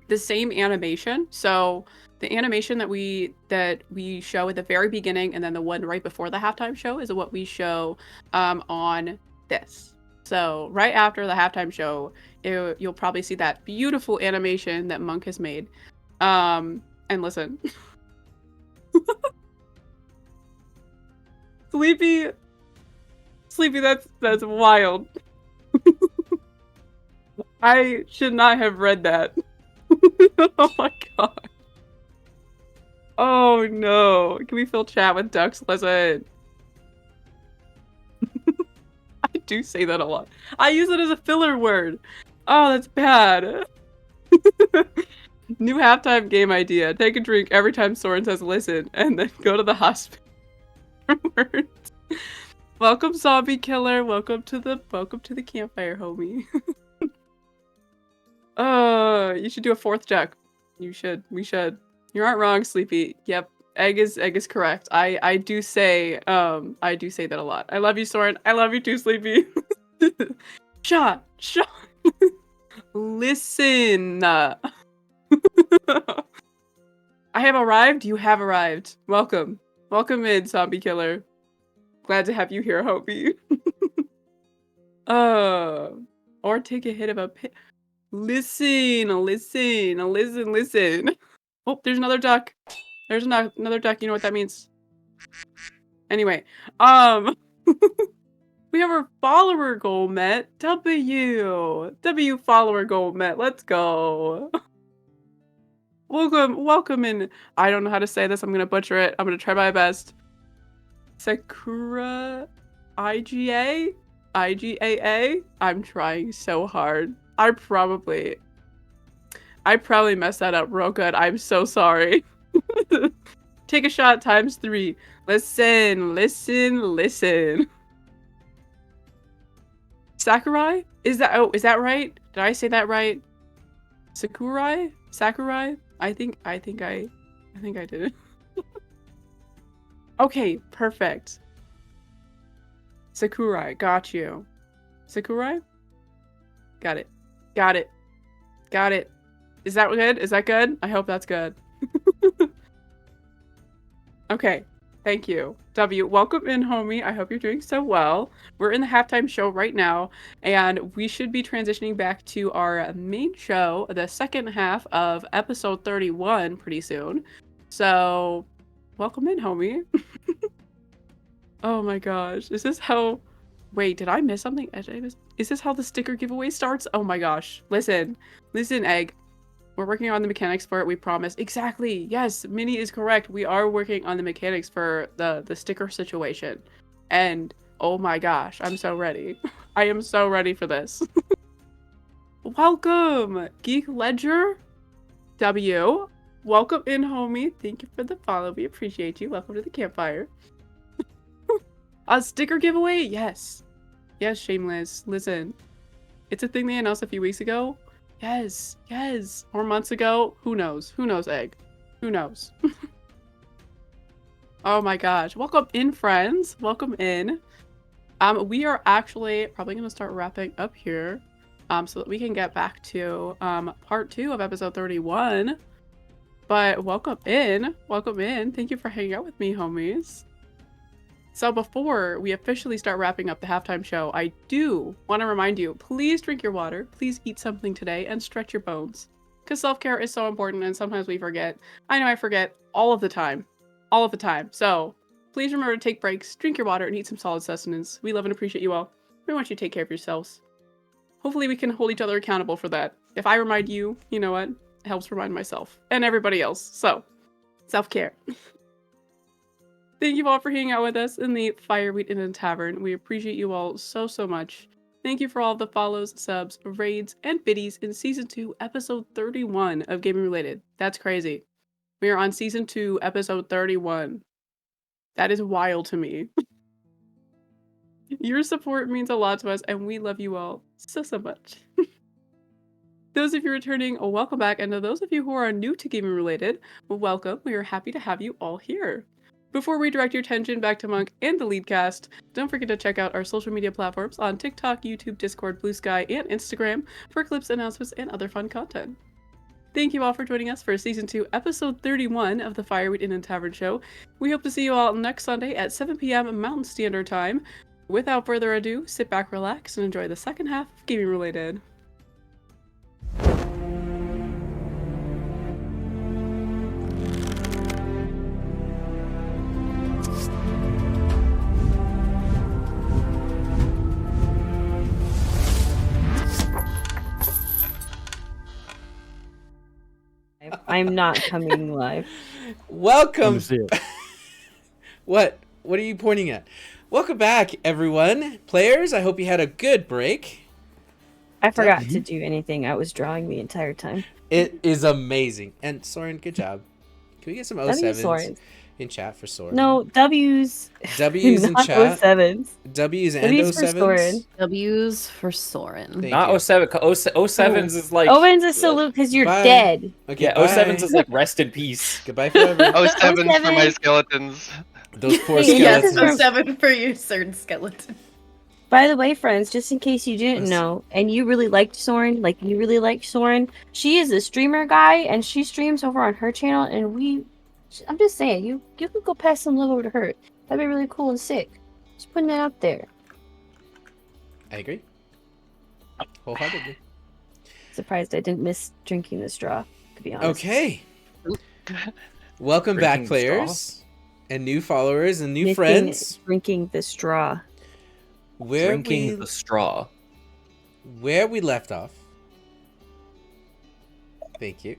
the same animation. So the animation that we show at the very beginning and then the one right before the halftime show is what we show, on this. So right after the halftime show, you'll probably see that beautiful animation that Monk has made. And listen. Sleepy, that's wild. I should not have read that. Oh my god. Oh no. Can we fill chat with ducks? Listen. I do say that a lot. I use it as a filler word. Oh, that's bad. New halftime game idea. Take a drink every time Soren says listen, and then go to the hospital. Welcome, zombie killer. Welcome to the campfire, homie. You should do a 4th duck. You should. We should. You aren't wrong, Sleepy. Yep. Egg is correct. I do say that a lot. I love you, Soren. I love you too, Sleepy. Shot. Listen. I have arrived. You have arrived. Welcome. Welcome in, zombie killer. Glad to have you here, Hobie. Or take a hit of a pit. Listen. Oh, there's another duck. There's another duck. You know what that means. Anyway, we have our follower goal met. W follower goal met. Let's go. Welcome in. I don't know how to say this. I'm gonna butcher it. I'm gonna try my best. Sakura IGAA. I'm trying so hard. I probably messed that up real good. I'm so sorry. Take a shot times 3. Listen. Sakurai? Is that right? Did I say that right? Sakurai? I think I did it. Okay, perfect. Sakurai, got you. Sakurai? Got it. Is that good? Is that good? I hope that's good. Okay, thank you. W, welcome in, homie. I hope you're doing so well. We're in the halftime show right now, and we should be transitioning back to our main show, the second half of episode 31 pretty soon. So, welcome in, homie. Oh my gosh. Is this how... Wait, did I miss something? Is this how the sticker giveaway starts? Oh my gosh. Listen, Egg. We're working on the mechanics for it, we promise. Exactly. Yes, Minnie is correct. We are working on the mechanics for the sticker situation. And oh my gosh, I'm so ready. I am so ready for this. Welcome, Geek Ledger W. Welcome in, homie. Thank you for the follow. We appreciate you. Welcome to the campfire. A sticker giveaway? Yes. Yes, Shameless. Listen, it's a thing they announced a few weeks ago. Yes. Or months ago. Who knows? Egg? Who knows? Oh my gosh. Welcome in, friends. Welcome in. We are actually probably going to start wrapping up here so that we can get back to part 2 of episode 31. But welcome in. Thank you for hanging out with me, homies. So before we officially start wrapping up the halftime show, I do want to remind you, please drink your water, please eat something today, and stretch your bones. Because self-care is so important, and sometimes we forget. I know I forget all of the time. So please remember to take breaks, drink your water, and eat some solid sustenance. We love and appreciate you all. We want you to take care of yourselves. Hopefully we can hold each other accountable for that. If I remind you, you know what? It helps remind myself and everybody else. So, self-care. Thank you all for hanging out with us in the Fireweed Inn and Tavern. We appreciate you all so much. Thank you for all of the follows, subs, raids, and biddies in Season 2, Episode 31 of Gaming Related. That's crazy. We are on Season 2, Episode 31. That is wild to me. Your support means a lot to us, and we love you all so much. Those of you returning, welcome back, and to those of you who are new to Gaming Related, welcome. We are happy to have you all here. Before we direct your attention back to Monk and the lead cast, don't forget to check out our social media platforms on TikTok, YouTube, Discord, Blue Sky, and Instagram for clips, announcements, and other fun content. Thank you all for joining us for Season 2, Episode 31 of the Fireweed Inn and Tavern Show. We hope to see you all next Sunday at 7 p.m. Mountain Standard Time. Without further ado, sit back, relax, and enjoy the second half of Gaming Related. I'm not coming live. Welcome. See it. What are you pointing at? Welcome back, everyone. Players, I hope you had a good break. I forgot to do anything. I was drawing the entire time. It is amazing. And Soren, good job. Can we get some W 07s Soren. in chat for Soren? No, W's. W's in not chat. 07s. W's and W's for 07s. Soren. W's for Soren. Thank Not you. 07. 07s is like. Owen's a salute because you're Bye. dead. Okay, Yeah, bye. 07s is like rest in peace. Goodbye forever. Oh, sevens for 07. my skeletons. Those poor Hey, Yes, skeletons. so 7 for your certain skeleton. By the way, friends, just in case you didn't Yes. know, and you really liked Soren, she is a streamer guy, and she streams over on her channel, and I'm just saying, you could go pass some love over to her. That'd be really cool and sick. Just putting that out there. I agree. Wholeheartedly. Surprised I didn't miss drinking the straw, to be honest. Okay. Welcome back, Drinking players. And new followers and new friends. Drinking the straw. Drinking the straw. Where we left off. Thank you.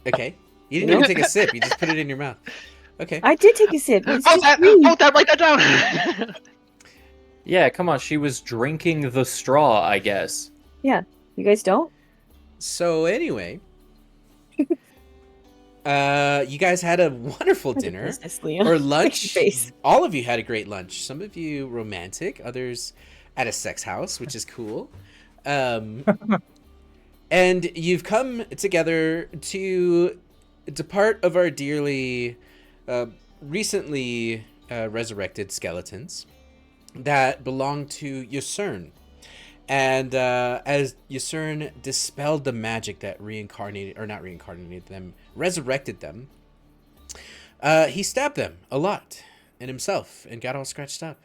Okay. You didn't even take a sip. You just put it in your mouth. Okay. I did take a sip. It's Vote just that! green. Vote that! Write that down! Yeah, come on. She was drinking the straw, I guess. Yeah, you guys don't. So anyway, you guys had a wonderful Mind your dinner business, Leon. or Look at lunch. your face. All of you had a great lunch. Some of you romantic, others at a sex house, which is cool. And you've come together to depart of our dearly recently resurrected skeletons that belong to Yusern. And as Yusern dispelled the magic that resurrected them, he stabbed them a lot and himself and got all scratched up.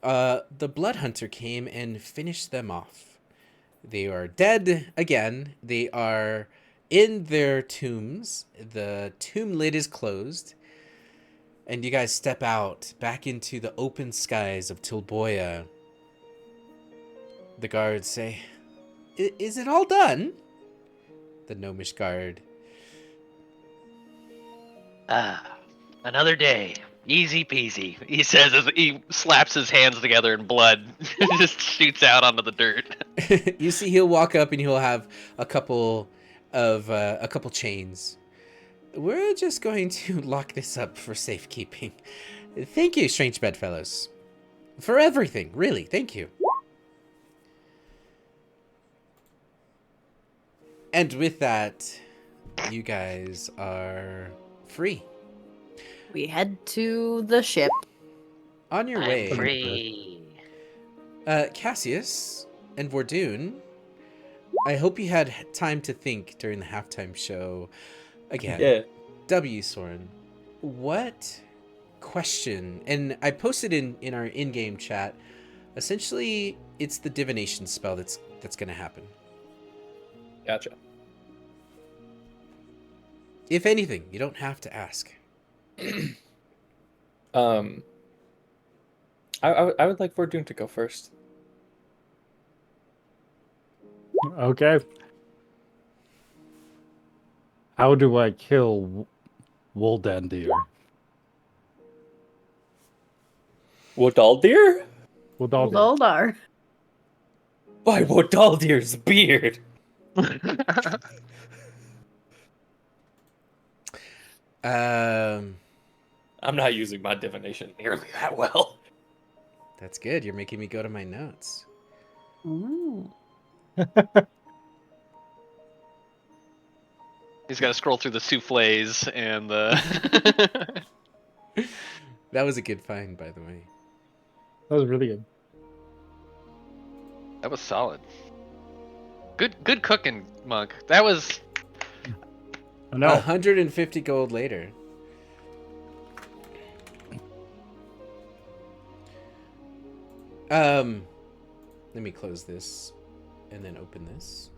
The Blood Hunter came and finished them off. They are dead again. They are in their tombs. The tomb lid is closed. And you guys step out back into the open skies of Tilboya. The guards say, "Is it all done?" The gnomish guard. Another day. Easy peasy, he says as he slaps his hands together and blood just shoots out onto the dirt. You see he'll walk up and he'll have a couple chains. We're just going to lock this up for safekeeping. Thank you, strange bedfellows. For everything, really, thank you. And with that, you guys are free. We head to the ship. On your way, I'm free. Cassius and Vordoon, I hope you had time to think during the halftime show. Again, Yeah. W. Soren, what question? And I posted in our in-game chat. Essentially, it's the divination spell that's going to happen. Gotcha. If anything, you don't have to ask. I would like Vordoon to go first. Okay. How do I kill Woldandir? Wodaldir? Woldandir. Loldar. By Wodaldir's beard. I'm not using my divination nearly that well. That's good. You're making me go to my notes. He's got to scroll through the souffles and the. That was a good find, by the way. That was really good. That was solid. Good cooking, Monk. That was. Oh, no. 150 gold later. Let me close this and then open this.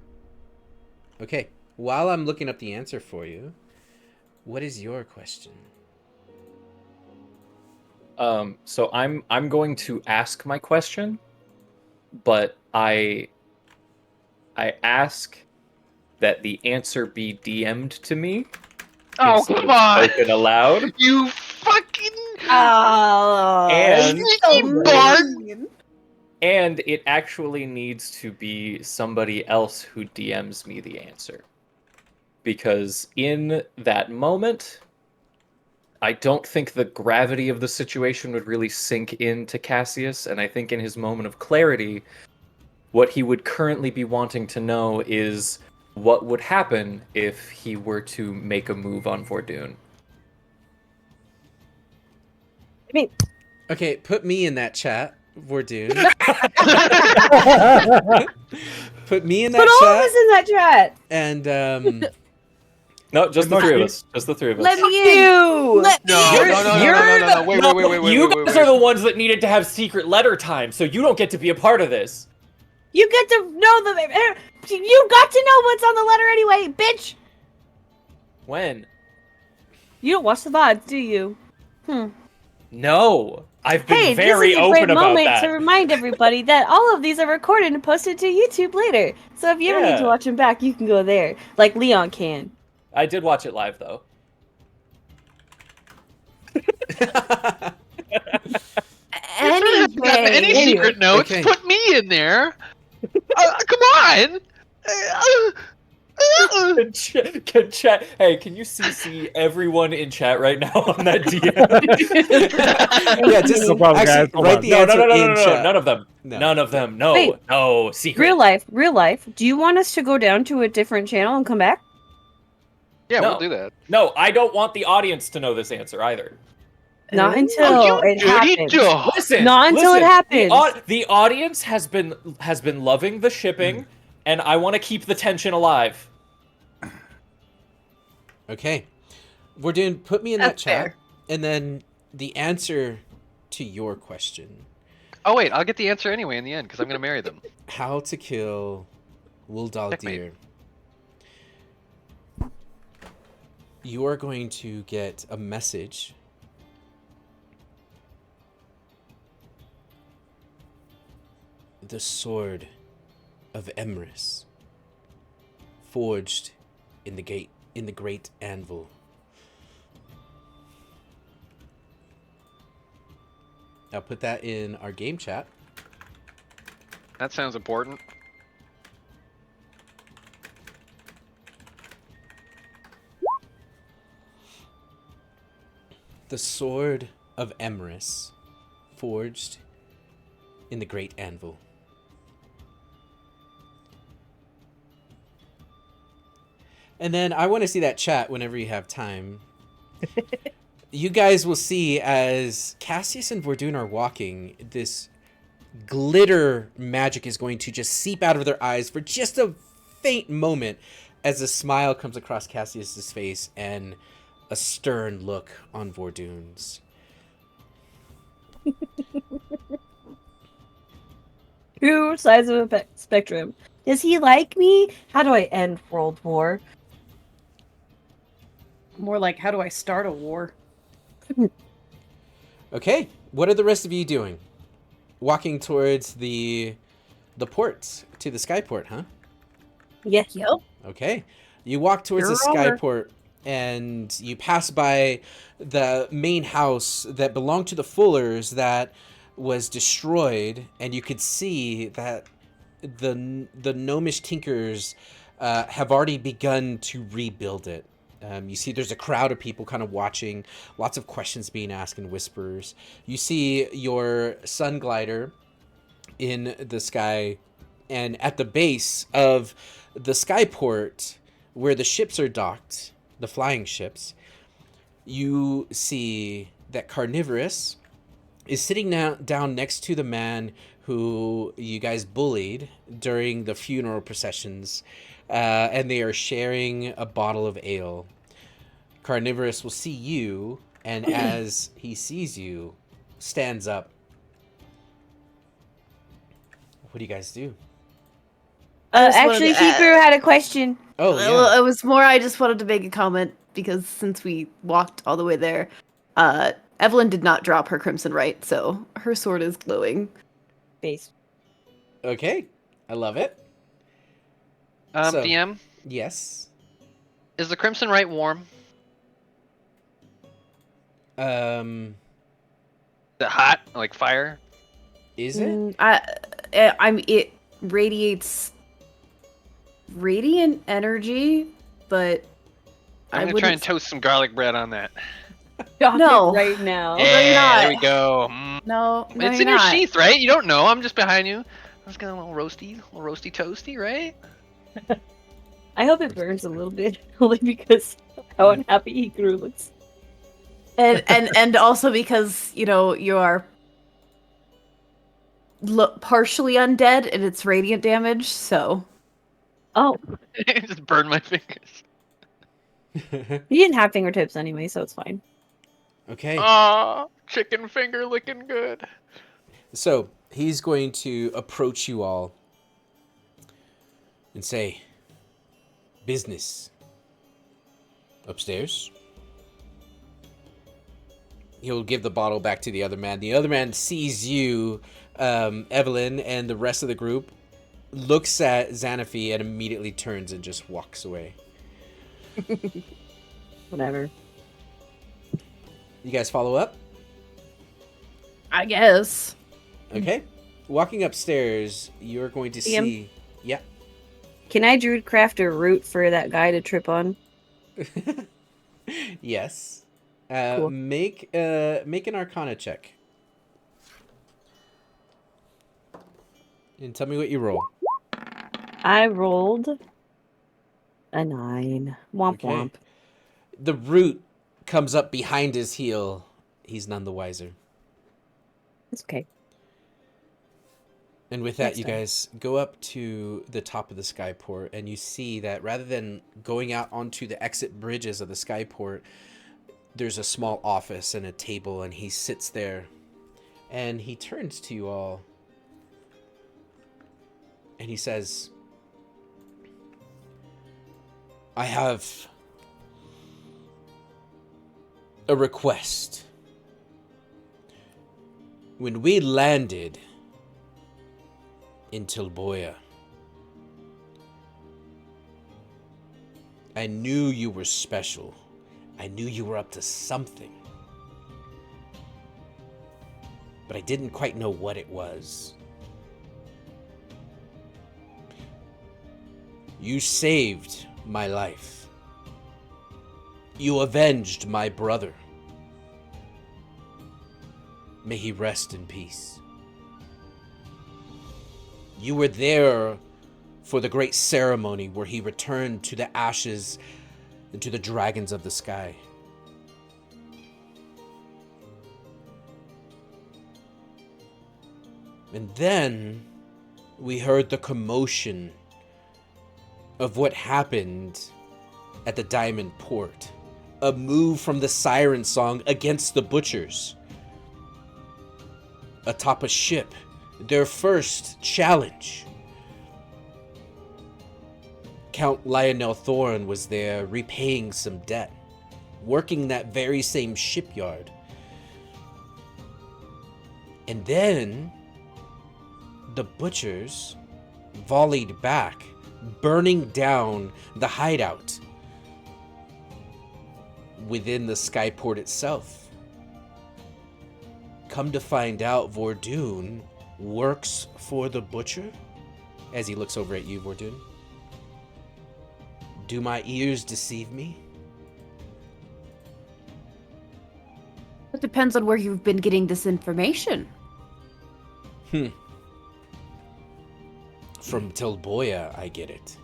Okay, while I'm looking up the answer for you, what is your question? So I'm going to ask my question, but I ask that the answer be DM'd to me. Oh, instead come of on! spoken aloud. You fucking. Oh, And- so Bart. mean. And it actually needs to be somebody else who DMs me the answer. Because in that moment, I don't think the gravity of the situation would really sink into Cassius, and I think in his moment of clarity, what he would currently be wanting to know is what would happen if he were to make a move on Vordoon. I mean, Okay, put me in that chat, Vordoon. Put me in that put all of chat. us in that chat. And No, just the Monkey. three of us. Just the three of us. Let me in. You. Let me No, in. no, no, no, no, no, no. Wait, No, wait, wait, wait, you wait, wait, guys wait. are the ones that needed to have secret letter time, so you don't get to be a part of this. You get to know the. You got to know what's on the letter anyway, bitch. When? You don't watch the VODs, do you? No, I've been Hey, very this is a open great about moment that. to remind everybody that all of these are recorded and posted to YouTube later. So if you ever need to Yeah. watch them back, you can go there, like Leon can. I did watch it live though. Any Anyway, secret notes? Okay. Put me in there. Come on. Can chat? Hey, can you CC everyone in chat right now on that DM? Yeah, just No problem, actually guys. Hold write on. the No, no, answer no, no, in no, no, chat. none of them. No. None of them. No, Wait. no, secret. Real life. Do you want us to go down to a different channel and come back? Yeah, No. we'll do that. No, I don't want the audience to know this answer either. Not Oh, until it happens. Listen, Not until listen, it happens. The audience has been loving the shipping, and I want to keep the tension alive. Okay. We're doing put me in that That's chat, fair. and then the answer to your question: Oh wait, I'll get the answer anyway in the end because I'm gonna marry them. how to kill Wuldal Checkmate. deer. You are going to get a message. The sword of Emrys, forged in the great anvil. I'll put that in our game chat. That sounds important. The sword of Emrys, forged in the great anvil. And then I want to see that chat whenever you have time. You guys will see as Cassius and Vordoon are walking, this glitter magic is going to just seep out of their eyes for just a faint moment as a smile comes across Cassius's face and a stern look on Vordoon's. Two sides of a spectrum. Does he like me? How do I end World War? More like, how do I start a war? Okay, what are the rest of you doing? Walking towards the port, to the skyport, huh? Yes. Yep. Okay. You walk towards the You're over. skyport and you pass by the main house that belonged to the Fullers that was destroyed, and you could see that the gnomish tinkers have already begun to rebuild it. You see there's a crowd of people kind of watching, lots of questions being asked in whispers. You see your sun glider in the sky, and at the base of the skyport where the ships are docked, the flying ships, you see that Carnivorous is sitting down next to the man who you guys bullied during the funeral processions, and they are sharing a bottle of ale. Carnivorous will see you, and as he sees you, stands up. What do you guys do? just wanted Actually, to Hebrew had a question. Oh, Well, yeah. it was more, I just wanted to make a comment because since we walked all the way there, Evelyn did not drop her crimson right, so her sword is glowing. Base. Okay. I love it. So- DM, Yes. is the Crimson Right warm? Um, Is it hot? Like fire? is it? It radiates radiant energy, but I'm I gonna try and wouldn't. toast some garlic bread on that. Stop No. it right now. Yeah. you're Yeah, not. there we go. No, no, It's you're in your not. sheath, right? You don't know. I'm just behind you. Let's get a little roasty toasty, right? I hope it burns a little bit, only because of how unhappy Hebrew looks. And also because you are partially undead and it's radiant damage, so Oh, Just burn my fingers. he didn't have fingertips anyway, so it's fine. Okay. Aw, chicken finger looking good. So he's going to approach you all and say, business. Upstairs. He'll give the bottle back to the other man. The other man sees you, Evelyn, and the rest of the group, looks at Xanaphi and immediately turns and just walks away. Whatever. You guys follow up? I guess. Okay. Walking upstairs, you're going to Liam? see. Yeah. Can I druid craft a route for that guy to trip on? Yes. Cool. Make an Arcana check, and tell me what you roll. I rolled a 9. Womp Okay. womp. The root comes up behind his heel. He's none the wiser. It's okay. And with that, Next you time. guys go up to the top of the skyport, and you see that rather than going out onto the exit bridges of the skyport, there's a small office and a table, and he sits there, and he turns to you all, and he says, I have a request. When we landed in Tilboya, I knew you were special. I knew you were up to something. But I didn't quite know what it was. You saved my life. You avenged my brother. May he rest in peace. You were there for the great ceremony where he returned to the ashes and to the dragons of the sky. And then we heard the commotion of what happened at the Diamond Port. A move from the siren song against the butchers. Atop a ship, their first challenge. Count Lionel Thorne was there repaying some debt, working that very same shipyard. And then the butchers volleyed back, burning down the hideout within the skyport itself. Come to find out, Vordoon works for the butcher? As he looks over at you, Vordoon. Do my ears deceive me? It depends on where you've been getting this information. From Tilboya, I get it.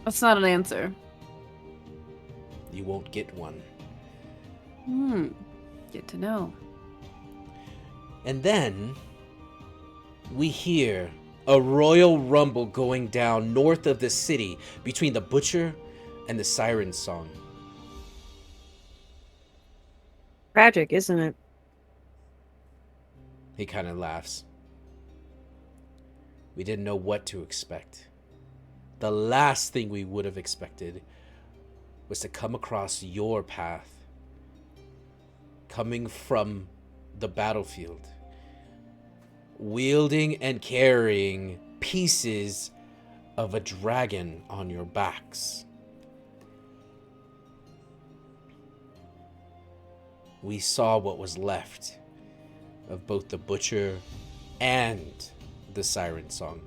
That's not an answer. You won't get one. Good to know. And then we hear a royal rumble going down north of the city between the butcher and the siren song. Tragic, isn't it? He kind of laughs. We didn't know what to expect. The last thing we would have expected was to come across your path, coming from the battlefield, wielding and carrying pieces of a dragon on your backs. We saw what was left of both the butcher and the siren song.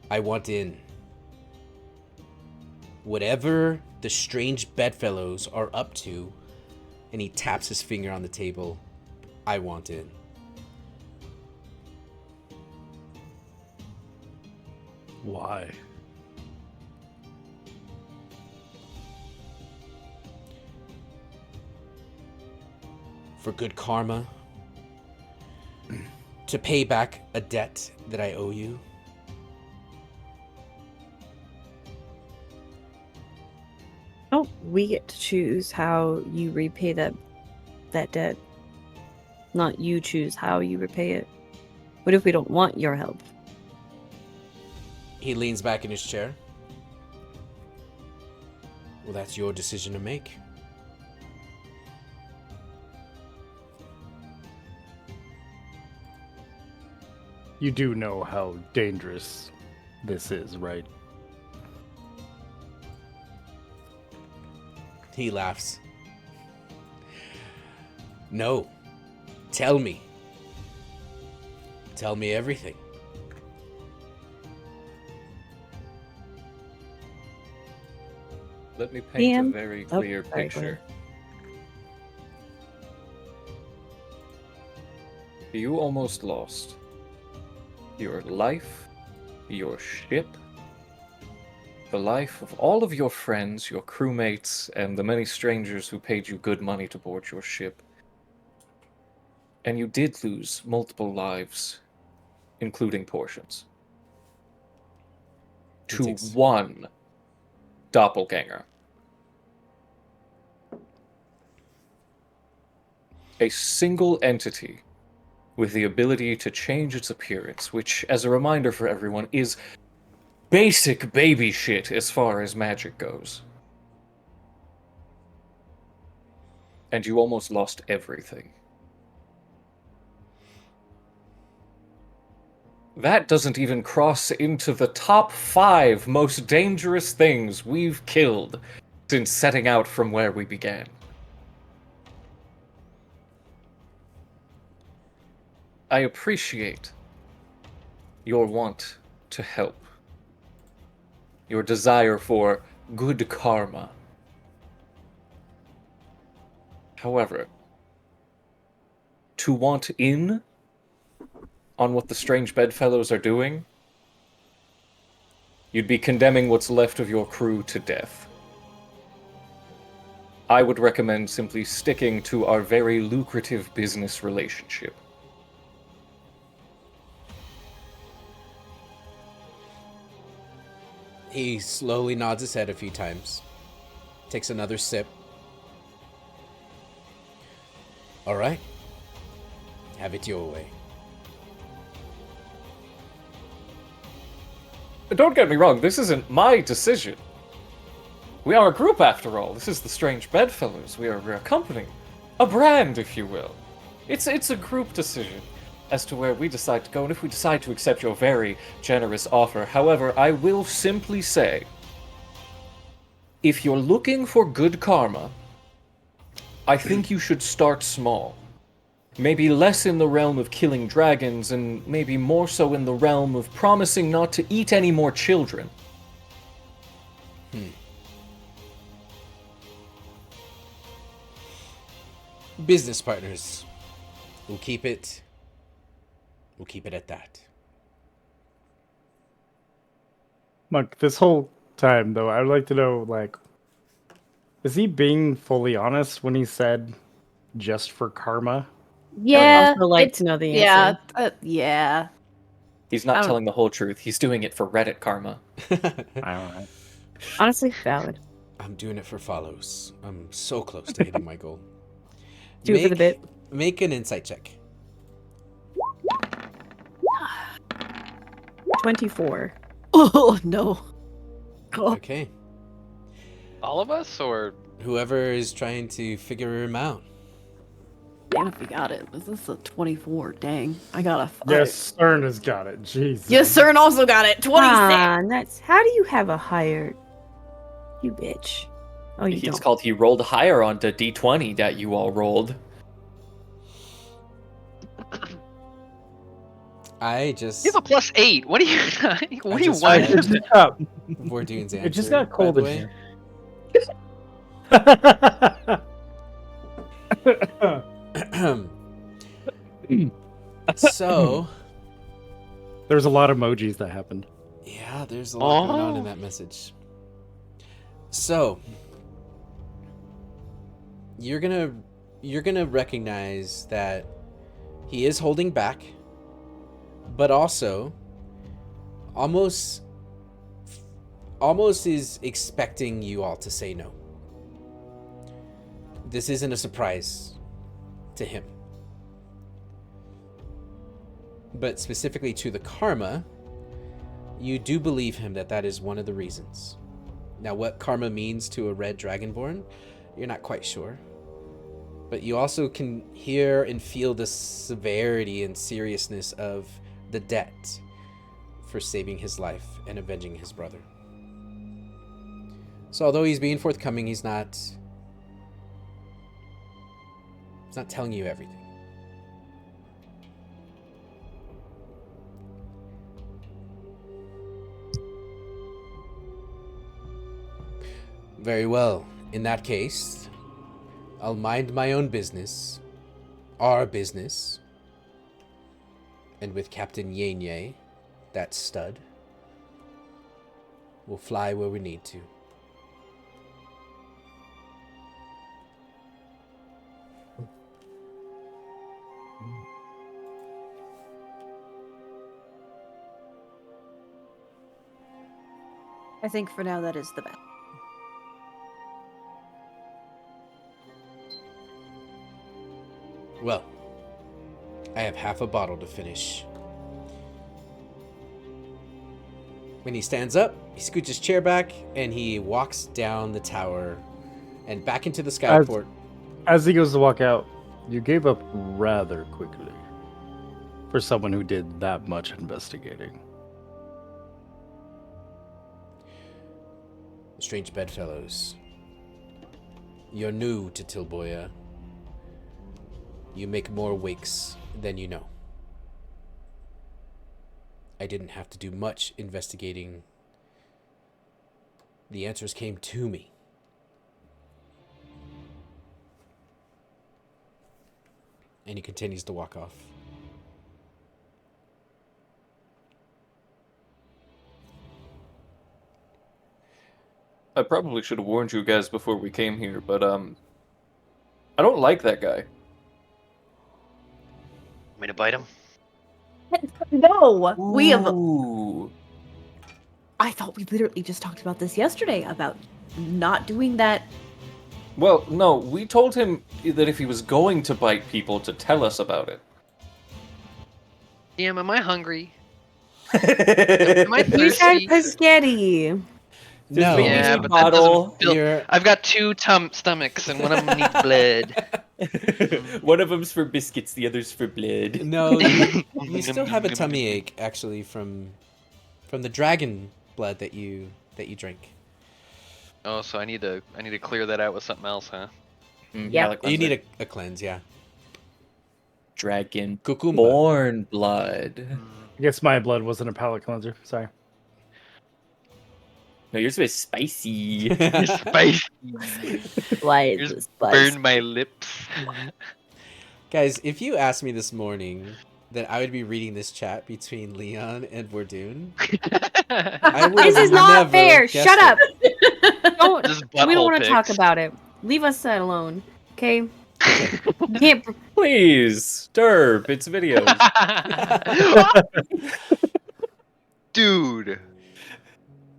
I want in. Whatever the strange bedfellows are up to, and he taps his finger on the table, I want in. Why? For good karma, to pay back a debt that I owe you. Oh, we get to choose how you repay that debt. Not you choose how you repay it. What if we don't want your help? He leans back in his chair. Well, that's your decision to make. You do know how dangerous this is, right? He laughs. No. Tell me. Tell me everything. Let me paint a DM? very Oh, clear sorry, go picture. You almost lost your life, your ship, the life of all of your friends, your crewmates, and the many strangers who paid you good money to board your ship. And you did lose multiple lives, including portions, to It's one doppelganger. A single entity with the ability to change its appearance, which, as a reminder for everyone, is basic baby shit as far as magic goes. And you almost lost everything. That doesn't even cross into the top 5 most dangerous things we've killed since setting out from where we began. I appreciate your want to help, your desire for good karma. However, to want in on what the strange bedfellows are doing, you'd be condemning what's left of your crew to death. I would recommend simply sticking to our very lucrative business relationship. He slowly nods his head a few times. Takes another sip. All right. Have it your way. Don't get me wrong, this isn't my decision. We are a group after all. This is the Strange Bedfellows. We're a company. A brand, if you will. It's a group decision as to where we decide to go and if we decide to accept your very generous offer. However, I will simply say, if you're looking for good karma, I think you should start small. Maybe less in the realm of killing dragons, and maybe more so in the realm of promising not to eat any more children. Business partners. We'll keep it at that. Monk, this whole time though, I would like to know, like, is he being fully honest when he said just for karma? Yeah, also like it's to know the yeah, answer. yeah. He's I not don't- telling the whole truth. He's doing it for Reddit karma. Alright. Honestly, valid. I'm doing it for follows. I'm so close to hitting my goal. Do it for the bit. Make an insight check. 24. Oh no. Oh. Okay. All of us, or Whoever is trying to figure him out. Damn if we got it. This is a 24. Dang. I got a 5. Yes, Stern has got it. Jesus. Yes, Cern also got it. 26. That's how do you have a higher? You bitch. Oh, you It's don't. called he rolled higher on the d20 that you all rolled. I just you have a +8. What are you? What do you just want? read- It's just up. Vordoon's answer. It just got by cold the in way. here. So, There's a lot of emojis that happened. yeah, there's a lot going on in Oh. that message. So, you're gonna recognize that he is holding back, but also almost is expecting you all to say no. This isn't a surprise to him. But specifically to the karma, you do believe him that is one of the reasons. Now, what karma means to a red dragonborn, you're not quite sure. But you also can hear and feel the severity and seriousness of the debt for saving his life and avenging his brother. So although he's being forthcoming, he's not telling you everything. Very well. In that case, I'll mind my own business, our business, and with Captain Yenye, that stud, we'll fly where we need to. I think for now that is the best. Well, I have half a bottle to finish. When he stands up, he scoots his chair back, and he walks down the tower and back into the skyport. As he goes to walk out, you gave up rather quickly for someone who did that much investigating. Strange bedfellows. You're new to Tilboya. You make more wakes than you know. I didn't have to do much investigating. The answers came to me. And he continues to walk off. I probably should have warned you guys before we came here, but I don't like that guy. Want me to bite him? No, we have. Ooh. I thought we literally just talked about this yesterday about not doing that. Well, no, we told him that if he was going to bite people, to tell us about it. Damn, am I hungry? Am I You said thirsty? Pasquetti. No. Yeah, but that doesn't feel... I've got two stomachs, and one of them needs blood. One of them's for biscuits, the other's for blood. No, you still have a tummy ache, actually, from the dragon blood that you drink. Oh, so I need to clear that out with something else, huh? Yeah. You need a cleanse, yeah. Dragon Kukumba. born blood. I guess my blood wasn't a palate cleanser. Sorry. No, yours was spicy. You're spicy. Why You is just this spice? burned my lips. Guys, if you asked me this morning that I would be reading this chat between Leon and Bordoon, I would This have is not never fair. guessed Shut up. it. Don't. Just We don't butthole want to talk pics. about it. Leave us that alone. Okay. You can't. Please, Derp, it's videos. Dude,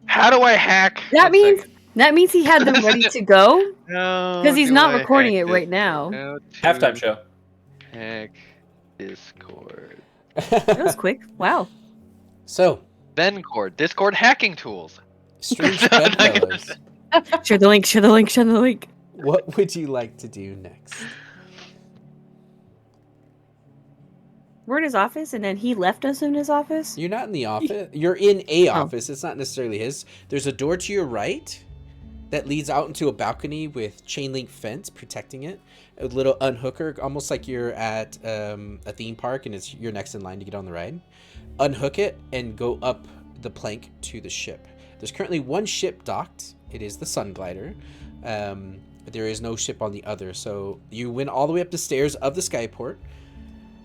how do I hack? That One means he had them ready to go No, because he's do not I recording hack it right now. How Halftime to show. Hack Discord. That was quick. Wow. So, Discord hacking tools. strange bedfellows, Share the link. Share the link. Share the link. what would you like to do next? We're in his office, and then he left us in his office. You're not in the office. You're in a Oh. office. It's not necessarily his. There's a door to your right that leads out into a balcony with chain link fence protecting it. A little unhooker, almost like you're at a theme park and you're next in line to get on the ride. Unhook it and go up the plank to the ship. There's currently one ship docked. It is the Sun Glider. There is no ship on the other. So you went all the way up the stairs of the skyport,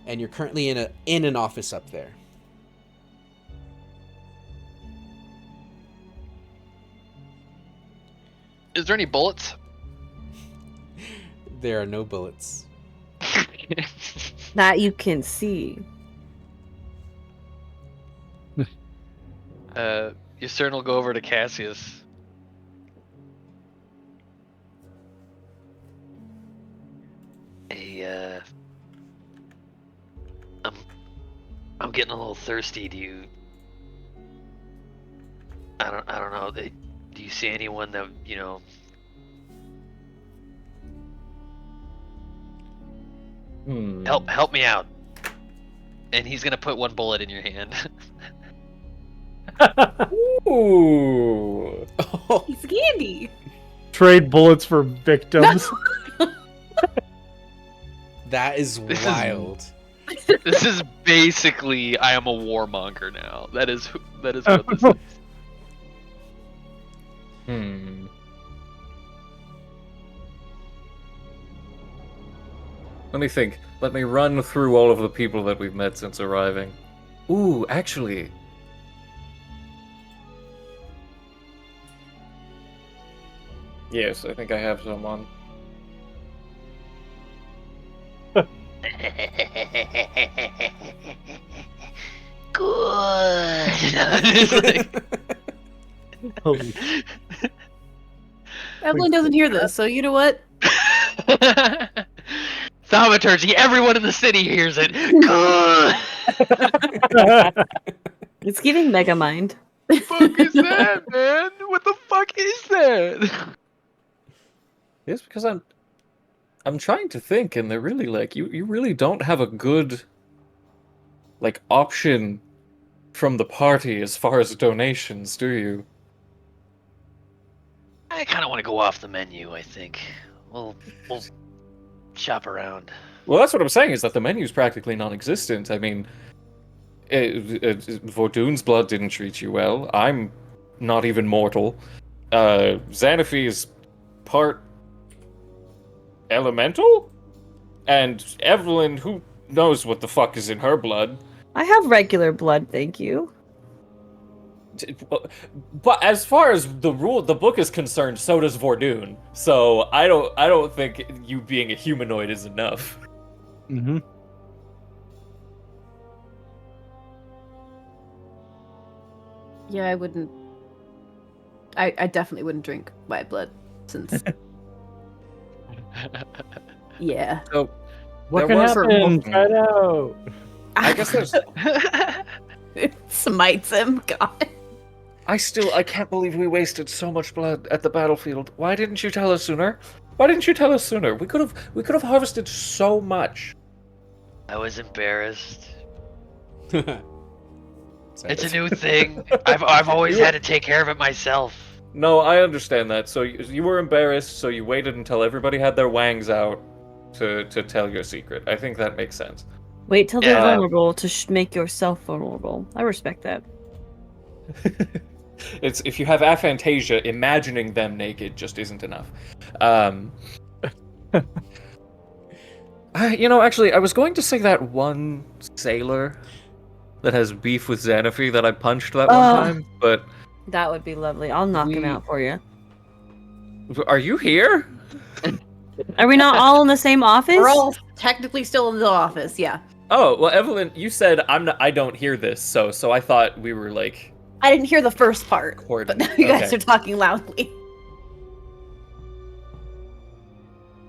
and you're currently in an office up there. Is there any bullets? There are no bullets. That you can see. Your CERN will go over to Cassius. Hey, I'm getting a little thirsty. I don't know. Do you see anyone that help me out? And he's gonna put one bullet in your hand. Ooh. He's candy. Trade bullets for victims. That is This is- wild. This is basically I am a warmonger now. That is what this is. Hmm. Let me think. Let me run through all of the people that we've met since arriving. Ooh, actually. Yes, I think I have someone. Good. It's like- Holy Evelyn doesn't hear this, so you know what? Thaumaturgy, everyone in the city hears it. Good. It's giving Megamind. Fuck is that, man? What the fuck is that? Yes, because I'm trying to think, and they're really like you really don't have a good like option from the party as far as donations, do you? I kind of want to go off the menu. I think we'll shop around. Well, that's what I'm saying is that the menu's practically non-existent. I mean, Vordoon's blood didn't treat you well. I'm not even mortal. Xanaphi is part elemental, and Evelyn, who knows what the fuck is in her blood. I have regular blood, thank you. But as far as the book is concerned, so does Vordoon. So I don't think you being a humanoid is enough. Mm-hmm. Yeah, I wouldn't. I definitely wouldn't drink white blood since. Yeah. So What there can was- happen? Try it out. I guess there's. It smites him. God. I can't believe we wasted so much blood at the battlefield. Why didn't you tell us sooner? Why didn't you tell us sooner? We could have harvested so much. I was embarrassed. It's It's a new thing. I've always had to take care of it myself. No, I understand that. So you were embarrassed, so you waited until everybody had their wangs out to tell your secret. I think that makes sense. Wait till they're Yeah. vulnerable to make yourself vulnerable. I respect that. It's if you have aphantasia, imagining them naked just isn't enough. Actually, I was going to say that one sailor that has beef with Xanaphi that I punched that one time, but That would be lovely. I'll knock him We- out for you. are you here? Are we not all in the same office? We're all technically still in the office. Yeah. Oh, well, Evelyn, you said I don't hear this, so I thought we were like I didn't hear the first part, but coordinating. now you guys Okay. are talking loudly.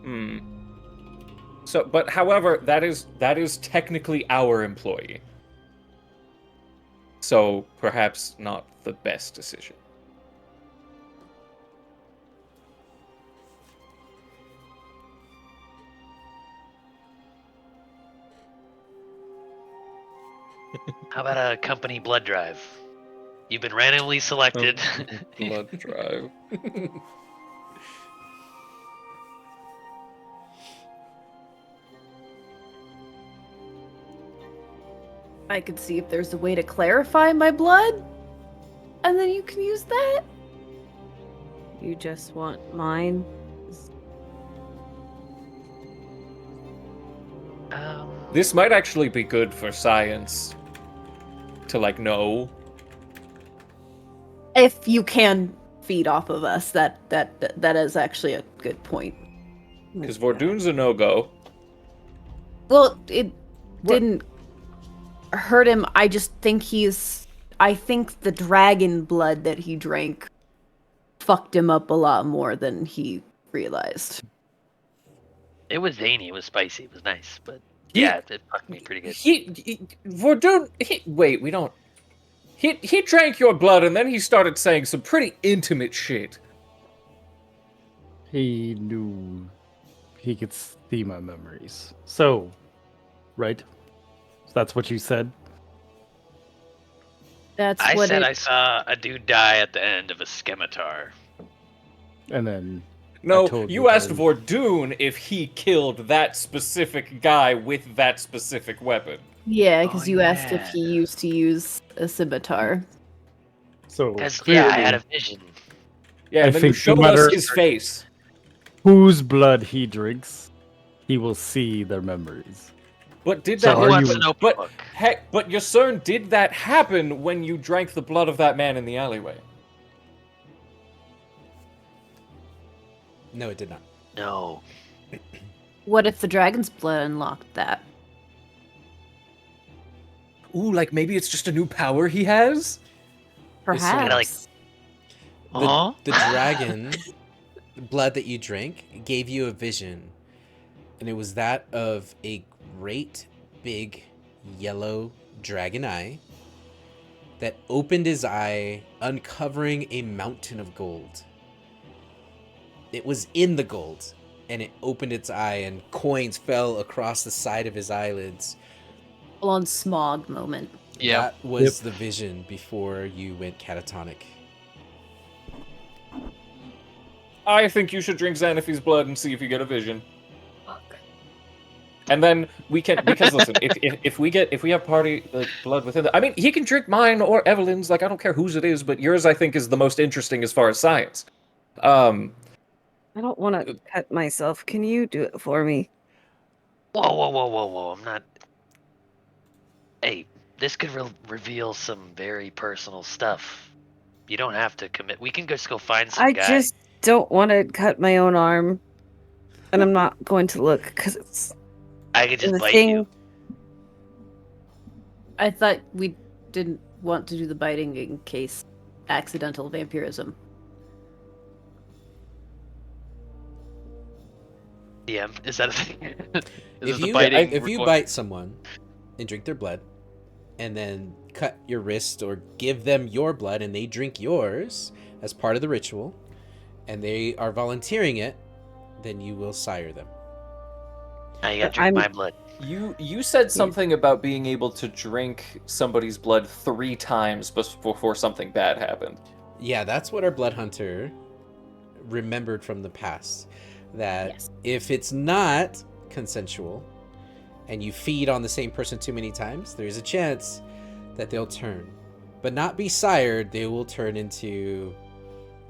Hmm. So, but however, that is technically our employee. So perhaps not the best decision. How about a company blood drive? You've been randomly selected. Blood drive. I could see if there's a way to clarify my blood, and then you can use that. You just want mine? This might actually be good for science to like know. If you can feed off of us, that is actually a good point. Because Vordoon's a no-go. Well, it What? didn't hurt him. I just think I think the dragon blood that he drank fucked him up a lot more than he realized. It was zany. It was spicy. It was nice, but He- yeah, it fucked me pretty good. Vordoon. Wait, we don't. He drank your blood and then he started saying some pretty intimate shit. He knew he could see my memories. So, right? So that's what you said? That's I what said it. I saw a dude die at the end of a scimitar. And then No, told you you asked that- Vordoon if he killed that specific guy with that specific weapon. Yeah, because Oh, you asked if yeah. he used to use a scimitar. so Because clearly, I had a vision. Yeah, I and then you think no showed us matter- his face. whose blood he drinks, he will see their memories. But did So that? Who are wants you- an open But book? heck, but Yasern, did that happen when you drank the blood of that man in the alleyway? No, it did not. No. What if the dragon's blood unlocked that? Ooh, like maybe it's just a new power he has? Perhaps. Huh? The dragon blood that you drank gave you a vision, and it was that of a great big yellow dragon eye that opened his eye, uncovering a mountain of gold. It was in the gold, and it opened its eye, and coins fell across the side of his eyelids. Full on smog moment. Yeah. That was the vision before you went catatonic. I think you should drink Xanafy's blood and see if you get a vision. And then we can, because listen, if we have party like blood within I mean, he can drink mine or Evelyn's, like I don't care whose it is, but yours I think is the most interesting as far as science. I don't want to cut myself. Can you do it for me? Whoa. I'm not. Hey, this could reveal some very personal stuff. You don't have to commit. We can just go find some I guy. just don't want to cut my own arm. And I'm not going to look because it's I could just the bite thing. you. I thought we didn't want to do the biting in case accidental vampirism. DM, is that a thing? If the you biting if you required? bite someone and drink their blood, and then cut your wrist or give them your blood and they drink yours as part of the ritual, and they are volunteering it, then you will sire them. Now you gotta drink my blood. You said something about being able to drink somebody's blood 3 times before something bad happened. Yeah, that's what our blood hunter remembered from the past. That Yes. if it's not consensual and you feed on the same person too many times, there's a chance that they'll turn. But not be sired, they will turn into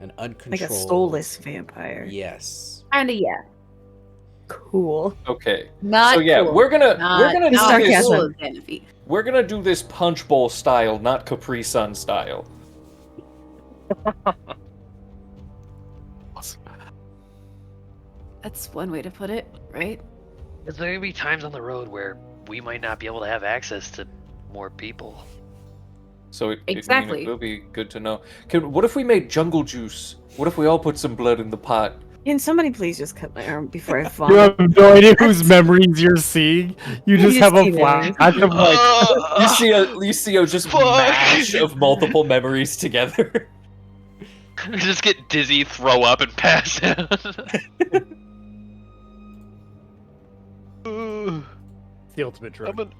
an Like uncontrolled... a soulless vampire. Yes. Kinda, yeah. Cool. Okay. Not So yeah, cool. we're gonna Not, do not this. sarcasm. cool as Xanafy. We're gonna do this punch bowl style, not Capri Sun style. That's one way to put it, right? There's gonna be times on the road where we might not be able to have access to more people. So Exactly. it will be good to know. What if we made jungle juice? What if we all put some blood in the pot? Can somebody please just cut my arm before I You vomit? have no idea whose memories you're seeing. You just You have a see flash memories. of like, You see a just Fuck. mash of multiple memories together. Just get dizzy, throw up, and pass out. the ultimate drug. I'm an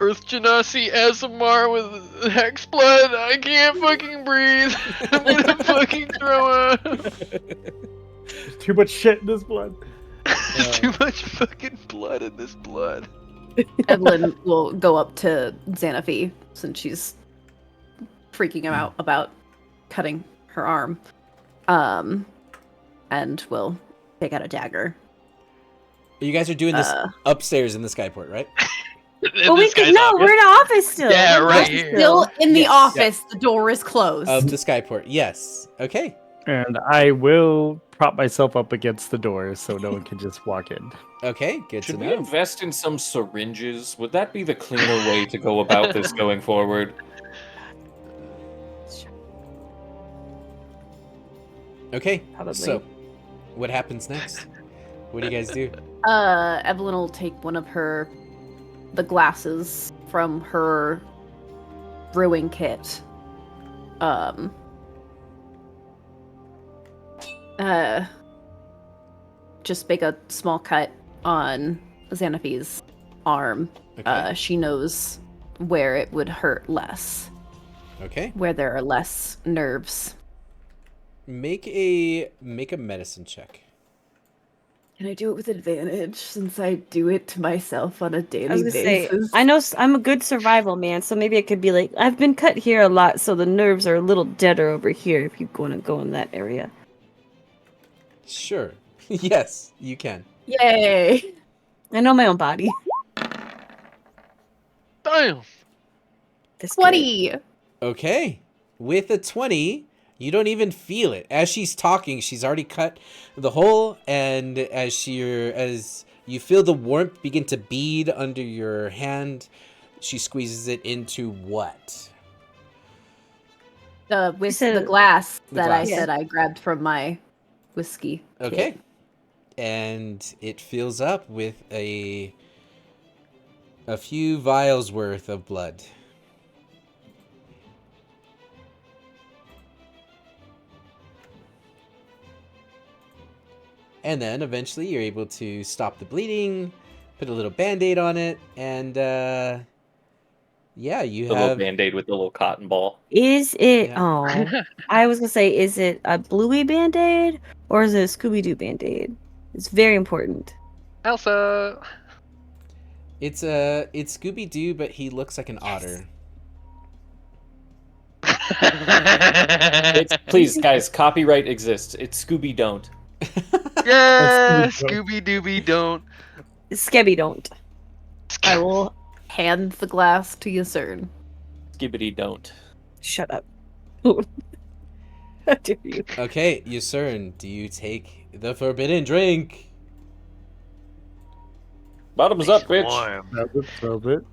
Earth Genasi ASMR with hex blood. I can't fucking breathe. I'm gonna fucking throw up. There's too much shit in this blood. There's too much fucking blood in this blood. Evelyn will go up to Xanafy since she's freaking him out about cutting her arm. And will take out a dagger. You guys are doing this Uh. upstairs in the skyport, right? Well, we can, no, we're in the office still. Yeah, We're right in the here. office Still in the Yes. office, the door is closed. Of the skyport, yes. Okay. And I will prop myself up against the door so no one can just walk in. Okay, good Should to we know. invest in some syringes? Would that be the cleaner way to go about this going forward? Okay, Probably. so what happens next? What do you guys do? Evelyn will take one of the glasses from her brewing kit. Just make a small cut on Xanafy's arm. Okay. She knows where it would hurt less. Okay. where there are less nerves. Make a medicine check. Can I do it with advantage since I do it to myself on a I was daily gonna say, basis? I know I'm a good survival man, so maybe it could be like, I've been cut here a lot, so the nerves are a little deader over here if you want to go in that area. Sure. Yes, you can. Yay! I know my own body. Damn. This good. 20! Okay. With a 20, you don't even feel it. As she's talking, she's already cut the hole, and as you feel the warmth begin to bead under your hand, she squeezes it into what? With said- the glass The that I glass. said I grabbed from my whiskey. Okay. kit. And it fills up with a few vials worth of blood. And then eventually you're able to stop the bleeding, put a little band-aid on it, and yeah, you The little have band-aid with the little cotton ball. Is it? Yeah. Oh, I was gonna say, is it a Bluey Band-Aid or is it a Scooby-Doo Band-Aid? It's very important. Elsa. it's Scooby-Doo, but he looks like an otter. It's please, guys, copyright exists. It's Scooby Don't. Yeah, Scooby-Doo. Scooby Dooby don't. Skebby don't. I will hand the glass to Yasern. Skibbity Don't. Shut up. How dare you? Okay, Yusern, do you take the forbidden drink? Bottoms up, bitch. Warm. Rub it.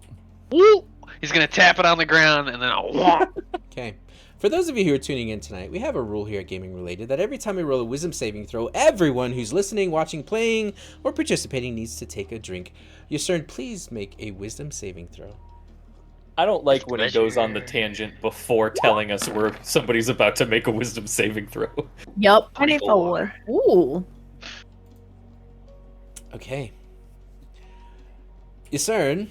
Woo! He's gonna tap it on the ground and then I'll whomp. Okay. For those of you who are tuning in tonight, we have a rule here at Gaming Related that every time we roll a wisdom saving throw, everyone who's listening, watching, playing, or participating needs to take a drink. Yusern, please make a wisdom saving throw. I don't like when he goes on the Pleasure. tangent before telling us where somebody's about to make a wisdom saving throw. Yup. 24. Ooh. Okay. Yusern,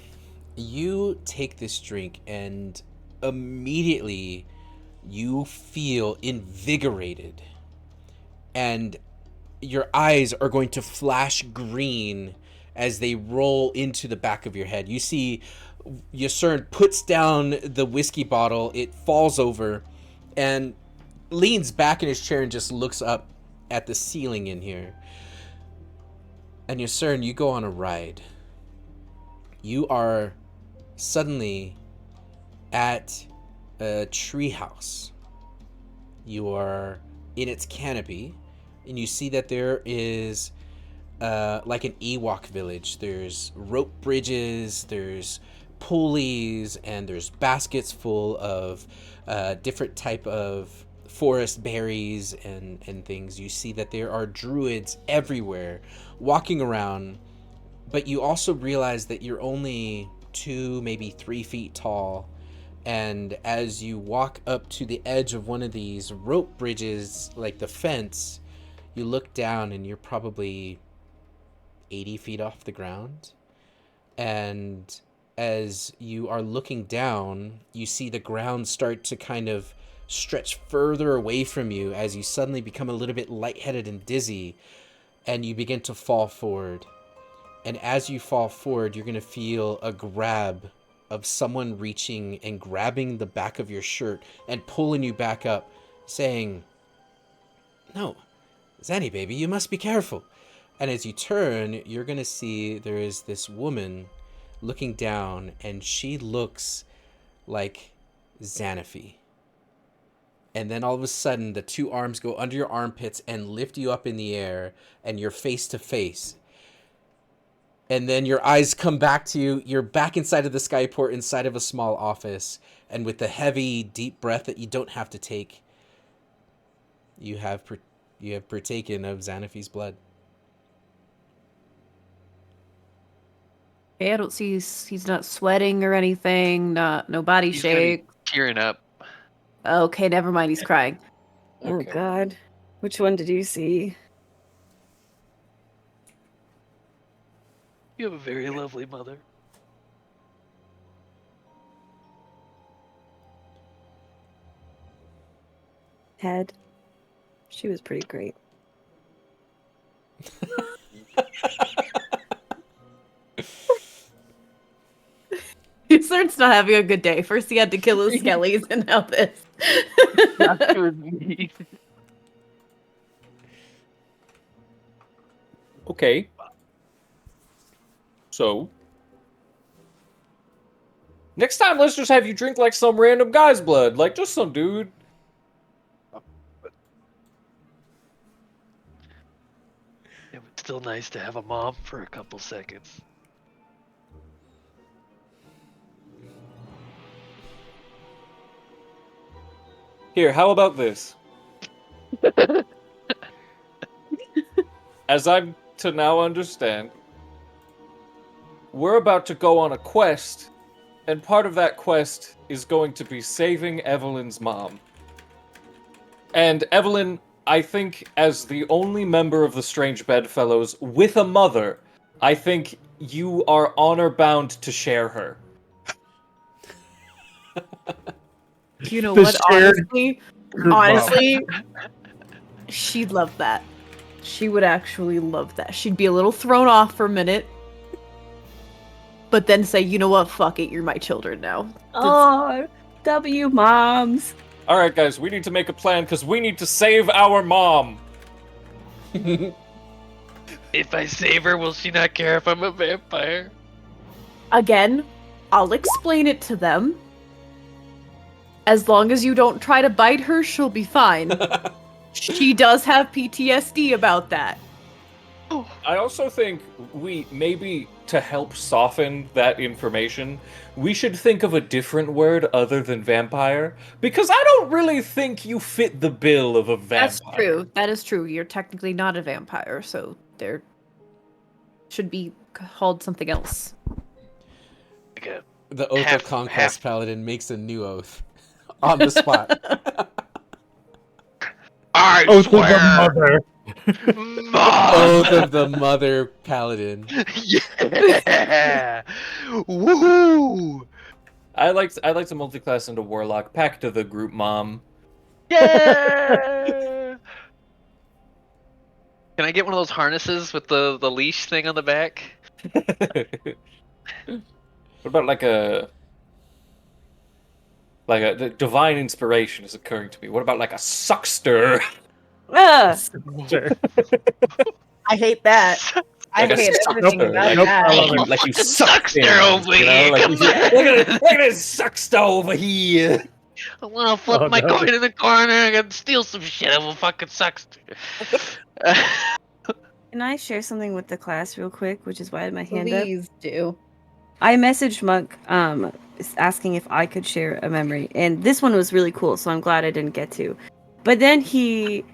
you take this drink and immediately you feel invigorated. And your eyes are going to flash green as they roll into the back of your head. You see Yusern puts down the whiskey bottle, it falls over, and leans back in his chair and just looks up at the ceiling in here. And Yusern, you go on a ride. You are suddenly at a treehouse. You are in its canopy, and you see that there is like an Ewok village. There's rope bridges, there's pulleys, and there's baskets full of different type of forest berries and things. You see that there are druids everywhere walking around, but you also realize that you're only 2, maybe 3 feet tall. And as you walk up to the edge of one of these rope bridges, like the fence, you look down and you're probably 80 feet off the ground. And as you are looking down, you see the ground start to kind of stretch further away from you as you suddenly become a little bit lightheaded and dizzy, and you begin to fall forward. And as you fall forward, you're going to feel a grab of someone reaching and grabbing the back of your shirt and pulling you back up, saying, "No, Zanny baby, you must be careful." And as you turn, you're going to see there is this woman looking down, and she looks like Xanaphy. And then all of a sudden, the 2 arms go under your armpits and lift you up in the air, and you're face to face. And then your eyes come back to you. You're back inside of the skyport, inside of a small office. And with the heavy, deep breath that you don't have to take, you have partaken of Xanaphy's blood. Okay, I don't see he's not sweating or anything. No body He's gonna be shake. tearing up. Okay, never mind. He's crying. Oh Okay. God. Which one did you see? You have a very lovely mother. Ted. She was pretty great. He starts not having a good day. First he had to kill his skellies, and now this. Okay. So, next time, let's just have you drink like some random guy's blood, like just some dude. It was still nice to have a mom for a couple seconds. Here, how about this? As I'm to now understand, we're about to go on a quest, and part of that quest is going to be saving Evelyn's mom. And Evelyn, I think, as the only member of the Strange Bedfellows with a mother, I think you are honor-bound to share her. You know The what? shared Honestly, she'd love that. She would actually love that. She'd be a little thrown off for a minute, but then say, "You know what? Fuck it. You're my children now." Oh, W moms. Alright, guys, we need to make a plan because we need to save our mom. If I save her, will she not care if I'm a vampire? Again, I'll explain it to them. As long as you don't try to bite her, she'll be fine. She does have PTSD about that. I also think we, maybe to help soften that information, we should think of a different word other than vampire, because I don't really think you fit the bill of a vampire. That's true. That is true. You're technically not a vampire, so there should be called something else. Like a The Oath Half- of Conquest half- Paladin makes a new oath on the spot. I Oath of the swear, mother. Mom! Oath of the Mother Paladin. Yeah! Woohoo! I like to multi-class into warlock. Pack to the group mom. Yeah! Can I get one of those harnesses with the leash thing on the back? What about like a the divine inspiration is occurring to me. What about like a suckster? Ugh. Sure. I hate that. I Like a hate suckster, everything about like, that. I love it. like you Fucking suck suckster things, over you know? here, Like, come look at this suckster over here. I wanna flip Oh, my no. coin in the corner and I can steal some shit out of a fucking suckster. Can I share something with the class real quick, which is why I had my hand up? Please do. I messaged Monk asking if I could share a memory, and this one was really cool, so I'm glad I didn't get to. But then he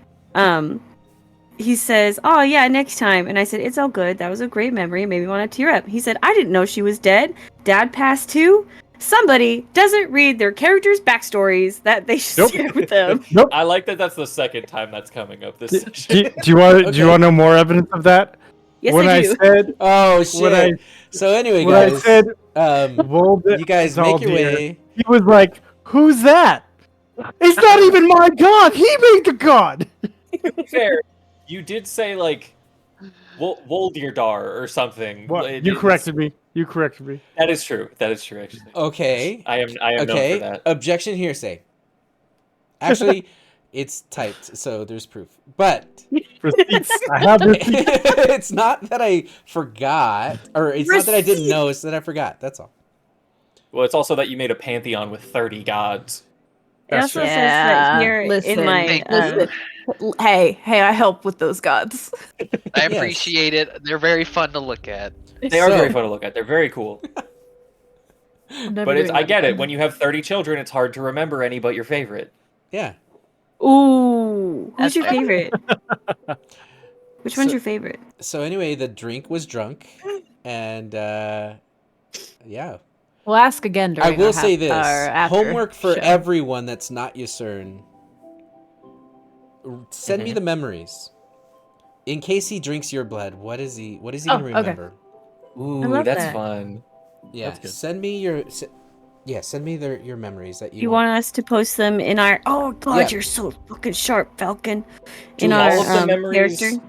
says, "Oh yeah, next time." And I said, "It's all good. That was a great memory. Maybe want to tear up." He said, "I didn't know she was dead. Dad passed too." Somebody doesn't read their characters' backstories that they should Nope. share with them. Nope. I like that. That's the second time that's coming up this Do, session. do you want? Do Okay. you want to know more evidence of that? Yes, when I do. said, Oh when I, shit! So anyway, when I guys, said, you guys make your Zaldir, way. he was like, "Who's that? It's not even my god. He made the god." Fair. You did say like Voldirdar or something. What? It- You it's- corrected me. You corrected me. That is true. That is true. Actually, Okay. I am known for Okay. that. Objection hearsay. Actually, it's typed, so there's proof. But Receipts. I have receipts. it's not that I forgot, or it's not that I didn't know. It's that I forgot. That's all. Well, it's also that you made a pantheon with 30 gods. It also says that Yeah, here listen, in my Thank listen. Hey, I help with those gods. I Yes. appreciate it. They're very fun to look at. They are So- very fun to look at. They're very cool. But it's, I get it. When you have 30 children, it's hard to remember any but your favorite. Yeah. Ooh, who's That's your fine. favorite? Which one's So- your favorite? So anyway, the drink was drunk, and yeah. We'll ask again I during will our say half- this: our after homework for show. everyone that's not Yusern. Send me the memories. In case he drinks your blood, what is he? What is he Oh, gonna okay. remember? Ooh, love that's that. fun. Yeah, That's good. send me your. Yeah, send me your memories that You want us to post them in our? Oh God, Yeah. you're so fucking sharp, Falcon. Do In our all of the memories? character.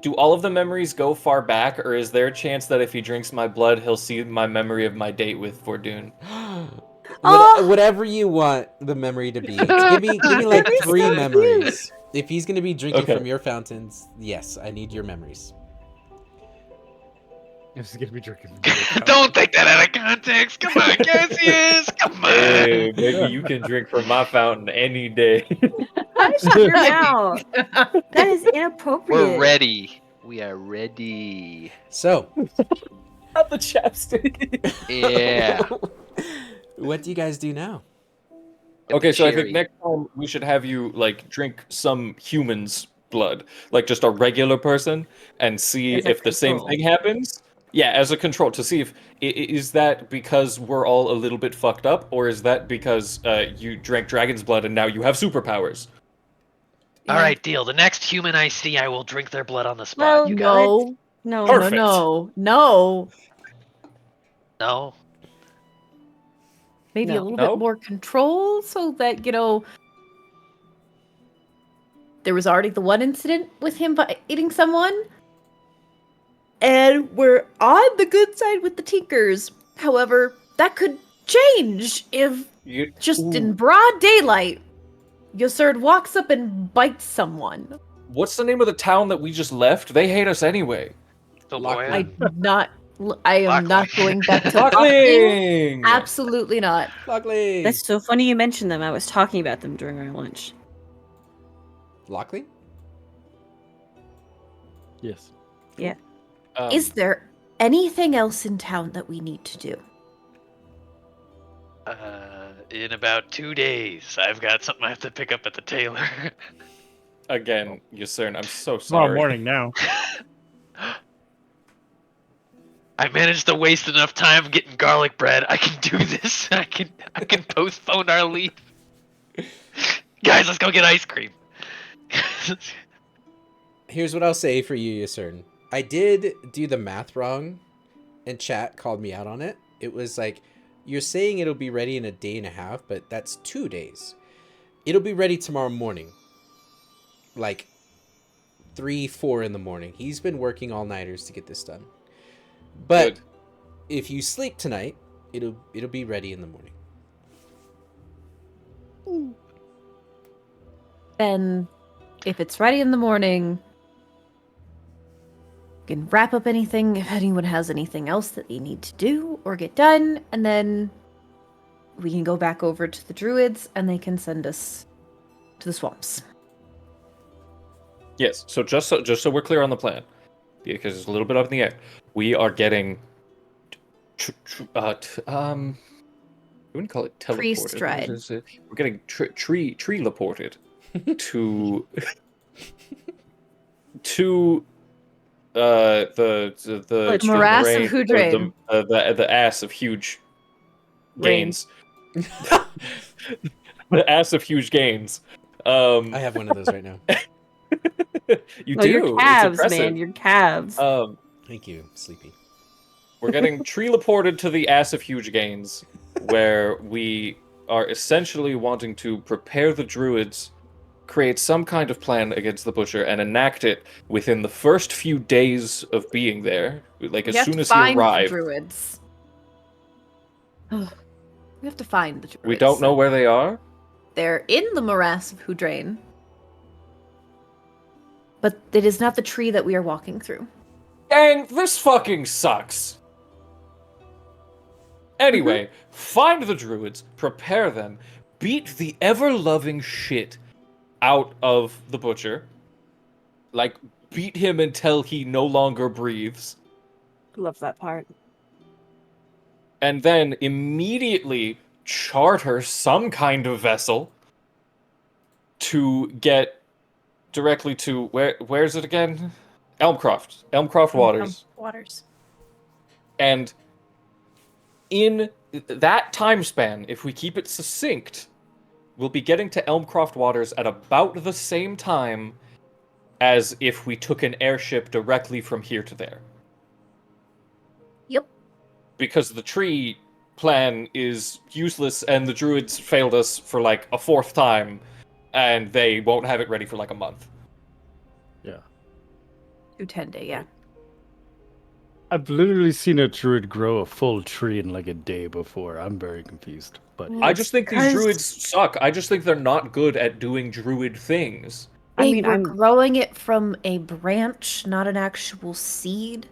Do all of the memories go far back, or is there a chance that if he drinks my blood, he'll see my memory of my date with Fortune? Oh! Whatever you want the memory to be. Give me like That'd be 3 so memories. If he's gonna be drinking Okay. from your fountains, yes, I need your memories. It's gonna be drinking from your cup. Don't take that out of context. Come on, Cassius. Come on. Hey, maybe you can drink from my fountain any day. Shut your mouth. That is inappropriate. We're ready. We are ready. So, Not the chapstick. Yeah. what do you guys do now? Get Okay, the so I think cherry. next time we should have you like drink some human's blood, like just a regular person, and see As a if the same control. thing happens. Yeah, as a control to see if is that because we're all a little bit fucked up, or is that because you drank dragon's blood and now you have superpowers? All right, deal. The next human I see, I will drink their blood on the spot. Well, You got it? No, No. no, Perfect. no. No. Maybe No. a little No? bit more control so that, there was already the one incident with him eating someone. And we're on the good side with the Tinkers. However, that could change if You, just in Ooh. broad daylight, Yoserd walks up and bites someone. What's the name of the town that we just left? They hate us anyway. So Lockwood. I am not Lockley. going back to Lockling. Lockling! Absolutely not. Lockley. That's so funny you mentioned them. I was talking about them during our lunch. Lockley? Yes. Yeah. Is there anything else in town that we need to do? In about 2 days, I've got something I have to pick up at the tailor. Again, Yusern, I'm so Tomorrow sorry. morning now. I managed to waste enough time getting garlic bread. I can do this. I can postpone our leave. Guys, let's go get ice cream. Here's what I'll say for you, Yusern. I did do the math wrong, and chat called me out on it. It was like, you're saying it'll be ready in a day and a half, but that's 2 days. It'll be ready tomorrow morning. Like 3, 4 in the morning. He's been working all-nighters to get this done. But Good. if you sleep tonight, it'll be ready in the morning. Then, if it's ready in the morning, you can wrap up anything if anyone has anything else that they need to do or get done, and then we can go back over to the druids and they can send us to the swamps. Yes. So just so we're clear on the plan, because it's a little bit up in the air. We are getting, we wouldn't call it teleported. Priest ride. What is it? We're getting tree laported to to the Morass of rain- Hudrain. the ass of huge Rain. gains. The ass of huge gains. I have one of those right now. You No, do. your It's calves, impressive. man. Your calves. Thank you, Sleepy. We're getting tree laported to the ass of huge gains, where we are essentially wanting to prepare the druids, create some kind of plan against the butcher, and enact it within the first few days of being there. Like as We have soon to as he find the arrived. druids. We have to find the druids. We don't know where they are. They're in the morass of Hudrain. But it is not the tree that we are walking through. Dang, this fucking sucks. Anyway, find the druids, prepare them, beat the ever-loving shit out of the butcher. Like, beat him until he no longer breathes. Love that part. And then immediately charter some kind of vessel to get directly to where's it again? Elmcroft Waters. Waters. And in that time span, if we keep it succinct, we'll be getting to Elmcroft Waters at about the same time as if we took an airship directly from here to there. Yep. Because the tree plan is useless and the druids failed us for like a fourth time and they won't have it ready for like a month. Yeah. 210 day, yeah. I've literally seen a druid grow a full tree in like a day before. I'm very confused. But I just think these 'cause- druids suck. I just think they're not good at doing druid things. I They mean, were I'm growing it from a branch, not an actual seed.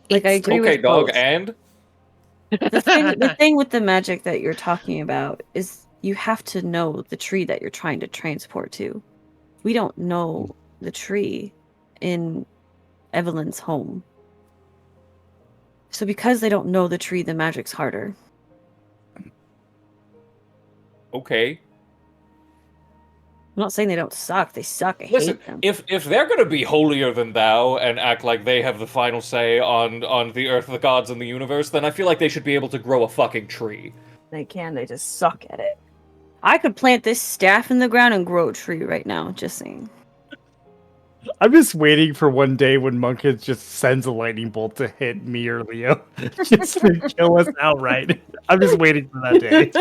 Like, I It's- agree Okay, with dog, both. and The thing with the magic that you're talking about is you have to know the tree that you're trying to transport to. We don't know the tree in Evelyn's home. So because they don't know the tree, the magic's harder. okay. I'm not saying they don't suck. They suck. I Listen, hate them. if they're gonna be holier than thou and act like they have the final say on the earth, the gods, and the universe, then I feel like they should be able to grow a fucking tree. They can. They just suck at it. I could plant this staff in the ground and grow a tree right now. Just saying. I'm just waiting for one day when Monkhead just sends a lightning bolt to hit me or Leo, just to kill us outright. I'm just waiting for that day.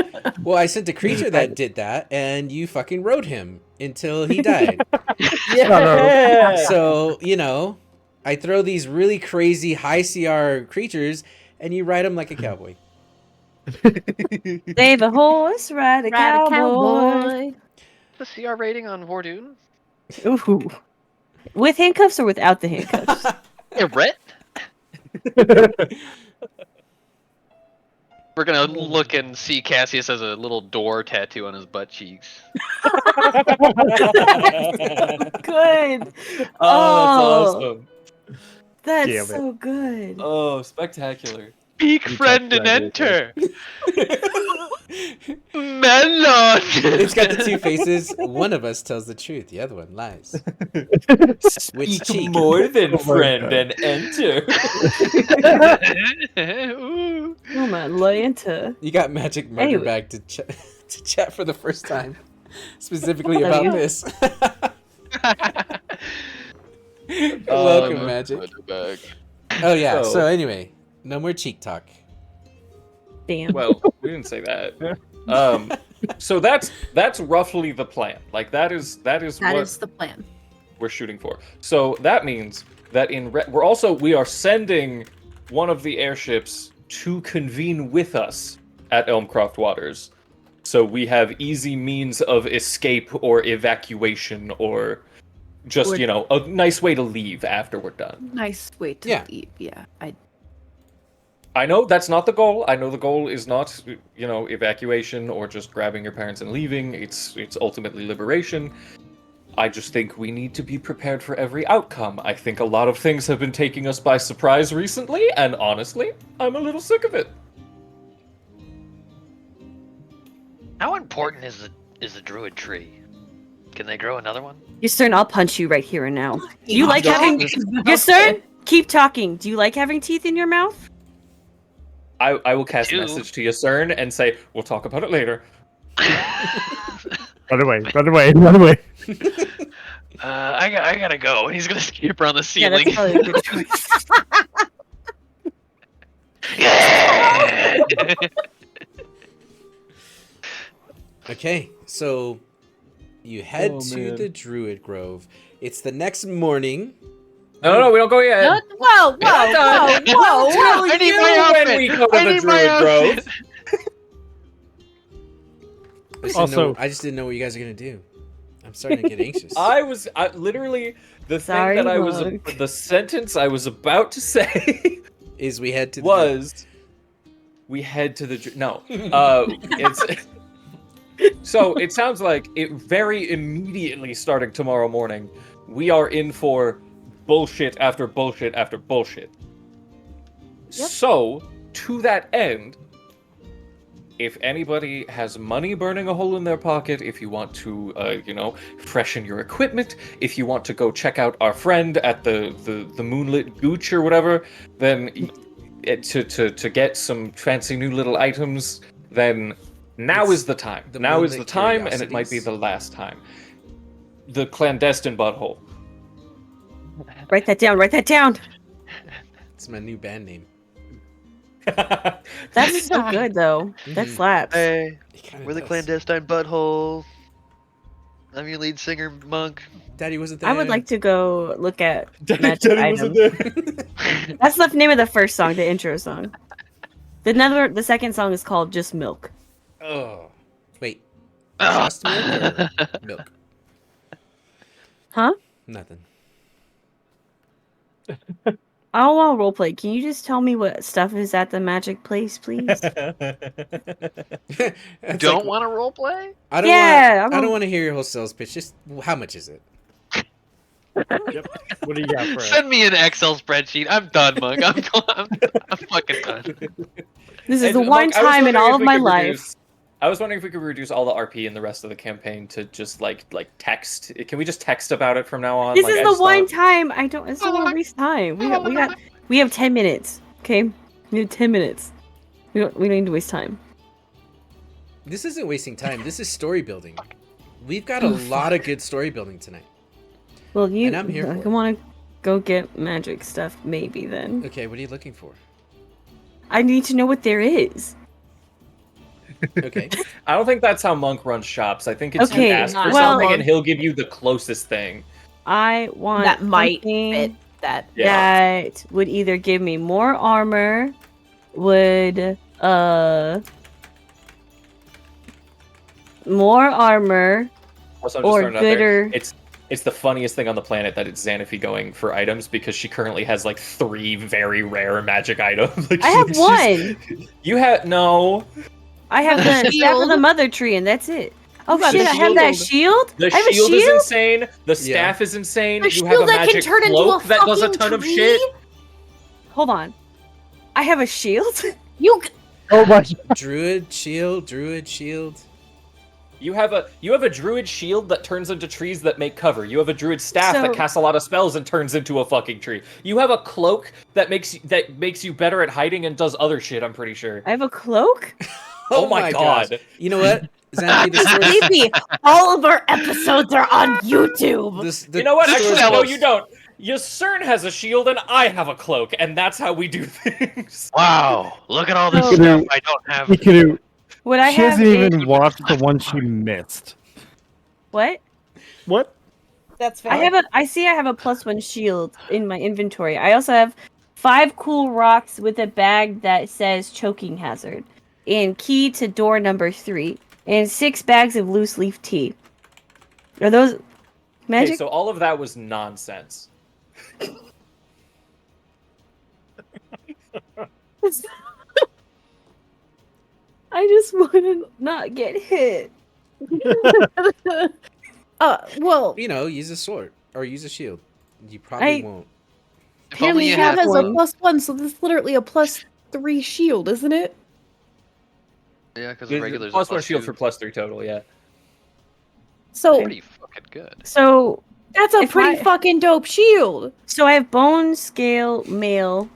Well, I sent a creature that did that, and you fucking rode him until he died. Yeah. So, I throw these really crazy high CR creatures, and you ride them like a cowboy. Save a horse, ride a Ride a cowboy. The CR rating on Vordoon? Ooh. With handcuffs or without the handcuffs? Yeah, Rhett? We're gonna look and see Cassius has a little door tattoo on his butt cheeks. Good. Oh, that's awesome. That's Damn it. so good. Oh, spectacular. Speak, You friend, touched and the idea, enter! Melon! It's got the two faces. One of us tells the truth, the other one lies. Which cheek? more than Oh my friend God. and enter. Ooh. Oh my Lanta. You got Magic Murder Anyway. Bag to chat for the first time, specifically Love about you. this. Welcome, Magic. Oh yeah. So- So anyway, no more cheek talk. Damn. Well, we didn't say that. So that's roughly the plan. Like that is That what is the plan. we're shooting for. So that means that we are sending one of the airships to convene with us at Elmcroft Waters. So we have easy means of escape or evacuation or just, Or- a nice way to leave after we're done. Nice way to Yeah. leave. Yeah. I know that's not the goal. I know the goal is not, evacuation or just grabbing your parents and leaving. It's ultimately liberation. I just think we need to be prepared for every outcome. I think a lot of things have been taking us by surprise recently, and honestly, I'm a little sick of it. How important is the druid tree? Can they grow another one? Yusern, I'll punch you right here and now. Do you like having Yusern? Keep talking. Do you like having teeth in your mouth? I will cast a do. message to Yasern and say, we'll talk about it later. Run away, run away, run away. I gotta go. He's gonna skip around the Yeah, ceiling. that's probably a good choice. Okay, so you head Oh, to man. the Druid Grove. It's the next morning. No, we don't go yet. Whoa, whoa, whoa, whoa, whoa. I need you my when outfit. we go to I the need my Druid Grove. outfit. I just didn't know what you guys are gonna do. I'm starting to get anxious. I literally the Sorry, thing that I was Monk. the sentence I was about to say Is we head to the was we head to the no. It's so it sounds like it very immediately starting tomorrow morning. We are in for bullshit after bullshit after bullshit. Yep. So to that end, if anybody has money burning a hole in their pocket, if you want to, freshen your equipment, if you want to go check out our friend at the Moonlit Gooch or whatever, then to get some fancy new little items, then now It's is the time. the Now is Moonlit the time, and it might be Curiosities? the last time. The clandestine butthole. Write that down. Write that down. It's my new band name. That's so good though. That Mhm. slaps. Hey, It kinda we're the does. clandestine butthole. I'm your lead singer, Monk. Daddy wasn't there. I would like to go look at magic Daddy items. wasn't there. That's the name of the first song, the intro song. The second song is called Just Milk. Oh. Wait. Ugh. Just milk or milk? Huh? Nothing. I don't want to roleplay. Can you just tell me what stuff is at the magic place, please? It's Don't like, want to roleplay? I don't Yeah, want. I'm I don't a- want to hear your whole sales pitch. Just how much is it? Yep. What do you got for us? Send me an Excel spreadsheet. I'm done, Monk. I'm fucking done. This is And, the one Monk, I was time in wondering all if of we my could life. reduce- I was wondering if we could reduce all the RP in the rest of the campaign to just like text. Can we just text about it from now on? This Like, is I the just one don't- time I don't want to waste time. We have 10 minutes. Okay, we have 10 minutes. We don't need to waste time. This isn't wasting time. This is story building. We've got a Oh, lot of good story building tonight. Well, you And I'm here for it. want to go get magic stuff, maybe then. Okay, what are you looking for? I need to know what there is. Okay. I don't think that's how Monk runs shops. I think it's Okay, you ask for well- something and he'll give you the closest thing. I want That might something fit that. Yeah. that would either give me more armor, would more armor, Also, I'm just or throwing it out there. gooder. It's the funniest thing on the planet that it's Xanafy going for items because she currently has like 3 very rare magic items. Like, I have she's- one. You have no. I have the staff of Shield. the mother tree, and that's it. Oh got shit! the I have that shield. shield. The I have a shield is shield. insane. The staff is insane. The You have a shield that can magic turn into cloak a that does a fucking ton of tree? shit. Hold on. I have a shield. You Oh my! Druid shield. You have a druid shield that turns into trees that make cover. You have a druid staff So- that casts a lot of spells and turns into a fucking tree. You have a cloak that makes you better at hiding and does other shit. I'm pretty sure. I have a cloak. Oh my gosh. God. You know what? Xanthi, the story. believe me, all of our episodes are on YouTube. The You know what? story's Actually, tell no, us. you don't. Yasern has a shield and I have a cloak, and that's how we do things. Wow, look at all this Oh. stuff I don't have. Mikinu, What I she have hasn't is even watched the one she missed. what? What? That's fair. I have I have a +1 shield in my inventory. I also have 5 cool rocks with a bag that says choking hazard, and key to door number 3, and 6 bags of loose leaf tea. Are those Okay, magic? so all of that was nonsense. I just want to not get hit. Well, You know, use a sword or use a shield. You probably I- won't. If only you Shield had has one. a +1, so this is literally a +3 shield, isn't it? Yeah, because The regulars plus are one shield +2. for +3 total, yeah. So Pretty fucking good. So that's a If pretty I- fucking dope shield. I have bone scale mail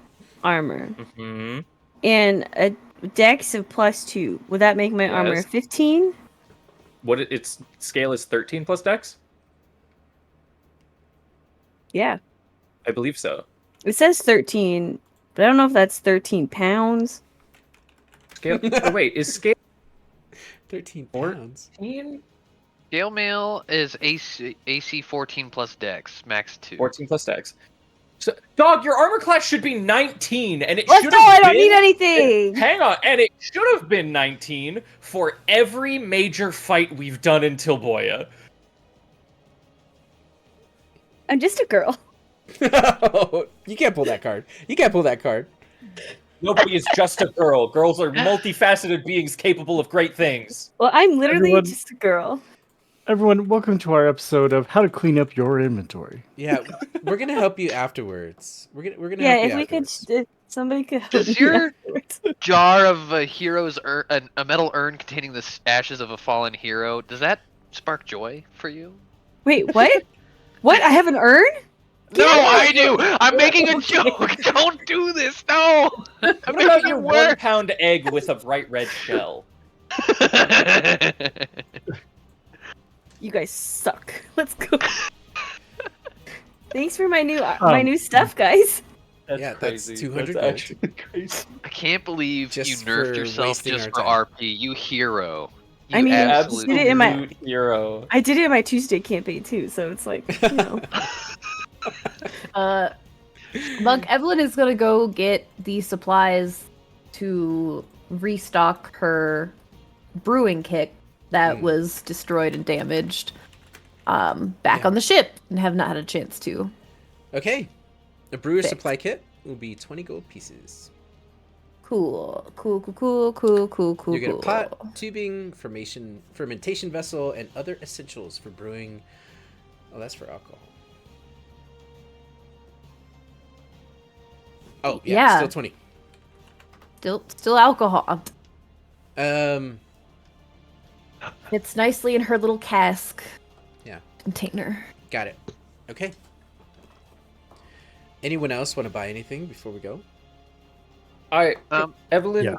armor Mm-hmm. and a dex of +2. Would that make my armor Yes. 15? What its scale is 13 plus dex? Yeah. I believe so. It says 13, but I don't know if that's 13 pounds. Scale. Oh, wait, is scale 13 Or- pounds. Scale mail is AC 14 plus Dex, max 2. 14 plus dex? So, dog, your armor class should be 19, and it Let's should go! have I don't been- need anything! Hang on, and it should have been 19 for every major fight we've done in Tilboya. I'm just a girl. You can't pull that card. You can't pull that card. Nobody is just a girl. Girls are multifaceted beings capable of great things. Well, I'm literally Everyone- just a girl. Everyone, welcome to our episode of how to clean up your inventory. Yeah, we're gonna help you afterwards. We're gonna Yeah, help if you we could, afterwards. if somebody could help Does me your afterwards. jar of a hero's a metal urn containing the ashes of a fallen hero, does that spark joy for you? Wait, what? What? I have an urn? No, I do! I'm making a joke! Don't do this! No! I'm What about making your it 1 work! pound egg with a bright red shell? You guys suck. Let's go. Thanks for my new stuff, guys. That's Yeah, crazy. that's 200 That's gold. actually crazy. I can't believe Just you nerfed for yourself wasting just our for time. RP. You hero. I You mean, absolute did it in my- Absolute hero. I did it in my Tuesday campaign too, so it's like, you know. Monk Evelyn is gonna go get the supplies to restock her brewing kit that was destroyed and damaged back Yeah. on the ship and have not had a chance to. Okay. A brewer's Fixed. supply kit will be 20 gold pieces. Cool. You get a Cool. pot, tubing, fermentation vessel, and other essentials for brewing. Oh, that's for alcohol. Oh, yeah, Yeah. still 20. Still alcohol. Um, It's nicely in her little cask. Yeah. Container. got it. Okay. Anyone else want to buy anything before we go? Evelyn, Yeah.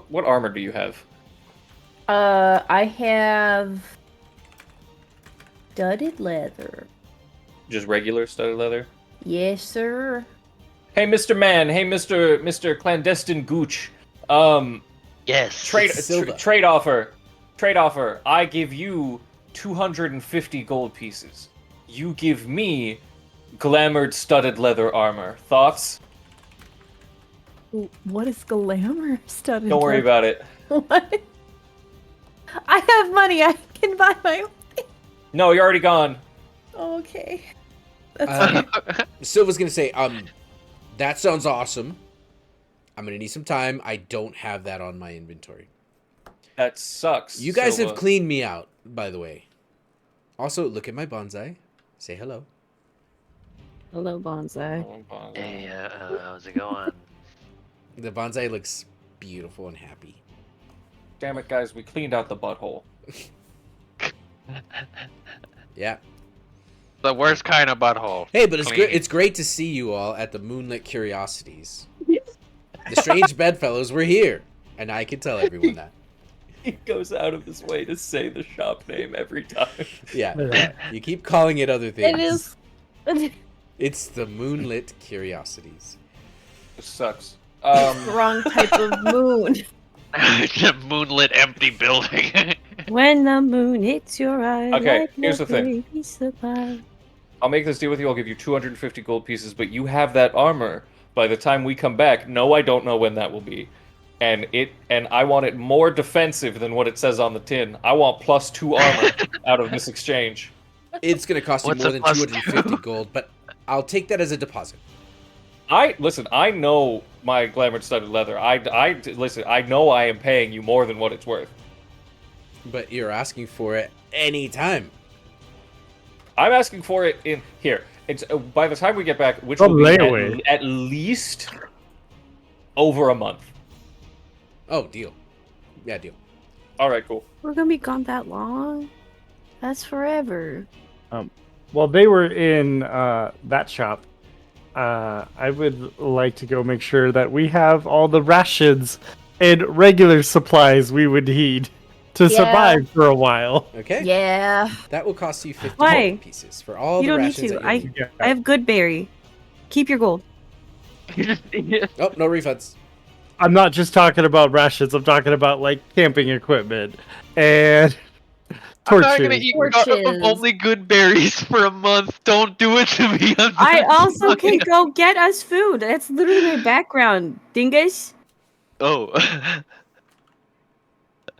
what armor do you have? I have studded leather. Just regular studded leather? Yes, sir. Hey, Mr. Man. Hey, Mr. Clandestine Gooch. yes. It's Silva. Trade offer. Trade offer. I give you 250 gold pieces. You give me glamored studded leather armor. Thoughts? What is glamour studded? Don't worry about it. What? I have money. I can buy my own thing. No, you're already gone. Okay. That's Silva's gonna say, that sounds awesome. I'm gonna need some time. I don't have that on my inventory. That sucks. You guys Silva. have cleaned me out, by the way. Also, look at my bonsai. Say hello. Hello, bonsai. Hey, how's it going? The bonsai looks beautiful and happy. Damn it, guys. We cleaned out the butthole. Yeah. The worst kind of butthole. Hey, but it's Clean. great. It's great to see you all at the Moonlit Curiosities. The strange bedfellows were here, and I can tell everyone that. He goes out of his way to say the shop name every time. Yeah. You keep calling it other things. it is. It's the Moonlit Curiosities. It sucks. Wrong type of moon. It's a moonlit empty building. When the moon hits your eye. Okay, like here's the thing. baby supply. I'll make this deal with you. I'll give you 250 gold pieces, but you have that armor by the time we come back. No, I don't know when that will be. And I want it more defensive than what it says on the tin. I want +2 armor out of this exchange. It's going to cost you What's more a than plus 250 gold, but I'll take that as a deposit. Listen, I know my glamour studded leather. Listen, I know I am paying you more than what it's worth. But you're asking for it anytime. I'm asking for it in here. It's by the time we get back, which Oh, will be layaway. at least over a month. Oh, deal. Yeah, deal. All right, cool. We're gonna be gone that long? That's forever. While they were in that shop, I would like to go make sure that we have all the rations and regular supplies we would need to Yeah. survive for a while. Okay? Yeah. That will cost you 50 Why? gold pieces for all You the don't need rations to. that you need. I have good berry. Keep your gold. Oh, no refunds. I'm not just talking about rations. I'm talking about like camping equipment and I'm not gonna torches. eat Torches. only good berries for a month. Don't do it to me. I also can go get us food. That's literally my background, dingus. Oh.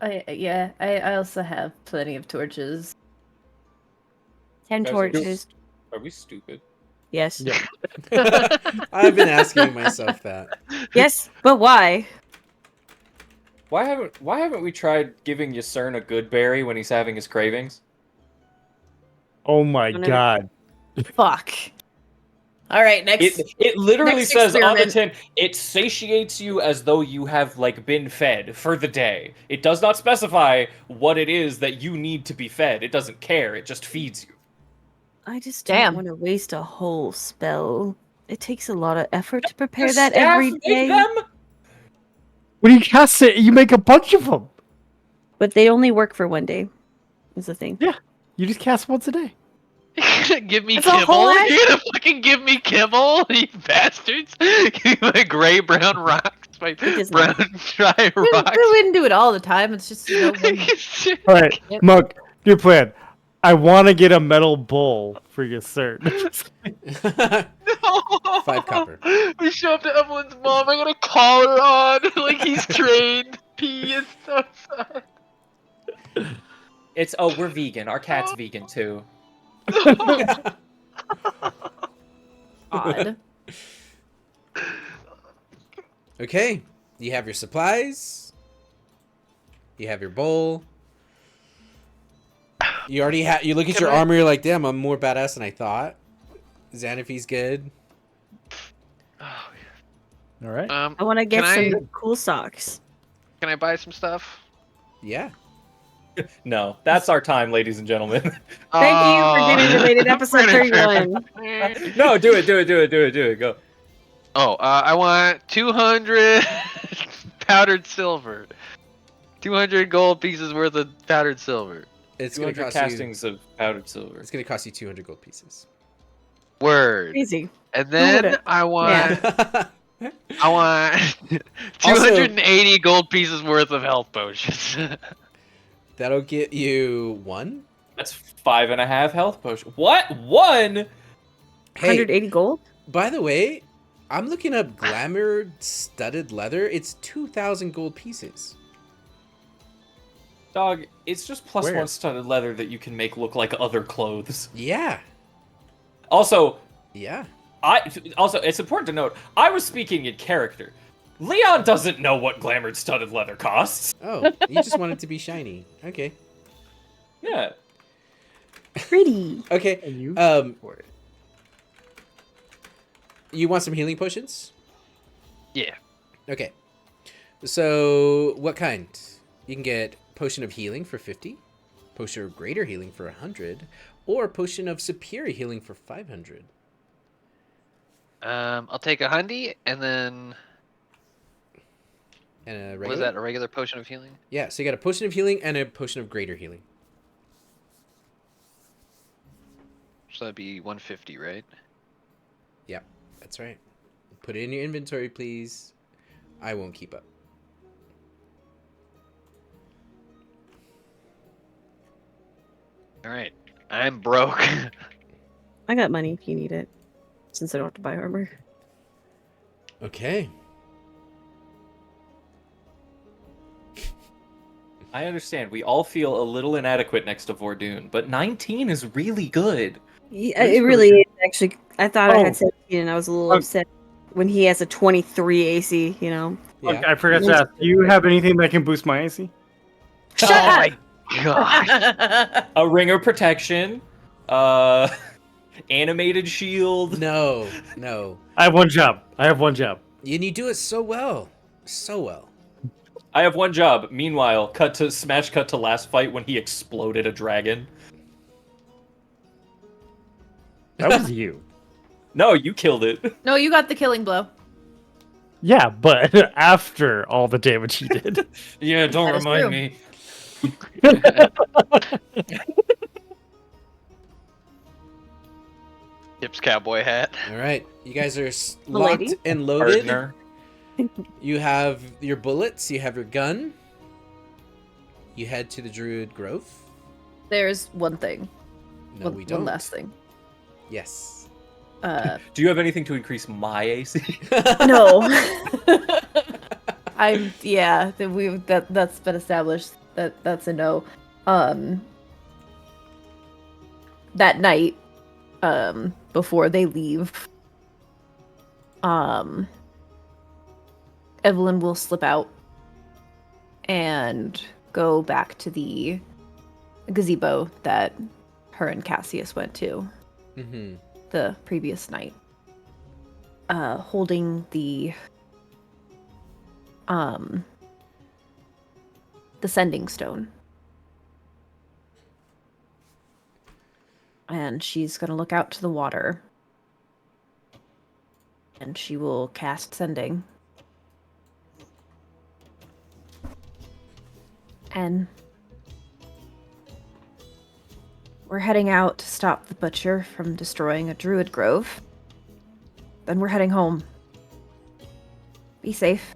I also have plenty of torches. 10 Guys, torches. Are we stupid? Yes. Yeah. I've been asking myself that. Yes, but why? Why haven't we tried giving Yasern a good berry when he's having his cravings? Oh my Whenever- god. Fuck. All right, next. It literally Next says on the experiment. tin, it satiates you as though you have like been fed for the day. It does not specify what it is that you need to be fed. It doesn't care. It just feeds you. I just Damn. don't want to waste a whole spell. It takes a lot of effort to prepare Your that staff every make day. them? When you cast it, you make a bunch of them. But they only work for one day. Is the thing. You just cast once a day. You're gonna give me It's a whole kibble? ass- You're gonna fucking give me kibble, you bastards! Give me my gray brown rocks, my does brown not. dry We rocks. wouldn't do it all the time. It's just, you know, one. All right, Yep. Monk, good plan. I want to get a metal bowl for your cert. No! 5 copper. We show up to Evelyn's mom. I got a collar on, like he's trained. P is so sad. It's we're vegan. Our cat's vegan too. Odd. Okay, you have your supplies. You have your bowl. You already have. You look at your armor. You're like, damn, I'm more badass than I thought. Xanafy's good. Oh, All right. I want to get Can some cool socks. Can I buy some stuff? Yeah. No, that's our time, ladies and gentlemen. Thank you for gaming related episode Pretty fair. 31. No, do it. Go. Oh, I want 200 powdered silver. 200 gold pieces worth of powdered silver. It's gonna 200 cost castings of powdered silver. It's gonna cost you 200 gold pieces. Word. Easy. And then would've- I want I want Also- 280 gold pieces worth of health potions. That'll get you 1. That's 5.5 health potion. What? 1? Hey, 180 gold? by the way, I'm looking up glamour studded leather. It's 2,000 gold pieces. Dog, it's just plus Where? 1 studded leather that you can make look like other clothes. Yeah. Also, Yeah. it's important to note, I was speaking in character. Leon doesn't know what glamored studded leather costs. Oh, you just want it to be shiny. Okay. Yeah. Pretty. Okay. And you? You want some healing potions? Yeah. Okay. So, what kind? You can get potion of healing for 50, potion of greater healing for 100, or potion of superior healing for 500. I'll take a hundy and then And a what was regular? that? A regular potion of healing? Yeah, so you got a potion of healing and a potion of greater healing. So that'd be 150, right? Yep, that's right. Put it in your inventory, please. I won't keep up. All right. I'm broke. I got money if you need it, since I don't have to buy armor. Okay. I understand. We all feel a little inadequate next to Vordoon, but 19 is really good. Yeah, That's it really really is, actually. I thought I Oh. had 17 and I was a little Oh. upset when he has a 23 AC, you know? Yeah. I forgot to ask. Do you have anything that can boost my AC? Shut oh up! my god. A ring of protection, animated shield. No, no. I have one job. And you do it so well. So well. I have one job. Meanwhile, cut to last fight when he exploded a dragon. That was you. No, you killed it. No, you got the killing blow. Yeah, but after all the damage he did. Yeah, don't That is remind true. me. Chip's cowboy hat. All right. You guys are Milady? locked and loaded. Partner. You have your bullets. You have your gun. You head to the Druid Grove. There's one thing. No, we don't. One last thing. Yes. Do you have anything to increase my AC? No. That's been established. That's a no. That night, before they leave, Evelyn will slip out and go back to the gazebo that her and Cassius went to Mm-hmm. the previous night, holding the sending stone. And she's gonna look out to the water. And she will cast sending. And We're heading out to stop the butcher from destroying a druid grove. Then we're heading home. Be safe.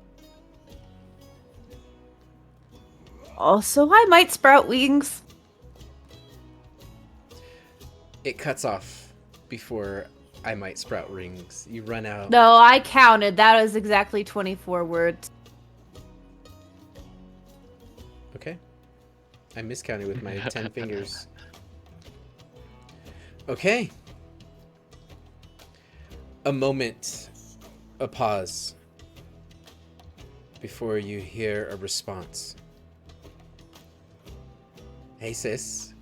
Also, I might sprout wings. It cuts off before I might sprout rings. You run out. No, I counted. That was exactly 24 words. Okay. I miscounted with my 10 fingers. Okay. A moment, a pause, before you hear a response. Hey, sis.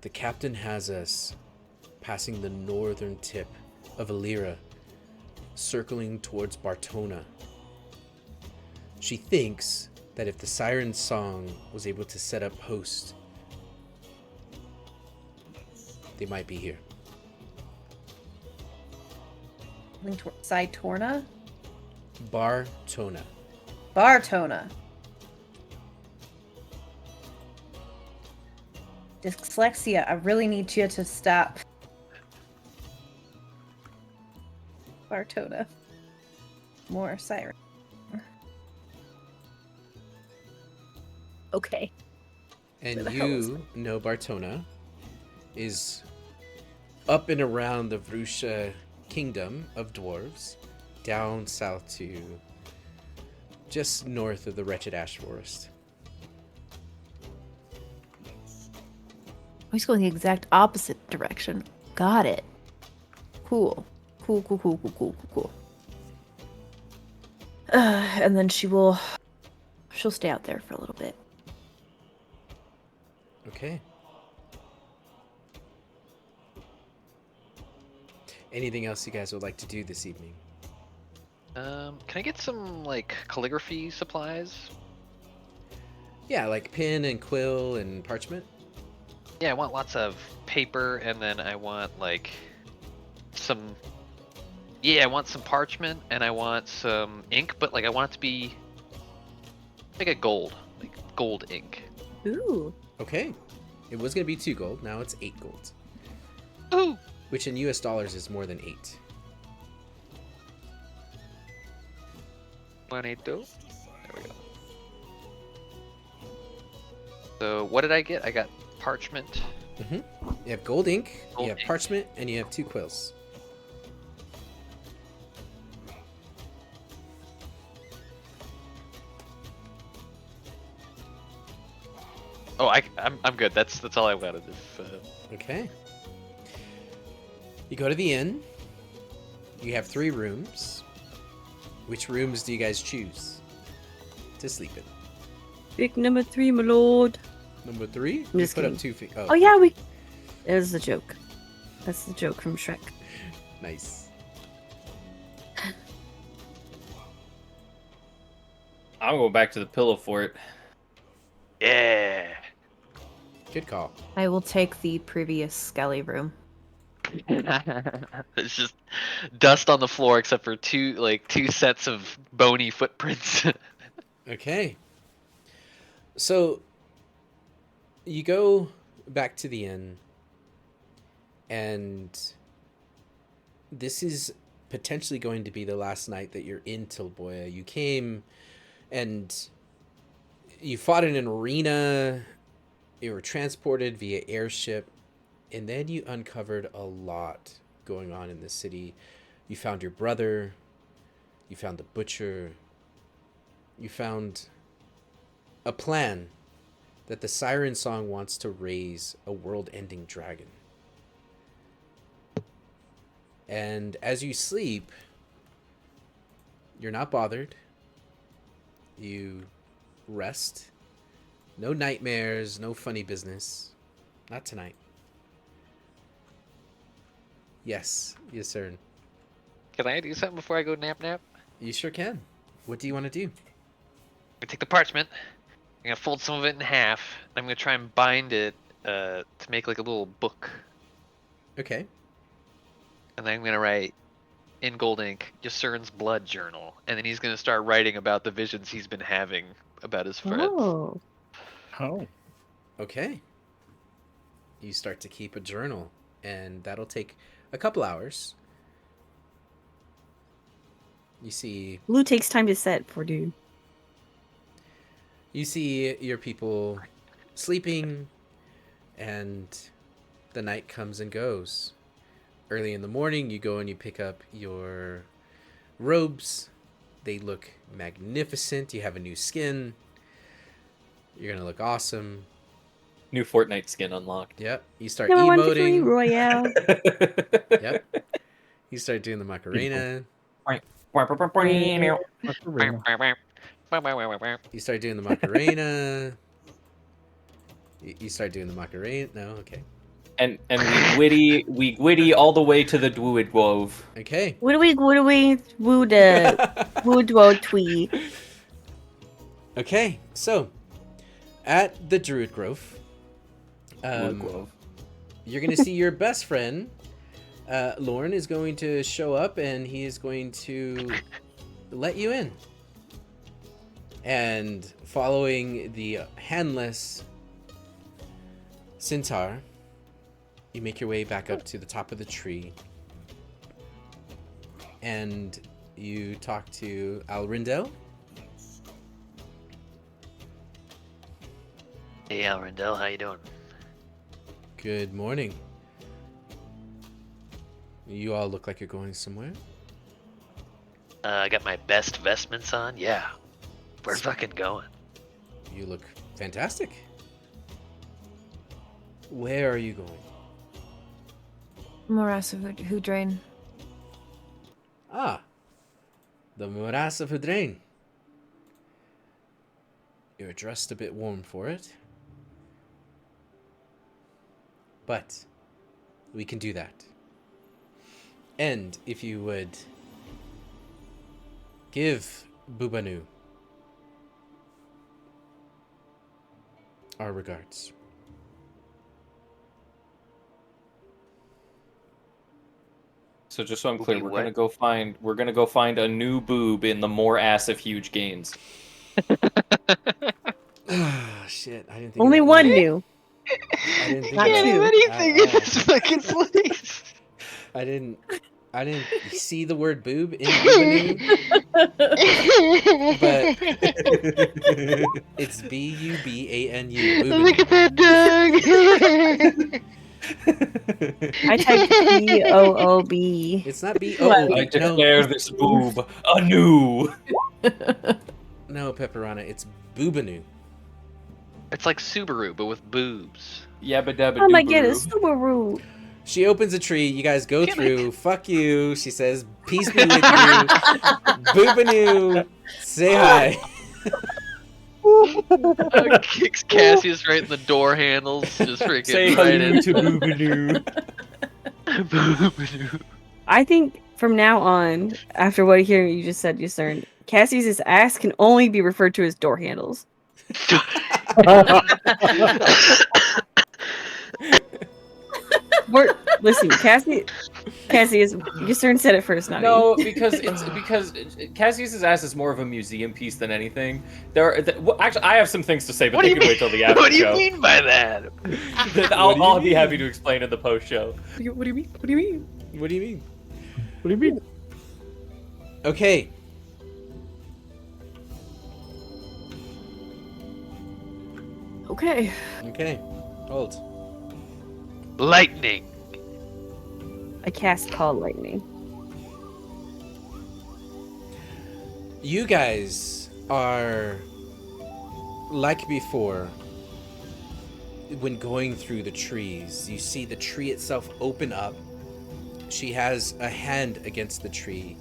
The captain has us passing the northern tip of Alira, circling towards Bartona. She thinks that if the siren song was able to set up post, they might be here. Side Torna? Bartona. Bartona. Dyslexia, I really need you to stop. Bartona. More siren. Okay. And Where the hell is you know Bartona is up and around the Vrusha kingdom of dwarves, down south to just north of the Wretched Ash Forest. He's going the exact opposite direction. Got it. Cool. Cool. And then she'll stay out there for a little bit. Okay. Anything else you guys would like to do this evening? Can I get some like calligraphy supplies? Yeah, like pen and quill and parchment. Yeah, I want lots of paper, and then I want like some. Yeah, I want some parchment, and I want some ink, but like I want it to be like a gold, like gold ink. Ooh. Okay. It was going to be 2 gold, now it's 8 gold. Ooh. Which in US dollars is more than 8. 182. There we go. So what did I get? I got parchment. You have gold ink, Gold you have ink. parchment, and you have 2 quills. Oh, I'm good. That's all I wanted. Okay. You go to the inn. You have 3 rooms. Which rooms do you guys choose to sleep in? Big number 3, my lord. Number 3? I'm You just put up kidding. 2 feet. Oh yeah, we. It was a joke. That's the joke from Shrek. Nice. I'll go back to the pillow fort. Yeah. Good call. I will take the previous Skelly room. It's just dust on the floor except for two sets of bony footprints. Okay. So you go back to the inn, and this is potentially going to be the last night that you're in Tilboya. You came and you fought in an arena, you were transported via airship, and then you uncovered a lot going on in the city. You found your brother, you found the butcher, you found a plan that the Siren Song wants to raise a world-ending dragon. And as you sleep, you're not bothered. You rest. No nightmares, no funny business. Not tonight. Yes, sir. Can I do something before I go nap? You sure can. What do you want to do? I take the parchment. I'm gonna fold some of it in half. And I'm gonna try and bind it to make like a little book. Okay. And then I'm gonna write in gold ink, Yasurn's blood journal. And then he's gonna start writing about the visions he's been having about his friends. Oh. Oh. Okay. you start to keep a journal, and that'll take a couple hours. You see Blue takes time to set for dude. You see your people sleeping, and the night comes and goes. Early in the morning, you go and you pick up your robes. They look magnificent. You have a new skin. You're going to look awesome. New Fortnite skin unlocked. Yep. You start Number 1 victory emoting. royale. Yep. You start doing the Macarena. You start doing the Macarena. You start doing the Macarena. No, okay. And we gwitty all the way to the Druid Grove. Okay. What do we woo the woo dwo twee? Okay, so at the Druid Grove, you're going to see your best friend, Lorne, is going to show up, and he is going to let you in. And following the handless centaur, you make your way back up to the top of the tree, and you talk to Alrindel. Hey, Alrindel, how you doing? Good morning. You all look like you're going somewhere. I got my best vestments on. Yeah, we're fucking going. You look fantastic. Where are you going? Morass of Hudrain. Ah, the Morass of Hudrain. You're dressed a bit warm for it. But we can do that. And if you would give Bubanu our regards. So just so I'm Will clear, be we're what? gonna go find a new boob in the more ass of huge gains. Ah, shit, I didn't think Only of that one line. new. I didn't think Not of that. two. anything at all. this fucking place. I didn't see the word boob in Bubanu, but it's Bubanu. Look at Bubanu. that dog. I typed BOOB. It's not B What? O. I No, declare this boob anew. no, Pepperana. It's Bubanu. It's like Subaru, but with boobs. Yabba dabba Oh my god, doobaroo. it's Subaru. She opens a tree. You guys go through. Fuck you. She says, "Peace be with you." Bubanu. Say hi. Kicks Cassius right in the door handles. Just freaking Say right hello to Boobanoo. Boobanoo. I think from now on, after what you just said, Discern, Cassie's ass can only be referred to as door handles. Listen, Cassie is Discern said it first, not me. No, because Cassius's ass is more of a museum piece than anything. Actually, I have some things to say, but What do they you can wait till the after What do you show. mean by that? I'll be happy to explain in the post show. What do you mean? What do you mean? What do you mean? What do you mean? Okay. Okay. Okay. Hold. Lightning. I cast Call Lightning. You guys are like before. When going through the trees, you see the tree itself open up. She has a hand against the tree,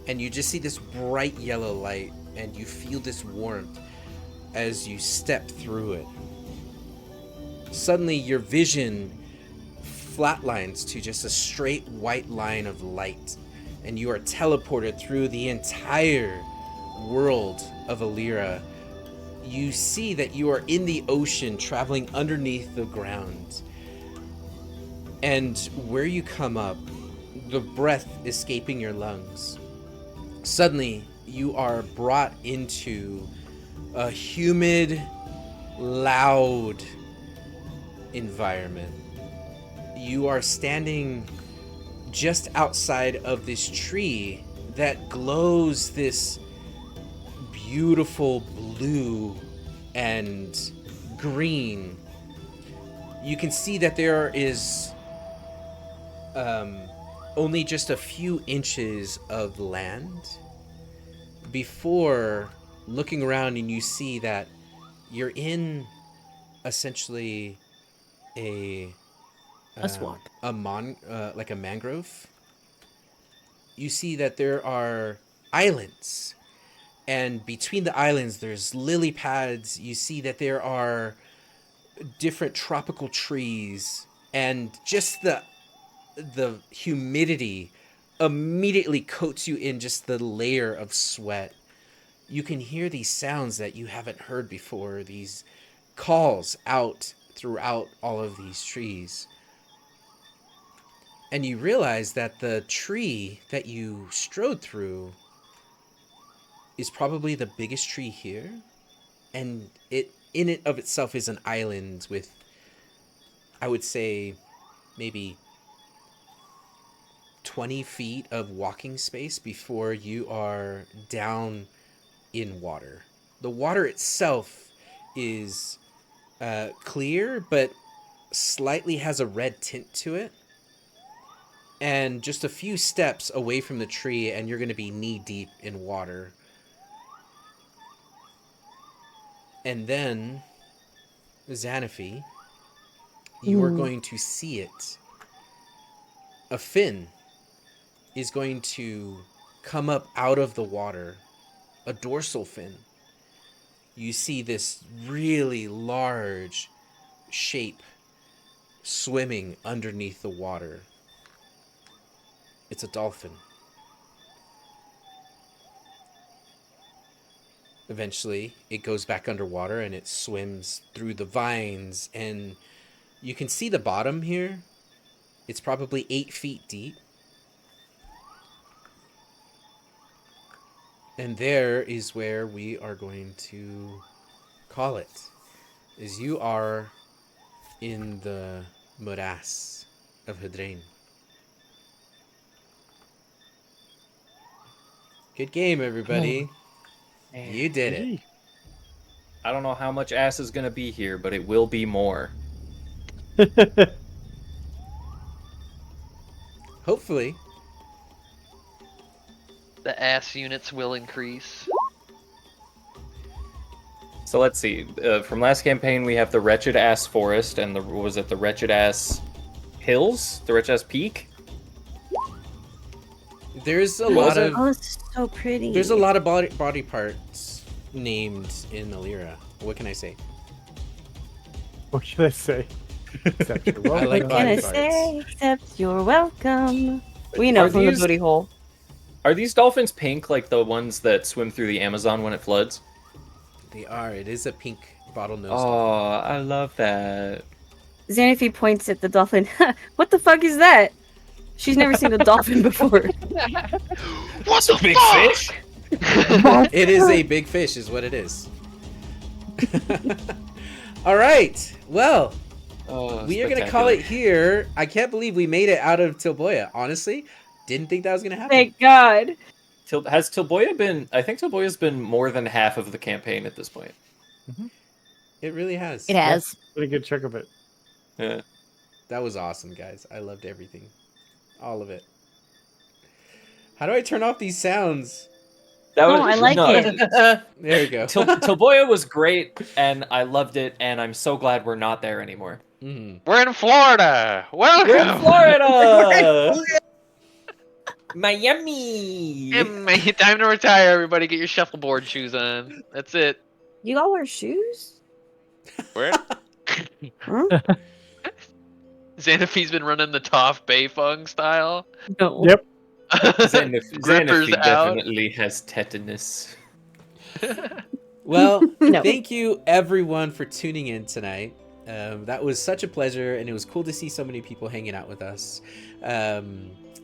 and you just see this bright yellow light, and you feel this warmth as you step through it. Suddenly, your vision flatlines to just a straight white line of light, and you are teleported through the entire world of Alira. You see that you are in the ocean, traveling underneath the ground. And where you come up, the breath escaping your lungs. Suddenly, you are brought into a humid, loud environment. you are standing just outside of this tree that glows this beautiful blue and green. You can see that there is only just a few inches of land before looking around, and you see that you're in essentially a swamp. like a mangrove. You see that there are islands, and between the islands there's lily pads. You see that there are different tropical trees, and just the humidity immediately coats you in just the layer of sweat. You can hear these sounds that you haven't heard before, these calls out throughout all of these trees. And you realize that the tree that you strode through is probably the biggest tree here, and it in it of itself is an island with, I would say, maybe 20 feet of walking space before you are down in water. The water itself is clear, but slightly has a red tint to it. And just a few steps away from the tree, and you're going to be knee deep in water. And then, Xanaphi, you are going to see it. A fin is going to come up out of the water, a dorsal fin. You see this really large shape swimming underneath the water. It's a dolphin. Eventually, it goes back underwater and it swims through the vines, and you can see the bottom here. It's probably 8 feet deep. And there is where we are going to call it. Is you are in the morass of Hadrain. Good game, everybody. You did it. I don't know how much ass is gonna be here, but it will be more. Hopefully. The ass units will increase. So let's see. From last campaign, we have the Wretched Ass Forest and the Wretched Ass Hills? The Wretched Ass Peak? There's a lot of Oh, it's so pretty. there's a lot of body parts named in Alira. What can I say? What should I say? Except you're welcome. I like What can I body parts. say except you're welcome? We know Are from these- the booty hole. Are these dolphins pink like the ones that swim through the Amazon when it floods? They are. It is a pink bottlenose. Oh, I love that. Xanaphi points at the dolphin. What the fuck is that? She's never seen a dolphin before. What's a Big fish? It is a big fish, is what it is. All right. Well, Oh, we are going to call it here. I can't believe we made it out of Tilboya. Honestly, didn't think that was going to happen. Thank God. Has Tilboya been... I think Tilboya's been more than half of the campaign at this point. It really has. It has. Pretty good chunk of it. Yeah. That was awesome, guys. I loved everything. All of it. How do I turn off these sounds? That Oh, I like it. There we go. Tilboya was great, and I loved it, and I'm so glad we're not there anymore. Mhm. We're in Florida. Welcome. We're in Florida! Miami! Time to retire, everybody. Get your shuffleboard shoes on. That's it. You all wear shoes? Where? Huh? Xanaphi's been running the Toph Beifeng style. No. Yep. Grippers Xanaphi out. definitely has tetanus. Well, No. thank you everyone for tuning in tonight. That was such a pleasure, and it was cool to see so many people hanging out with us.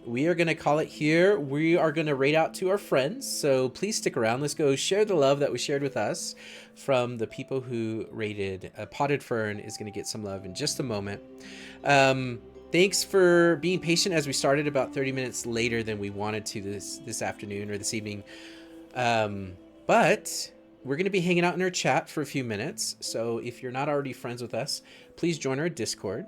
We are going to call it here. We are going to raid out to our friends, so please stick around. Let's go share the love that was shared with us from the people who raided. Potted Fern is going to get some love in just a moment. thanks for being patient as we started about 30 minutes later than we wanted to this afternoon or this evening. But we're going to be hanging out in our chat for a few minutes. So if you're not already friends with us, please join our Discord.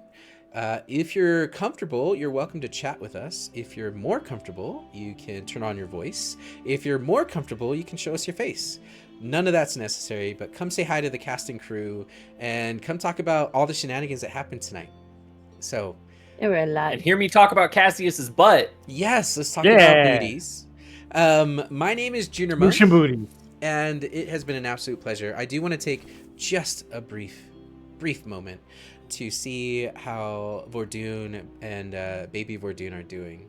If you're comfortable, you're welcome to chat with us. If you're more comfortable, you can turn on your voice. If you're more comfortable, you can show us your face. None of that's necessary, but come say hi to the casting crew and come talk about all the shenanigans that happened tonight. So, There were a lot. And hear me talk about Cassius's butt. yes, let's talk Yeah. about booties. My name is Junior Monk, Motion booty. and it has been an absolute pleasure. I do want to take just a brief moment to see how Vordoon and Baby Vordoon are doing.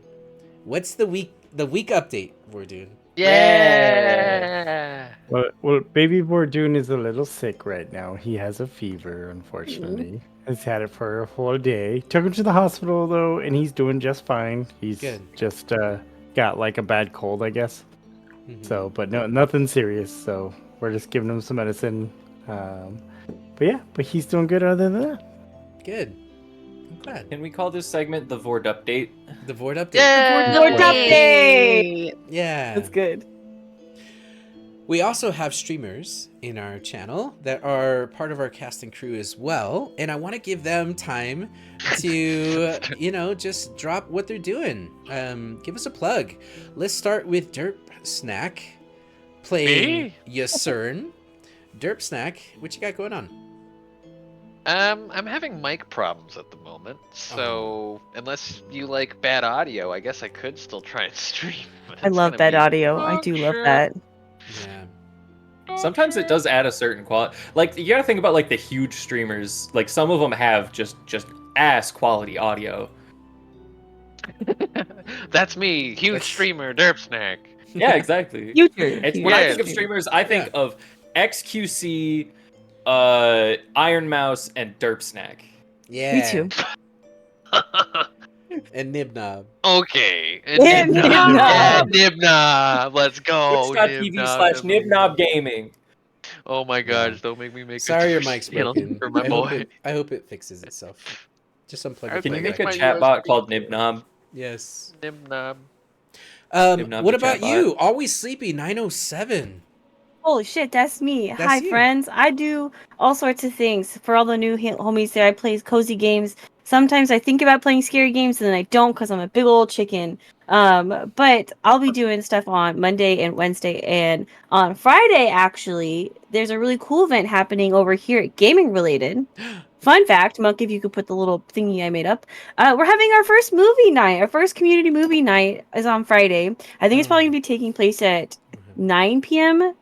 What's the week update, Vordoon? Yeah. Well, Baby Bordoon is a little sick right now. He has a fever, unfortunately. He's had it for a whole day. Took him to the hospital, though, and he's doing just fine. He's Good. just got like a bad cold, I guess. Mhm. So, but no, nothing serious. So we're just giving him some medicine. But he's doing good other than that. Good. I'm glad. Can we call this segment the Vord Update? The Vord update. Yeah. Vord update! Yeah. That's good. We also have streamers in our channel that are part of our cast and crew as well, and I want to give them time to, just drop what they're doing. Give us a plug. Let's start with Derp Snack playing Me? Yasern. Derp Snack, what you got going on? I'm having mic problems at the moment, so unless you like bad audio, I guess I could still try and stream. but I it's love gonna bad be audio. I do love bullshit. that. Yeah. Sometimes it does add a certain quality. Like, you gotta think about like the huge streamers. Like, some of them have just ass quality audio. That's me, huge That's- streamer, Derp Snack. Yeah, exactly. Future. It's, huge. when I Yeah. think of streamers, I think Yeah. of XQC, Iron Mouse, and Derp Snack. Yeah. Me too. And Nibnob. Okay. Yeah, Nibnob. Nibnob. Yeah, Nibnob. Let's go. Twitch.tv/Nibnob Gaming. Oh my Yeah. gosh, don't make me make Sorry a your Twitch mic's channel broken. for my boy. I hope it fixes itself. Just unplug I your Can you think make playback. a my chatbot USB called cord. Nibnob? Yes. Nibnob. Nibnob What the about chatbot. you? Always Sleepy 907. Holy shit, that's me. That's Hi, you. friends. I do all sorts of things. For all the new homies there, I play cozy games. Sometimes I think about playing scary games, and then I don't because I'm a big old chicken. But I'll be doing stuff on Monday and Wednesday, and on Friday, actually, there's a really cool event happening over here at Gaming Related. Fun fact, Monk, if you could put the little thingy I made up. We're having our first movie night. Our first community movie night is on Friday. I think it's probably going to be taking place at 9 p.m.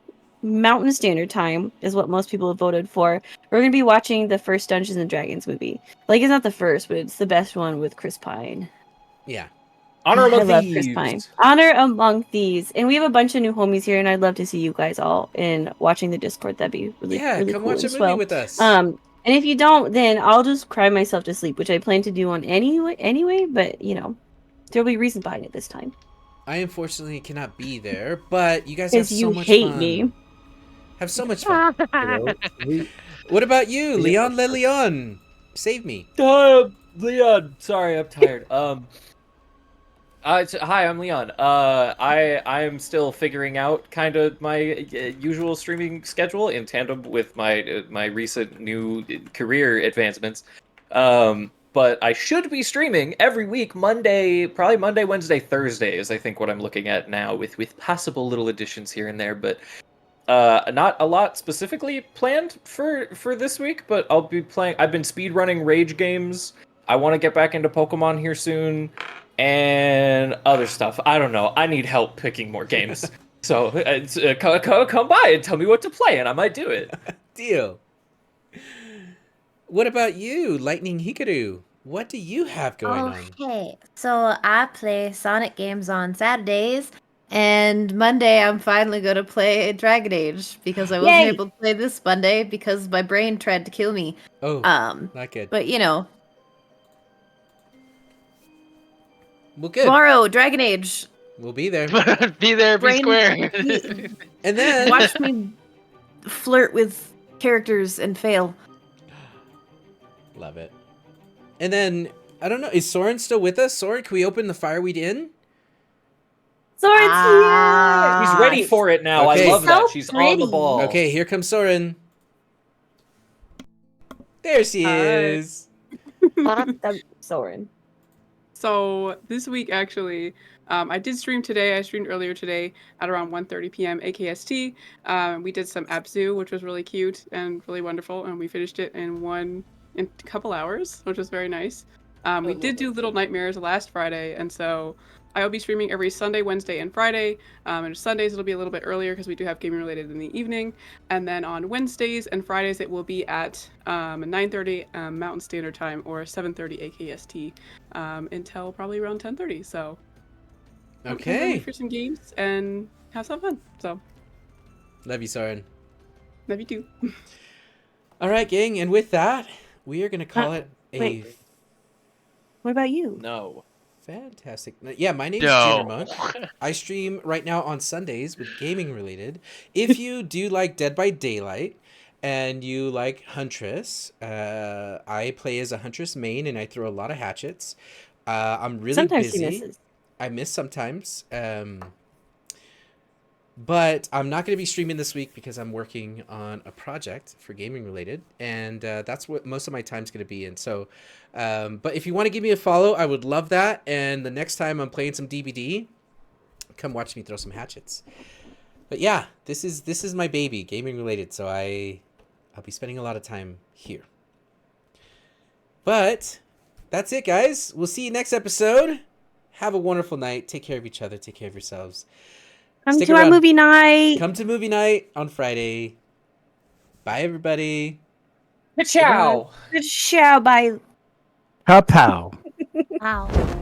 Mountain Standard Time is what most people have voted for. We're going to be watching the first Dungeons and Dragons movie. Like, it's not the first, but it's the best one with Chris Pine. Yeah. Honor I Among love Thieves. Chris Pine. Honor Among Thieves. And we have a bunch of new homies here, and I'd love to see you guys all in watching the Discord. That'd be really, Yeah, really come cool watch a as movie well. with us. And if you don't, then I'll just cry myself to sleep, which I plan to do on anyway, but, there'll be a reason behind it this time. I unfortunately cannot be there, but you guys have Because so you much hate fun. me. Have so much fun. We, What about you, Leon Le Leon? Save me. Leon. Sorry, I'm tired. Hi, I'm Leon. I am still figuring out kind of my usual streaming schedule in tandem with my recent new career advancements. But I should be streaming every week, probably Monday, Wednesday, Thursday is I think what I'm looking at now, with possible little additions here and there. But not a lot specifically planned for this week. But I'll be playing. I've been speedrunning Rage games. I want to get back into Pokemon here soon. And other stuff. I don't know. I need help picking more games. So come by and tell me what to play, and I might do it. Deal. What about you, Lightning Hikaru? What do you have going on? Okay, so I play Sonic games on Saturdays, and Monday I'm finally going to play Dragon Age because I wasn't Yay! able to play this Monday because my brain tried to kill me. Oh, Um, not good. but Well, good. tomorrow Dragon Age. We'll be there. Be there, be Brain- square. And then Watch me flirt with characters and fail. love it. And then I don't know. Is Soren still with us? Soren, can we open the Fireweed Inn? Soren's here! She's ready for it now. Okay. I love So that. She's on the pretty. ball. Okay, here comes Soren. There she Hi. is. Soren. So this week, actually, I did stream today. I streamed earlier today at around 1:30 p.m. AKST. We did some Abzu, which was really cute and really wonderful, and we finished it in a couple hours, which was very nice. We did do Little Nightmares last Friday, and so I will be streaming every Sunday, Wednesday, and Friday. And Sundays it'll be a little bit earlier because we do have gaming related in the evening. And then on Wednesdays and Fridays it will be at 9:30 Mountain Standard Time or 7:30 AKST until probably around 10:30. So come join me Okay. for some games and have some fun. So Love you, Soren. love you too. All right, gang. And with that, we are going to call it a wait. What about you? No. fantastic. Yeah, my name is Junior No. Monk. I stream right now on Sundays with gaming related. If you do like Dead by Daylight and you like Huntress, I play as a Huntress main and I throw a lot of hatchets. I'm really Sometimes busy. he misses. I miss sometimes. But I'm not going to be streaming this week because I'm working on a project for gaming related, and that's what most of my time's going to be in. So, but if you want to give me a follow, I would love that. And the next time I'm playing some DBD, come watch me throw some hatchets. But yeah, this is my baby, gaming related. So I'll be spending a lot of time here. But that's it, guys. We'll see you next episode. Have a wonderful night. Take care of each other. Take care of yourselves. Come Stick to our around. movie night. Come to movie night on Friday. Bye, everybody. Ciao. Good show. Bye. Pow pow. Wow.